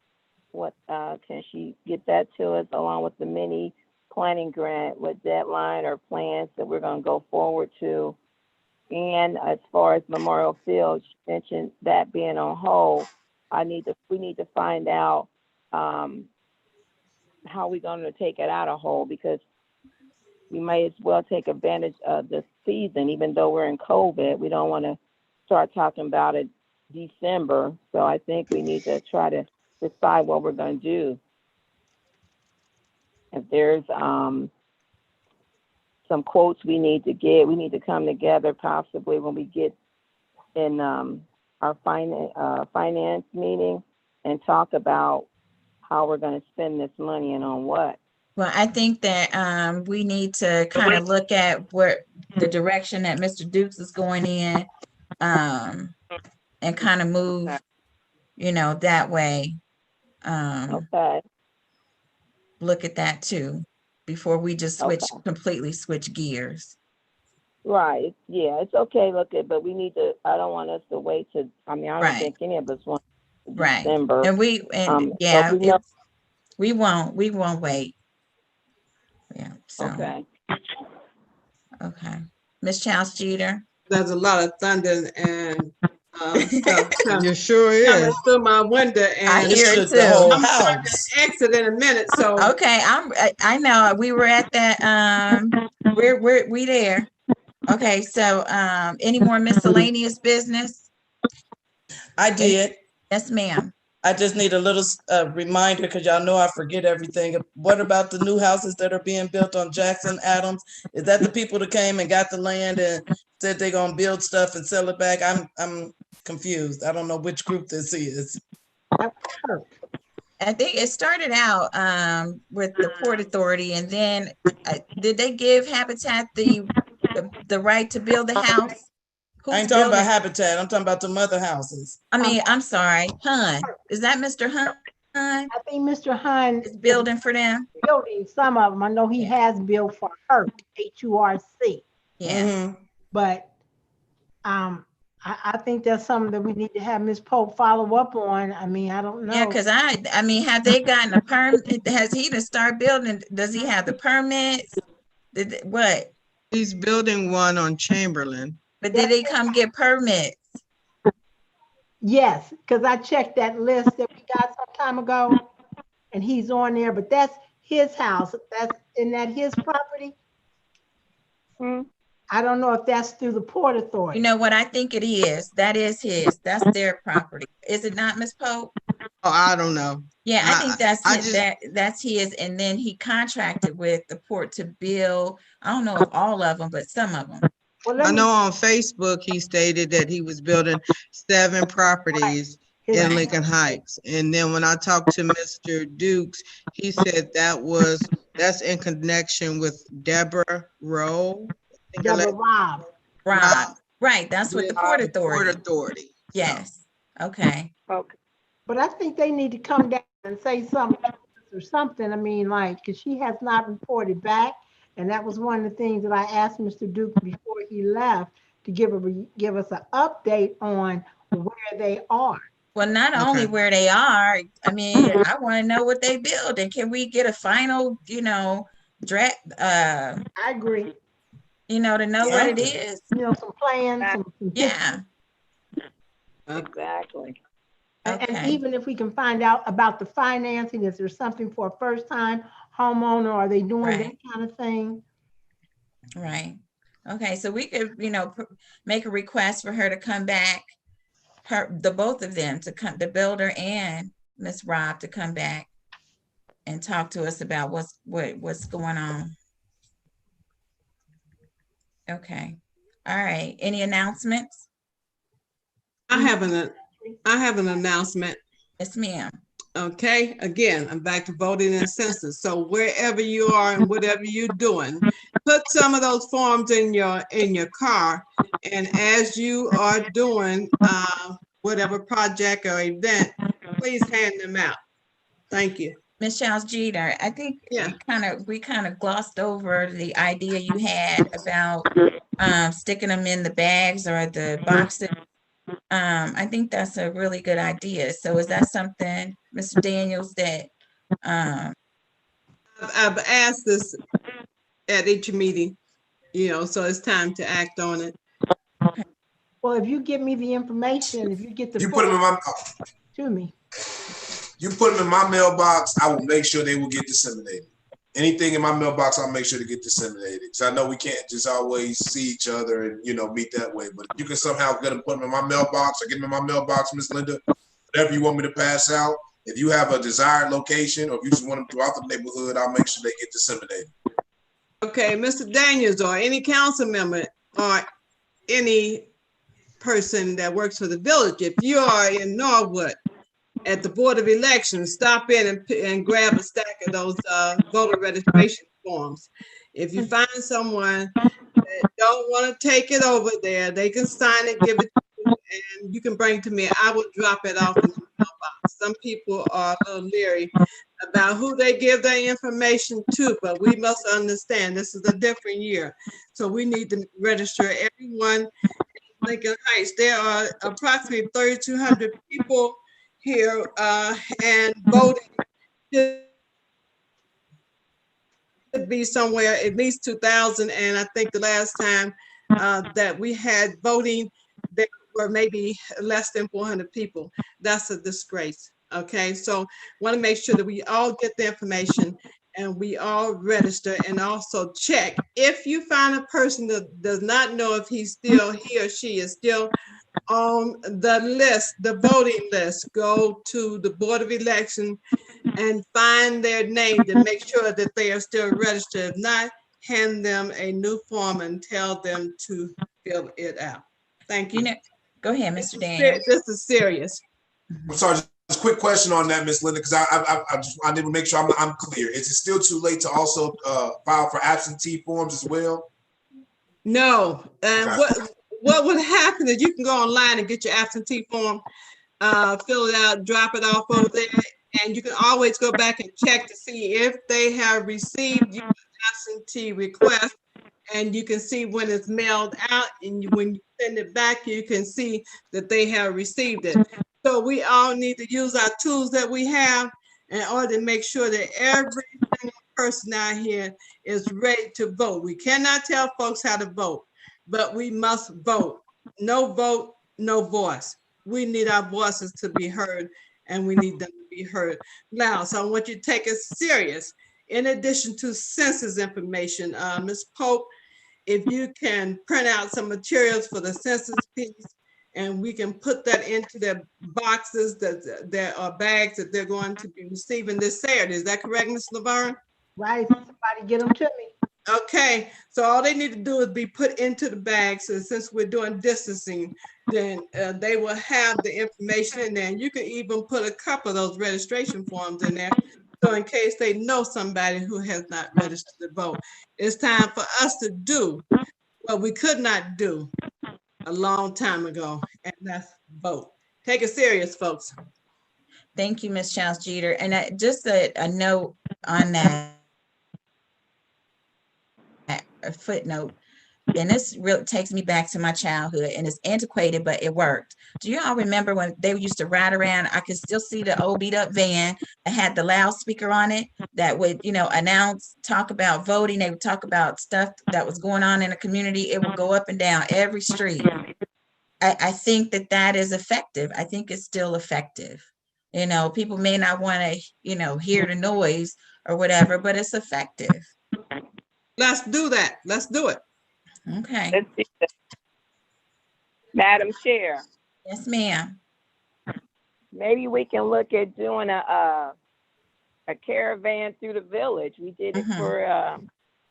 What can she get that to us along with the mini planning grant? What deadline or plans that we're going to go forward to? And as far as Memorial Field, she mentioned that being on hold. We need to find out how we're going to take it out of hold, because we may as well take advantage of the season, even though we're in COVID. We don't want to start talking about it December. So I think we need to try to decide what we're going to do. If there's some quotes we need to get, we need to come together possibly when we get in our finance meeting and talk about how we're going to spend this money and on what. Well, I think that we need to kind of look at where the direction that Mr. Dukes is going in, and kind of move, that way. Okay. Look at that too, before we just completely switch gears. Right. Yeah, it's okay. But we need to, I don't want us to wait to, I don't think any of us want December. And we won't wait. Yeah. So. Okay. Ms. Childs Jeter. There's a lot of thunder and stuff. You sure is. Through my window, and I hear it too. I'm going to exit in a minute. So okay, I know we were at that. We there. Okay, so any more miscellaneous business? I did. Yes, ma'am. I just need a little reminder, because y'all know I forget everything. What about the new houses that are being built on Jackson Adams? Is that the people that came and got the land and said they're gonna build stuff and sell it back? I'm confused. I don't know which group this is. I think it started out with the Port Authority, and then did they give Habitat the right to build the house? I ain't talking about Habitat. I'm talking about the mother houses. I'm sorry, Hun. Is that Mr. Hun? I think Mr. Hun is building for them. Building some of them. I know he has built for HURC, HURC. Yeah. But I think that's something that we need to have Ms. Pope follow up on. I don't know. Yeah, because have they gotten a permit? Has he to start building? Does he have the permits? What? He's building one on Chamberlain. But did he come get permits? Yes, because I checked that list that we got some time ago, and he's on there, but that's his house. Isn't that his property? I don't know if that's through the Port Authority. You know what? I think it is. That is his. That's their property. Is it not, Ms. Pope? Oh, I don't know. Yeah, I think that's his. And then he contracted with the port to build, I don't know if all of them, but some of them. Well, I know on Facebook, he stated that he was building 7 properties in Lincoln Heights. And then when I talked to Mr. Dukes, he said that's in connection with Deborah Rowe. Rob. Right. That's with the Port Authority. Port Authority. Yes. Okay. But I think they need to come down and say something or something. Because she has not reported back. And that was one of the things that I asked Mr. Duke before he left, to give us an update on where they are. Well, not only where they are, I want to know what they build, and can we get a final, draft? I agree. To know what it is. Some plans. Yeah. Exactly. And even if we can find out about the financing, is there something for a first-time homeowner? Are they doing that kind of thing? Right. Okay. So we could, make a request for her to come back, the both of them to come, the builder and Ms. Rob to come back and talk to us about what's going on. Okay. All right. Any announcements? I have an announcement. Yes, ma'am. Okay, again, I'm back to voting and census. So wherever you are and whatever you're doing, put some of those forms in your car. And as you are doing whatever project or event, please hand them out. Thank you. Ms. Charles Jeter, I think Yeah. we kind of glossed over the idea you had about sticking them in the bags or the boxes. I think that's a really good idea. So is that something, Mr. Daniels, that I've asked this at each meeting, so it's time to act on it. Well, if you give me the information, if you get the You put them in my to me. You put them in my mailbox, I will make sure they will get disseminated. Anything in my mailbox, I'll make sure to get disseminated. Because I know we can't just always see each other and, meet that way. But if you can somehow get them, put them in my mailbox or get them in my mailbox, Miss Linda, whatever you want me to pass out. If you have a desired location or if you just want them throughout the neighborhood, I'll make sure they get disseminated. Okay, Mr. Daniels or any council member or any person that works for the village, if you are in Norwood at the Board of Elections, stop in and grab a stack of those voter registration forms. If you find someone that don't want to take it over there, they can sign it, give it to you, and you can bring it to me. I will drop it off in the mailbox. Some people are a little leery about who they give their information to, but we must understand this is a different year. So we need to register everyone in Lincoln Heights. There are approximately 3,200 people here and voting should be somewhere at least 2,000. And I think the last time that we had voting, there were maybe less than 400 people. That's a disgrace. Okay, so want to make sure that we all get the information and we all register and also check. If you find a person that does not know if he or she is still on the list, the voting list, go to the Board of Election and find their name to make sure that they are still registered. If not, hand them a new form and tell them to fill it out. Thank you. Go ahead, Mr. Daniels. This is serious. I'm sorry, just a quick question on that, Miss Linda, because I need to make sure I'm clear. Is it still too late to also file for absentee forms as well? No. Okay. What would happen is you can go online and get your absentee form, fill it out, drop it off over there, and you can always go back and check to see if they have received your absentee request, and you can see when it's mailed out, and when you send it back, you can see that they have received it. So we all need to use our tools that we have in order to make sure that every single person out here is ready to vote. We cannot tell folks how to vote, but we must vote. No vote, no voice. We need our voices to be heard, and we need them to be heard loud. So I want you to take it serious. In addition to census information, Ms. Pope, if you can print out some materials for the census piece, and we can put that into their boxes, that there are bags that they're going to be receiving this Saturday. Is that correct, Ms. Laverne? Right, somebody get them to me. Okay, so all they need to do is be put into the bags. So since we're doing distancing, then they will have the information in there. And you can even put a couple of those registration forms in there. So in case they know somebody who has not registered to vote, it's time for us to do what we could not do a long time ago, and that's vote. Take it serious, folks. Thank you, Ms. Charles Jeter. And just a note on that, a footnote, and this really takes me back to my childhood, and it's antiquated, but it worked. Do you all remember when they used to ride around? I could still see the old beat up van that had the loudspeaker on it that would, announce, talk about voting. They would talk about stuff that was going on in the community. It would go up and down every street. I think that is effective. I think it's still effective. People may not want to, hear the noise or whatever, but it's effective. Let's do that. Let's do it. Okay. Madam Chair. Yes, ma'am. maybe we can look at doing a caravan through the village. We did it for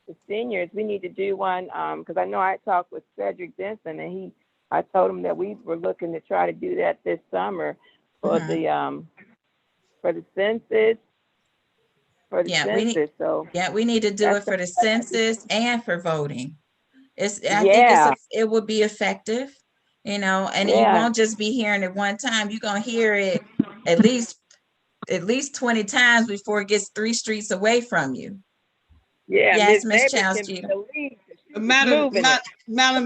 the seniors. We need to do one because I know I talked with Cedric Denson, and I told him that we were looking to try to do that this summer for the census. For the census, we need to do it for the census and for voting. I think it would be effective, you know, and you won't just be hearing it one time. You're gonna hear it at least 20 times before it gets 3 streets away from you. Yeah, yes, Ms. Chowski. Madam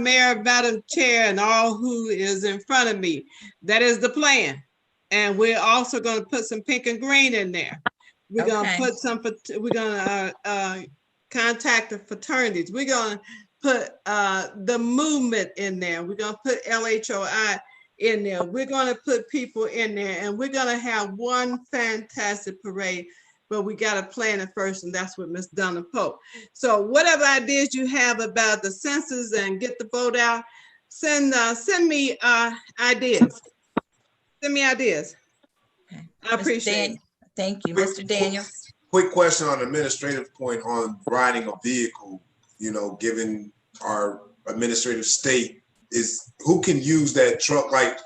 Mayor, Madam Chair, and all who is in front of me, that is the plan. And we're also going to put some pink and green in there. We're going to put some, we're going to contact the fraternities. We're going to put the movement in there. We're going to put LHOI in there. We're going to put people in there, and we're going to have one fantastic parade. But we got to plan it first, and that's with Ms. Donna Pope. So whatever ideas you have about the census and get the vote out, send me ideas. Send me ideas. I appreciate it. Thank you, Mr. Daniels. Quick question on administrative point on riding a vehicle, you know, given our administrative state, is who can use that truck? Like,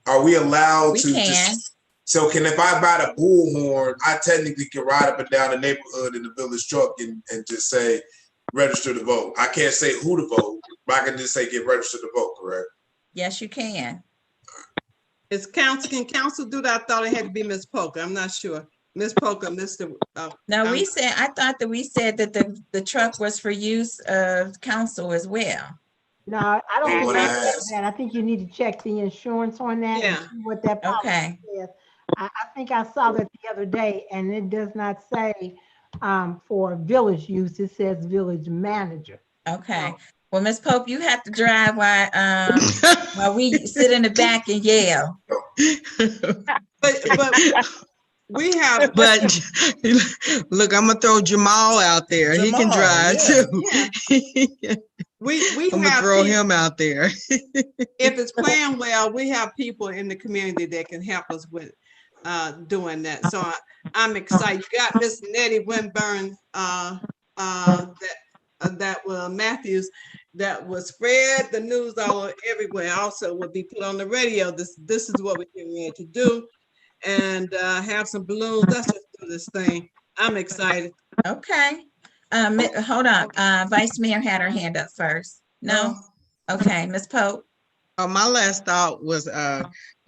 are we allowed to just... So if I buy the bullhorn, I technically can ride up and down the neighborhood in the village truck and just say, register to vote. I can't say who to vote, but I can just say get registered to vote, correct? Yes, you can. Can council do that? I thought it had to be Ms. Poker. I'm not sure. Ms. Poker, Mr. No, I thought that we said that the truck was for use of council as well. No, I don't think that. I think you need to check the insurance on that and see what that policy says. I think I saw that the other day, and it does not say for village use. It says village manager. Okay. Well, Ms. Pope, you have to drive while we sit in the back and yell. But we have. But look, I'm gonna throw Jamal out there. He can drive too. Yeah. I'm gonna throw him out there. If it's planned well, we have people in the community that can help us with doing that. So I'm excited. You got Miss Nettie Winburn that will Matthews that will spread the news all everywhere. Also will be put on the radio. This is what we're getting ready to do, and have some balloons. Let's just do this thing. I'm excited. Okay. Hold on. Vice Mayor had her hand up first. No? Okay, Ms. Pope. My last thought was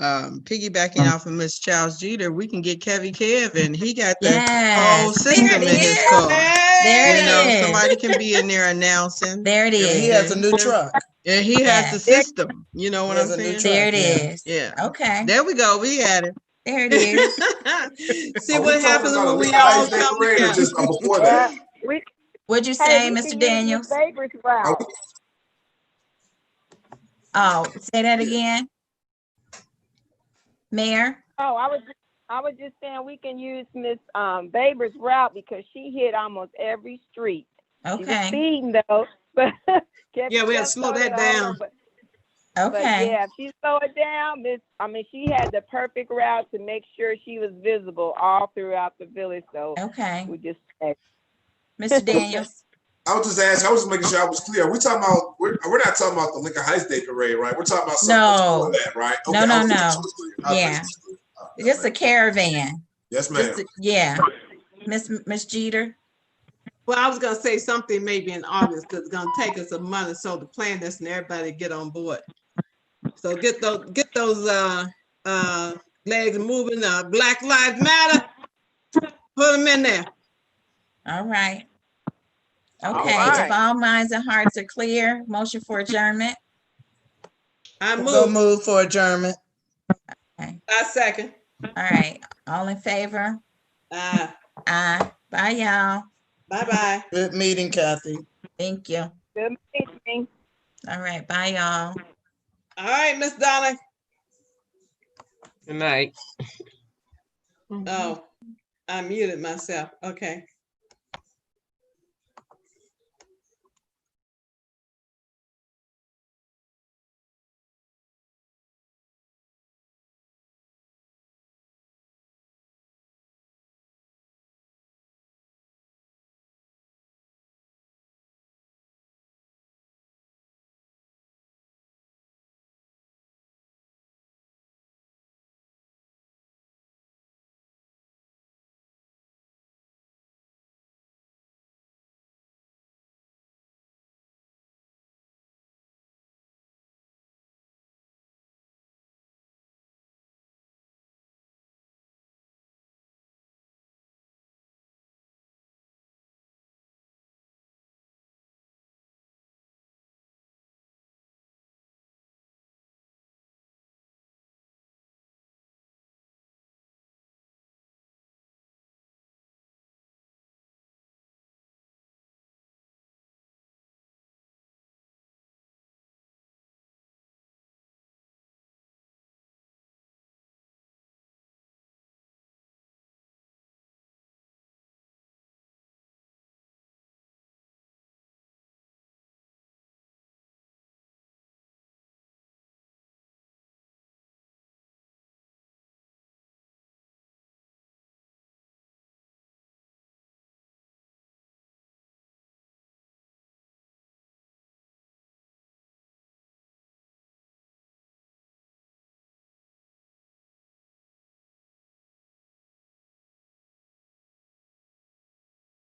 piggybacking off of Ms. Charles Jeter. We can get Kevy Kev, and he got the whole system in his car. There it is. Somebody can be in there announcing. There it is. He has a new truck. And he has the system. You know what I'm saying? There it is. Yeah. Okay. There we go. We had it. There it is. See what happens when we all come together. Before that. What'd you say, Mr. Daniels? Oh, say that again, Mayor. Oh, I was just saying we can use Miss Baber's route because she hit almost every street. Okay. She was speeding though, but yeah, we have to slow that down. Okay. But yeah, if she slowed it down, she had the perfect route to make sure she was visible all throughout the village. So we just Mr. Daniels. I was just asking, I was just making sure I was clear. We're not talking about the Lincoln Heights Day Parade, right? We're talking about something before that, right? Okay, No. Yeah. Just a caravan. Yes, ma'am. Yeah. Miss Jeter. Well, I was gonna say something maybe in August because it's gonna take us a month or so to plan this and everybody get on board. So get those legs moving. Black Lives Matter. Put them in there. All right. Okay, if all minds and hearts are clear, motion for adjournment. I move for adjournment. Okay. I second. All right, all in favor? Aye. Bye, y'all. Bye-bye. Good meeting, Kathy. Thank you. Good meeting. All right, bye, y'all. All right, Miss Donna. Good night. Oh, I muted myself. Okay.